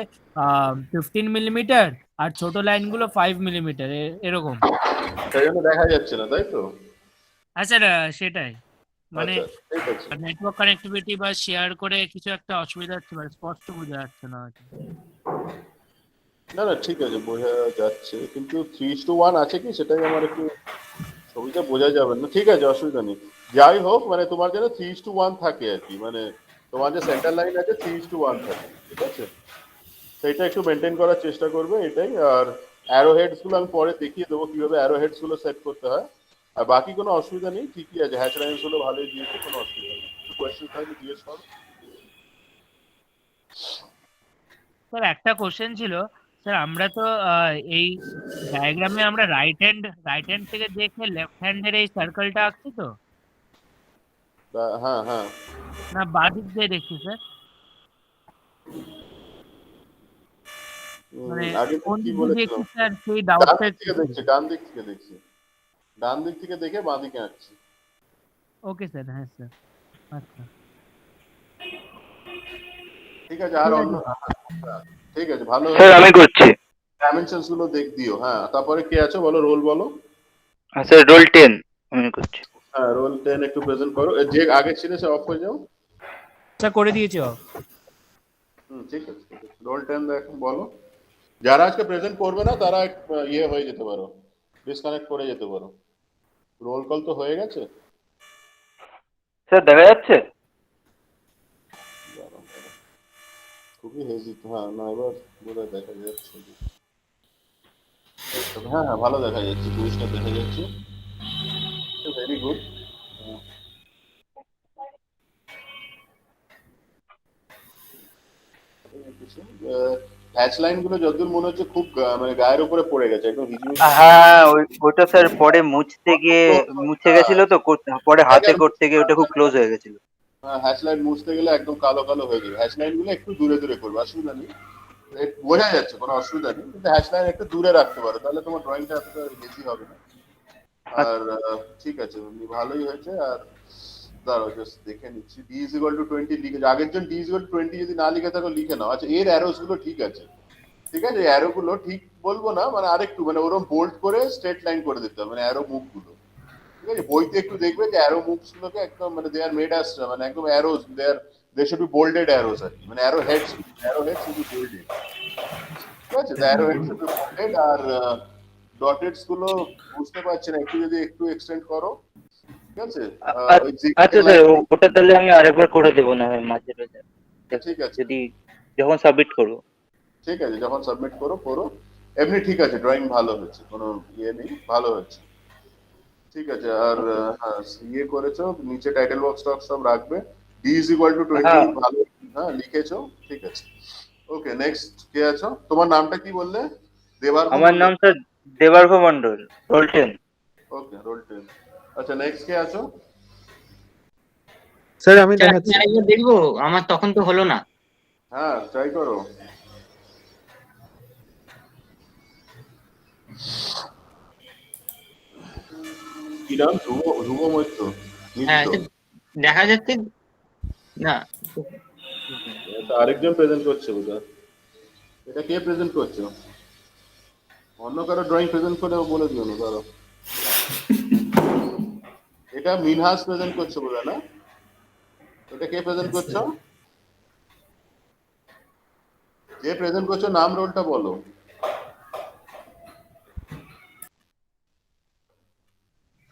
15 মিলিমিটার, আর ছোট লাইনগুলো 5 মিলিমিটার এরকম। সেই জন্য দেখা যাচ্ছে না, তাই তো? হ্যাঁ স্যার, সেটাই মানে আচ্ছা, ঠিক আছে। নেটওয়ার্ক কানেক্টিভিটি বা শেয়ার করে কিছু একটা অসুবিধা হচ্ছে, মানে স্পষ্ট বোঝা যাচ্ছে না হয়তো। না না, ঠিক আছে, বোঝা যাচ্ছে, কিন্তু 3:1 আছে কি সেটাই আমার একটু, ছবিটা বোঝা যাবে না। ঠিক আছে, অসুবিধা নেই। যাই হোক, মানে তোমার যেন 3:1 থাকে আর কি, মানে তোমার যে সেন্টার লাইন আছে 3:1 থাকে, ঠিক আছে? সেইটা একটু মেনটেন করার চেষ্টা করবে, এটাই। আর অ্যারো হেডস গুলো আমি পরে দেখিয়ে দেবো কিভাবে অ্যারো হেডস গুলো সেট করতে হয়। আর বাকি কোনো অসুবিধা নেই, ঠিকই আছে, হ্যাচ লাইন্স গুলো ভালোই দিয়েছে, কোনো অসুবিধা নেই। কিছু কোয়েশ্চেন থাকলে জিজ্ঞেস করো। স্যার একটা কোশ্চেন ছিল, স্যার আমরা তো এই ডায়াগ্রামে আমরা রাইট হ্যান্ড থেকে দেখে লেফট হ্যান্ডের এই সার্কেলটা আঁকছি তো, হ্যাঁ হ্যাঁ। না বাঁ দিক দিয়ে দেখছি স্যার? মানে আগে কোন কি দিক দিয়ে বলেছিল? দেখছি স্যার, সেই ডান ডাউটটা দিক একটু। থেকে দেখছি, ডান দিক থেকে দেখছি, ডান দিক থেকে দেখে বাঁ দিকে আঁকছি। ওকে স্যার, হ্যাঁ স্যার, আচ্ছা ঠিক আছে। আর ঠিক অন্য, আছে। হ্যাঁ, ঠিক আছে, ভালো। স্যার আমি করছি। ডাইমেনশনস গুলো দিও। হ্যাঁ, তারপরে কে আছে বলো, রোল বলো। স্যার রোল 10 আমি করছি। হ্যাঁ, রোল 10 একটু প্রেজেন্ট করো। যে আগে ছিল সে অফ হয়ে যাও। স্যার করে দিয়েছি অফ। ঠিক আছে, ঠিক আছে। রোল 10 দেখো, বলো। যারা আজকে প্রেজেন্ট করবে না তারা ইয়ে হয়ে যেতে পারো, ডিসকানেক্ট করে যেতে পারো। রোল কল তো হয়ে গেছে। স্যার দেখা যাচ্ছে? দাঁড়াও, দাঁড়াও। খুবই হেজি, হ্যাঁ না, এবার বোধহয় দেখা যাচ্ছে। হ্যাঁ হ্যাঁ, ভালো দেখা যাচ্ছে, জিনিসটা দেখা যাচ্ছে, ভেরি গুড। হ্যাচ লাইন গুলো যতদূর মনে হচ্ছে খুব মানে গায়ের উপরে পড়ে গেছে, একদম হিজিবিজি। হ্যাঁ ওটা স্যার পরে মুছে গেছিল তো, পরে হাতে করতে গিয়ে ওটা খুব ক্লোজ হয়ে গেছিল। হ্যাচ লাইন মুছতে গেলে একদম কালো কালো হয়ে যাবে। হ্যাচ লাইন গুলো একটু দূরে দূরে করবে, অসুবিধা নেই, বোঝা যাচ্ছে, কোনো অসুবিধা নেই, কিন্তু হ্যাচ লাইন একটু দূরে রাখতে পারো, তাহলে তোমার ড্রয়িংটা এতটা বেশি হবে না। আর ঠিক আছে, ভালোই হয়েছে। আর দাঁড়াও জাস্ট দেখে নিচ্ছি, d is equal to 20 লিখে, আগের জন d is equal to 20 যদি না লিখে থাকো লিখে নাও। আচ্ছা, এর অ্যারোস গুলো ঠিক আছে, ঠিক আছে, অ্যারো গুলো ঠিক বলবো না, মানে আরেকটু মানে ওরকম বোল্ড করে স্ট্রেট লাইন করে দিতে হবে, মানে অ্যারো মুভ গুলো, ঠিক আছে? বইতে একটু দেখবে যে অ্যারো মুভস গুলোকে একদম মানে দে আর মেড আস, মানে একদম arrows, they should be bolded arrows আর কি, মানে arrow heads should be bolded, ঠিক আছে? Arrow head should be bolded. আর ডটেডস গুলো বুঝতে পারছি না, একটু যদি একটু এক্সটেন্ড করো, ঠিক আছে? ওই আচ্ছা স্যার ওটা তাহলে আমি আরেকবার করে দেবো না মাঝে মাঝে, ঠিক আছে, যদি যখন সাবমিট করবো। ঠিক আছে, যখন সাবমিট করো। এমনি ঠিক আছে, ড্রয়িং ভালো হয়েছে, কোনো ইয়ে নেই, ভালো হয়েছে, ঠিক আছে। আর হ্যাঁ, ইয়ে করেছো, নিচে টাইটেল বক্স টক্স সব রাখবে। d is equal to 20 হ্যাঁ। ভালো, হ্যাঁ লিখেছো, ঠিক আছে। ওকে, নেক্সট কে আছো? তোমার নামটা কি বললে? দেবার্ঘ আমার নাম স্যার দেবার্ঘ মন্ডল, রোল 10। ওকে, রোল 10। আচ্ছা, নেক্সট কে আছো? স্যার আমি স্যার আমি দেখাচ্ছি। আরেকবার দেখবো, আমার তখন তো হলো না। হ্যাঁ, ট্রাই করো। কি নাম? ধ্রুব মৈত্র? হ্যাঁ নিত্য? দেখা যাচ্ছে না। এটা আরেকজন প্রেজেন্ট করছে বোধহয়। এটা কে প্রেজেন্ট করছো? অন্য কারো ড্রয়িং প্রেজেন্ট করে বলে দিও না, দাঁড়াও। এটা মিনহাস প্রেজেন্ট করছে বোধহয়, না? এটা কে প্রেজেন্ট করছো? যে প্রেজেন্ট করছো নাম, রোলটা বলো।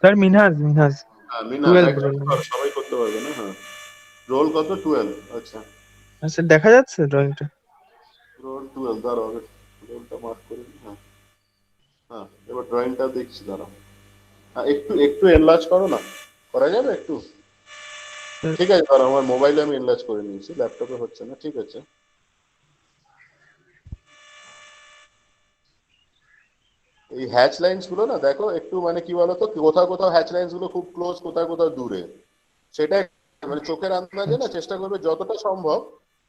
স্যার মিনহাজ হ্যাঁ, মিনহাস, 12 একজন রোল। করো, সবাই করতে পারবে না। হ্যাঁ, রোল কত? 12। আচ্ছা, স্যার দেখা যাচ্ছে ড্রয়িংটা? রোল 12, দাঁড়াও আগে রোলটা মার্ক করে নিই। হ্যাঁ হ্যাঁ, এবার ড্রয়িংটা দেখছি, দাঁড়াও। হ্যাঁ, একটু একটু এনলার্জ করো না, করা যাবে একটু? ঠিক আছে, দাঁড়াও, আমার মোবাইলে আমি এনলার্জ করে নিয়েছি, ল্যাপটপে হচ্ছে না, ঠিক আছে। এই হ্যাচ লাইন্স গুলো না দেখো একটু মানে কি বলতো, কোথাও কোথাও হ্যাচ লাইন্স গুলো খুব ক্লোজ, কোথাও কোথাও দূরে, সেটা মানে চোখের আন্দাজে না চেষ্টা করবে যতটা সম্ভব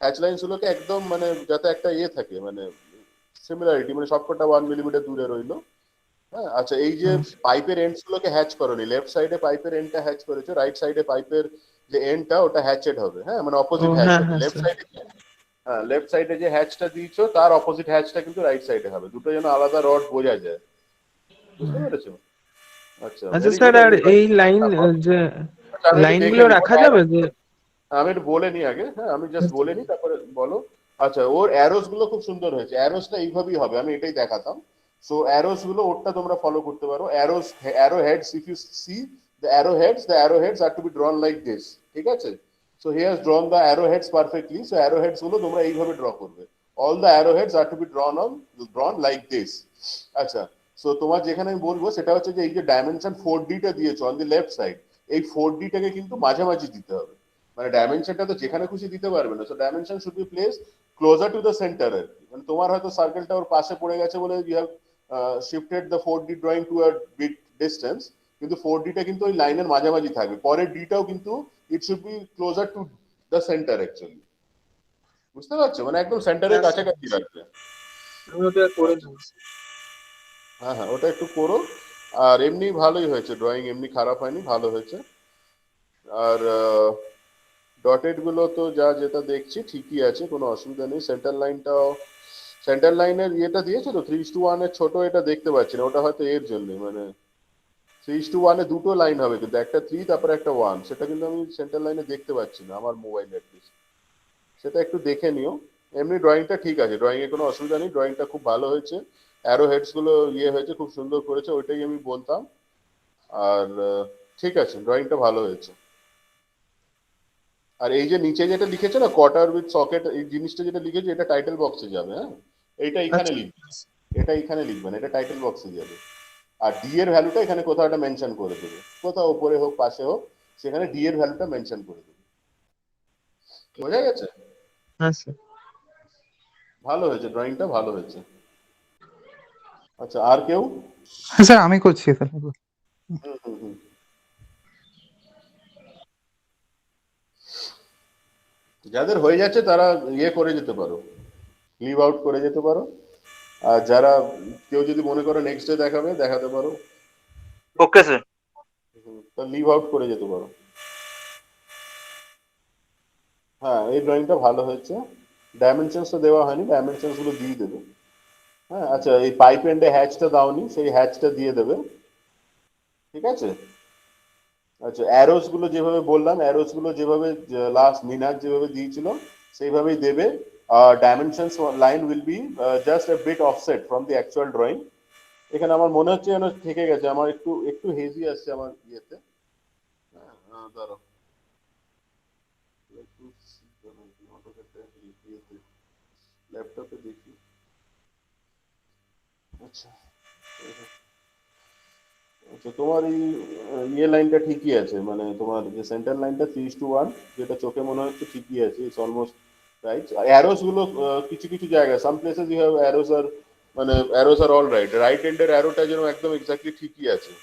হ্যাচ লাইন্স গুলোকে একদম মানে যাতে একটা ইয়ে থাকে, মানে সিমিলারিটি, মানে সবকটা 1 মিলিমিটার দূরে রইলো। হ্যাঁ, আচ্ছা এই যে পাইপের এন্ডস গুলোকে হ্যাচ করনি, লেফট সাইডে পাইপের এন্ডটা হ্যাচ করেছো, রাইট সাইডে পাইপের যে এন্ডটা ওটা হ্যাচেড হবে, হ্যাঁ মানে ও অপোজিট হ্যাচ হ্যাঁ হবে। হ্যাঁ লেফট স্যার। সাইডে, হ্যাঁ লেফট সাইডে যে হ্যাচটা দিয়েছো তার অপোজিট হ্যাচটা কিন্তু রাইট সাইডে হবে, দুটো যেন আলাদা রড বোঝা যায়, বুঝতে পেরেছো? আচ্ছা আচ্ছা ভেরি স্যার, গুড। আর এই লাইন যে আমি একটু লাইন দেখে গুলো নিই রাখা যাবে যে? আমি একটু বলে নিই আগে, হ্যাঁ আমি জাস্ট বলে নিই তারপরে বলো। আচ্ছা ওর অ্যারোস গুলো খুব সুন্দর হয়েছে, অ্যারোসটা এইভাবেই হবে, আমি এটাই দেখাতাম। সো অ্যারোস গুলো ওরটা তোমরা ফলো করতে পারো। Arrows, arrow heads, if you see the arrow heads are to be drawn like this, ঠিক আছে? So he has drawn the arrow heads perfectly, so arrow heads গুলো তোমরা এইভাবে ড্র করবে। all the arrow heads are to be drawn like this। আচ্ছা, সো তোমার যেখানে আমি বলবো সেটা হচ্ছে যে এই যে ডাইমেনশন 4D টা দিয়েছো অন দি লেফট সাইড, এই 4D টাকে কিন্তু মাঝামাঝি দিতে হবে, মানে ডাইমেনশনটা তো যেখানে খুশি দিতে পারবে না। So dimension should be place closer to the centre আর কি। মানে তোমার হয়তো সার্কেলটা ওর পাশে পড়ে গেছে বলে you have shifted the 4D drawing to a bit distance, কিন্তু 4D টা কিন্তু ওই লাইনের মাঝামাঝি থাকবে, পরের ডিটাও কিন্তু it should be closure to the centre actually, বুঝতে পারছো? মানে একদম সেন্টারের কাছাকাছি রাখবে। আমি ওটা করে নেবো। হ্যাঁ হ্যাঁ ওটা একটু করো। আর এমনি ভালোই হয়েছে ড্রয়িং, এমনি খারাপ হয়নি, ভালো হয়েছে। আর ডটেড গুলো তো যা যেটা দেখছি ঠিকই আছে, কোনো অসুবিধা নেই। সেন্টার লাইনটাও, সেন্টার লাইনের ইয়েটা দিয়েছে তো 3:1 এর ছোট, এটা দেখতে পাচ্ছি না, ওটা হয়তো এর জন্য, মানে 3:1 এ দুটো লাইন হবে কিন্তু, একটা 3 তারপরে একটা 1, সেটা কিন্তু আমি সেন্টার লাইনে দেখতে পাচ্ছি না আমার মোবাইলে অ্যাটলিস্ট, সেটা একটু দেখে নিও। এমনি ড্রয়িংটা ঠিক আছে, ড্রয়িং এ কোনো অসুবিধা নেই, ড্রয়িংটা খুব ভালো হয়েছে, অ্যারো হেডস গুলো ইয়ে হয়েছে, খুব সুন্দর করেছে, ওইটাই আমি বলতাম। আর ঠিক আছে, ড্রয়িংটা ভালো হয়েছে। আর এই যে নিচে যেটা লিখেছে না কোয়ার্টার উইথ সকেট, এই জিনিসটা যেটা লিখেছে এটা টাইটেল বক্সে যাবে, হ্যাঁ এইটা এখানে আচ্ছা লিখবে, এটা এখানে লিখবে না, এটা টাইটেল বক্সে যাবে। আর ডি এর ভ্যালুটা এখানে কোথাও একটা মেনশন করে দেবে, কোথাও উপরে হোক পাশে হোক, সেখানে ডি এর ভ্যালুটা মেনশন করে দেবে। বোঝা গেছে? হ্যাঁ স্যার। ভালো হয়েছে, ড্রয়িংটা ভালো হয়েছে। আচ্ছা আর কেউ? হ্যাঁ স্যার, আমি করছি স্যার। হুম হুম হুম। যাদের হয়ে যাচ্ছে তারা ইয়ে করে যেতে পারো, লিভ আউট করে যেতে পারো। আর যারা, কেউ যদি মনে করো নেক্সট ডে দেখাবে, দেখাতে পারো, ওকে স্যার। তা লিভ আউট করে যেতে পারো। হ্যাঁ এই ড্রয়িংটা ভালো হয়েছে, ডাইমেনশনস তো দেওয়া হয়নি, ডাইমেনশনস গুলো দিয়ে দেবে। হ্যাঁ আচ্ছা এই পাইপ এন্ডে হ্যাচটা দাওনি, সেই হ্যাচটা দিয়ে দেবে, ঠিক আছে? আচ্ছা অ্যারোস গুলো যেভাবে বললাম, অ্যারোস গুলো যেভাবে লাস্ট মিনার যেভাবে দিয়েছিল সেইভাবেই দেবে। Dimensions line will be just a bit offset from the actual drawing. এখানে আমার মনে হচ্ছে যেন থেকে গেছে, আমার একটু একটু হেজি আসছে আমার ইয়েতে। দাঁড়াও ল্যাপটপে দেখি। আচ্ছা আচ্ছা তোমার এই ইয়ে লাইনটা ঠিকই আছে, মানে তোমার যে সেন্টার লাইনটা 3:1 যেটা চোখে মনে হচ্ছে ঠিকই আছে, ইটস অলমোস্ট রাইট। অ্যারোস গুলো কিছু কিছু জায়গায় some places you have arrows are, মানে arrows are all right, right হ্যান্ডের অ্যারোটা যেন একদম এক্স্যাক্টলি ঠিকই আছে,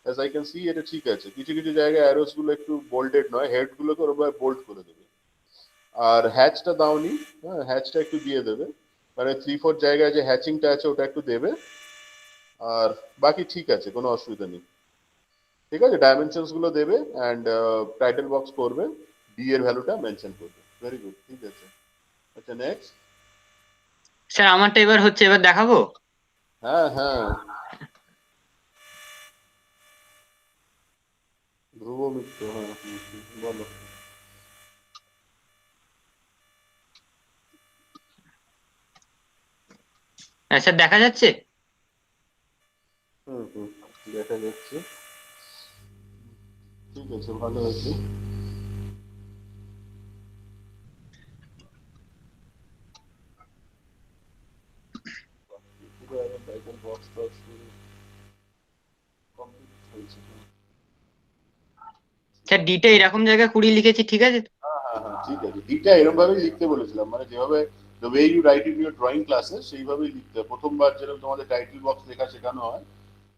অ্যাজ আই ক্যান সি এটা ঠিক আছে। কিছু কিছু জায়গায় অ্যারোস গুলো একটু বোল্ডেড নয়, হেড গুলোকে ওরকম বোল্ড করে দেবে। আর হ্যাচটা দাওনি, হ্যাঁ হ্যাচটা একটু দিয়ে দেবে, মানে 3/4 জায়গায় যে হ্যাচিংটা আছে ওটা একটু দেবে। আর বাকি ঠিক আছে, কোনো অসুবিধা নেই, ঠিক আছে। ডাইমেনশনস গুলো দেবে অ্যান্ড টাইটেল বক্স করবে, ডি এর ভ্যালুটা মেনশন করবে, ভেরি গুড, ঠিক আছে। আচ্ছা নেক্সট। স্যার আমারটা এবার হচ্ছে, এবার দেখাবো? হ্যাঁ হ্যাঁ ধ্রুব মিত্র, হ্যাঁ বলো। হ্যাঁ স্যার দেখা যাচ্ছে? হুম দেখা যাচ্ছে, ঠিক আছে ভালো হয়েছে। টাইটেল বক্স কমপ্লিট হয়েছে। স্যার ডিটা এরকম জায়গায় 20 লিখেছি, ঠিক আছে? হ্যাঁ হ্যাঁ হ্যাঁ ঠিক আছে, ডিটা এরকম ভাবেই লিখতে বলেছিলাম, মানে যেভাবে the way you write in your drawing classes সেইভাবেই লিখতে হয়। প্রথমবার যেরকম তোমাদের টাইটেল বক্স লেখা শেখানো হয়,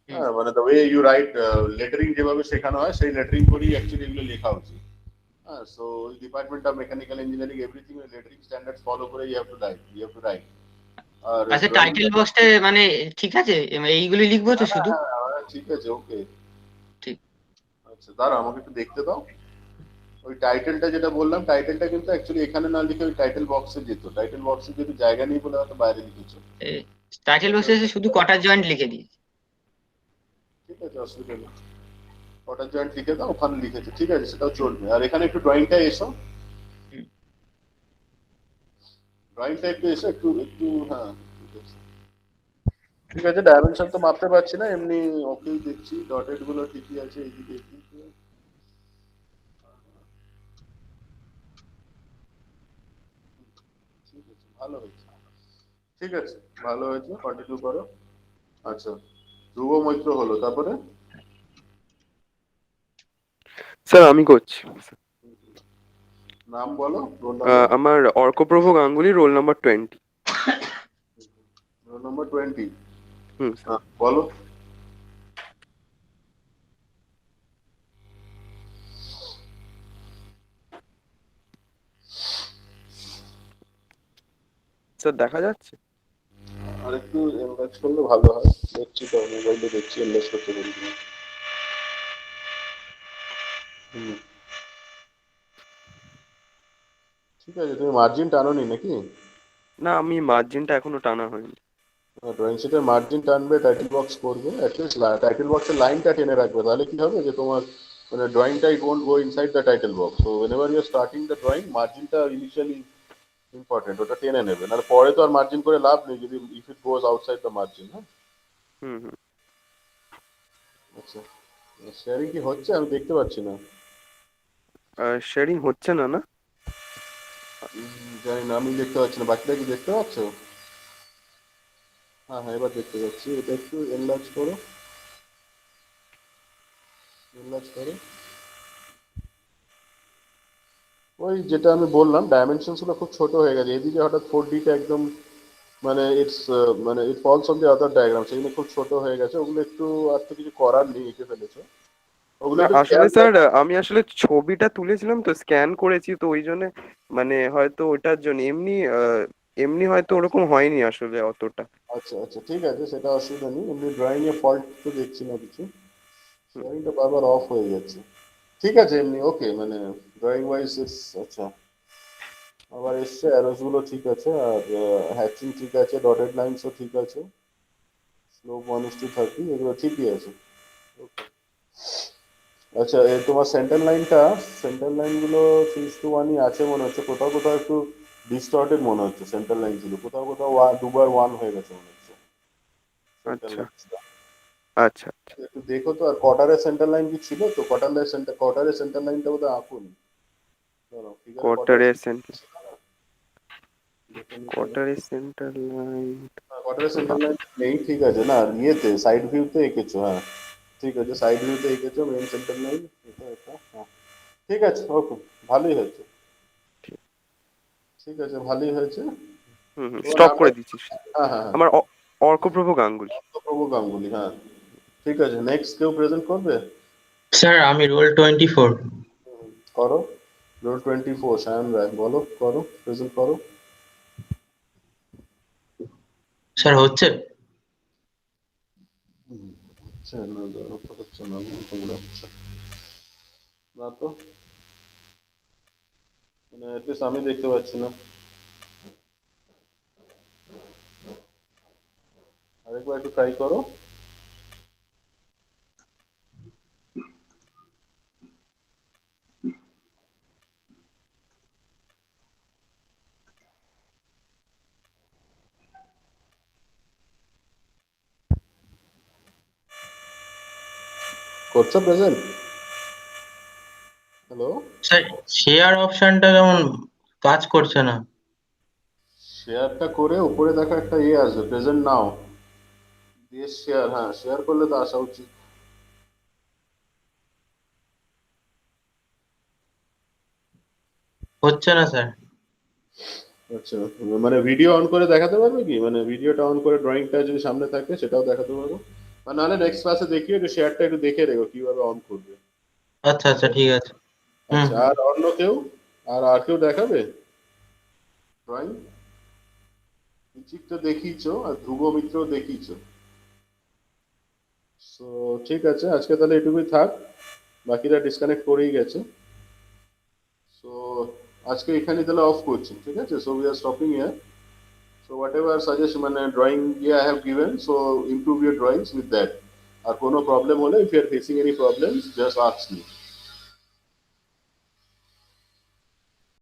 হ্যাঁ, মানে the way you write lettering যেভাবে শেখানো হয় সেই লেটারিং করেই অ্যাকচুয়ালি এগুলো লেখা উচিত। হ্যাঁ, so department of mechanical engineering everything lettering standards follow করে ইউ হ্যাভ টু রাইট। আর আচ্ছা, drawing টাইটেল বক্সটা মানে ঠিক আছে, এইগুলি লিখবো তো শুধু? ঠিক আছে, ওকে, ঠিক। আচ্ছা দাঁড়া আমাকে একটু দেখতে দাও। ওই টাইটেলটা যেটা বললাম, টাইটেলটা কিন্তু অ্যাকচুয়ালি এখানে না লিখে ওই টাইটেল বক্সে যেত। টাইটেল বক্সে যদি জায়গা নেই বলে হয়তো বাইরে লিখেছো। টাইটেল বক্সে শুধু কটার জয়েন্ট লিখে দিই। ঠিক আছে, অসুবিধা নেই, কটার জয়েন্ট লিখে দাও, ওখানে লিখেছো, ঠিক আছে, সেটাও চলবে। আর এখানে একটু ড্রয়িংটা এসো, ড্রয়িংটা একটু এসো, একটু একটু, হ্যাঁ ঠিক আছে, ঠিক আছে। ডাইমেনশন তো মাপতে পারছি না, এমনি ওকেই দেখছি, ডটেড গুলো ঠিকই আছে এইদিকে এইদিকে। ঠিক আছে, ভালো হয়েছে, ঠিক আছে, ভালো হয়েছে, কন্টিনিউ করো। আচ্ছা, ধ্রুব মৈত্র হলো, তারপরে স্যার আমি করছি। নাম বলো, রোল নাম্বার। আমার Arkaprabha Ganguly, roll number 20। Roll number 20। Sir. বলো। স্যার দেখা যাচ্ছে? আর একটু এনলার্জ করলে ভালো হয়, দেখছি তো মোবাইলে দেখছি, এনলার্জ করতে পারি না। ঠিক আছে, তুমি মার্জিন টানোনি নাকি? না, আমি মার্জিনটা এখনো টানা হয়নি। ড্রয়িং শিটের মার্জিন টানবে, টাইটেল বক্স করবে, অ্যাটলিস্ট টাইটেল বক্সের লাইনটা টেনে রাখবে, তাহলে কি হবে যে তোমার মানে ড্রয়িংটা it won't go inside the title box. So whenever you are starting the drawing, মার্জিনটা ইনিশিয়ালি ইম্পর্টেন্ট, ওটা টেনে নেবে, নাহলে পরে তো আর মার্জিন করে লাভ নেই যদি if it goes outside the margin. হ্যাঁ, আচ্ছা, শেয়ারিং কি হচ্ছে? আমি দেখতে পাচ্ছি না। শেয়ারিং হচ্ছে না? না জানি না, আমি দেখতে পাচ্ছি না, বাকিটা কি দেখতে পাচ্ছ? হ্যাঁ হ্যাঁ, এবার দেখতে পাচ্ছি, এটা একটু এনলার্জ করো, এনলার্জ করো। ওই যেটা আমি বললাম, ডাইমেনশনস গুলো খুব ছোট হয়ে গেছে, এদিকে হঠাৎ 4D টা একদম মানে ইটস মানে it falls on the other diagram, সেগুলো খুব ছোট হয়ে গেছে, ওগুলো একটু আর তো কিছু করার নেই, এঁকে ফেলেছো ওগুলো না, একটু আসলে খেয়াল স্যার আমি আসলে ছবিটা তুলেছিলাম তো, স্ক্যান করেছি তো, ওই জন্য মানে হয়তো ওটার জন্য এমনি এমনি হয়তো ওরকম হয়নি আসলে অতটা। আচ্ছা আচ্ছা, ঠিক আছে, সেটা অসুবিধা নেই, এমনি ড্রয়িং এ ফল্ট তো দেখছি না কিছু, ড্রয়িংটা বারবার অফ হয়ে যাচ্ছে, ঠিক আছে, এমনি ওকে, মানে ড্রয়িং ওয়াইজ ইটস আচ্ছা, আবার এসছে, অ্যারোস গুলো ঠিক আছে, আর হ্যাচিং ঠিক আছে, ডটেড লাইনসও ঠিক আছে, স্লোপ 1:30 এগুলো ঠিকই আছে, ওকে। আচ্ছা, তোমার সেন্টার লাইনটা, সেন্টার লাইন গুলো 3:1 আছে মনে হচ্ছে, কোথাও কোথাও একটু ডিস্টর্টেড মনে হচ্ছে সেন্টার লাইন গুলো, কোথাও কোথাও দুবার 1 হয়ে গেছে মনে হচ্ছে সেন্টার আচ্ছা লাইনটা। আচ্ছা আচ্ছা। একটু দেখো তো, আর কটারের সেন্টার লাইন কি ছিল তো? কটারের সেন্টার লাইনটা বোধহয় আঁকুন, কোয়ার্টারের সেন্টার, কোয়ার্টারের সেন্টার লাইন কটারের সেন্টার লাইন নেই, ঠিক আছে, না ইয়েতে সাইড ভিউতে এঁকেছো, হ্যাঁ ঠিক আছে, সাইড ভিউতে এঁকেছো মেইন সেন্টার লাইন, এটা এটা, হ্যাঁ ঠিক আছে, ওকে, ভালোই হয়েছে, ঠিক আছে, ভালোই হয়েছে। স্টপ করে দিচ্ছি। হ্যাঁ হ্যাঁ, আমার অর্কপ্রভ গাঙ্গুলি। প্রভু গাঙ্গুলি, হ্যাঁ ঠিক আছে। নেক্সট কেউ প্রেজেন্ট করবে? স্যার আমি রোল 24। করো, রোল 24, সায়ন রায়, বলো, করো, প্রেজেন্ট করো। স্যার হচ্ছে? হচ্ছে না, হচ্ছে না, তোমরা হচ্ছে না তো, মানে অ্যাটলিস্ট আমি দেখতে পাচ্ছি না, আরেকবার একটু ট্রাই করো। করছো প্রেজেন্ট? হ্যালো, স্যার শেয়ার অপশনটা যেমন কাজ করছে না। শেয়ারটা করে উপরে দেখা একটা ইয়ে আসবে, প্রেজেন্ট নাও, দিয়ে শেয়ার, হ্যাঁ শেয়ার করলে তো আসা উচিত। হচ্ছে না স্যার। আচ্ছা, মানে ভিডিও অন করে দেখাতে পারবে কি, মানে ভিডিওটা অন করে ড্রয়িংটা যদি সামনে থাকে সেটাও দেখাতে পারবো, আর নাহলে নেক্সট ক্লাসে দেখিয়ে একটু শেয়ারটা একটু দেখে রেখো কিভাবে অন করবে। আচ্ছা আচ্ছা ঠিক আছে। হুম আচ্ছা, আর অন্য কেউ, আর কেউ দেখাবে ড্রয়িং? ইচিক তো দেখিয়েছো আর ধ্রুব মিত্র দেখিয়েছো। সো ঠিক আছে, আজকে তাহলে এটুকুই থাক, বাকিরা ডিসকানেক্ট করেই গেছে। সো আজকে এখানে তাহলে অফ করছি, ঠিক আছে? So we are stopping here. So whatever suggest মানে drawing I have given, so improve your drawings with that. আর কোনো প্রবলেম হলে if you are facing any problems just ask me.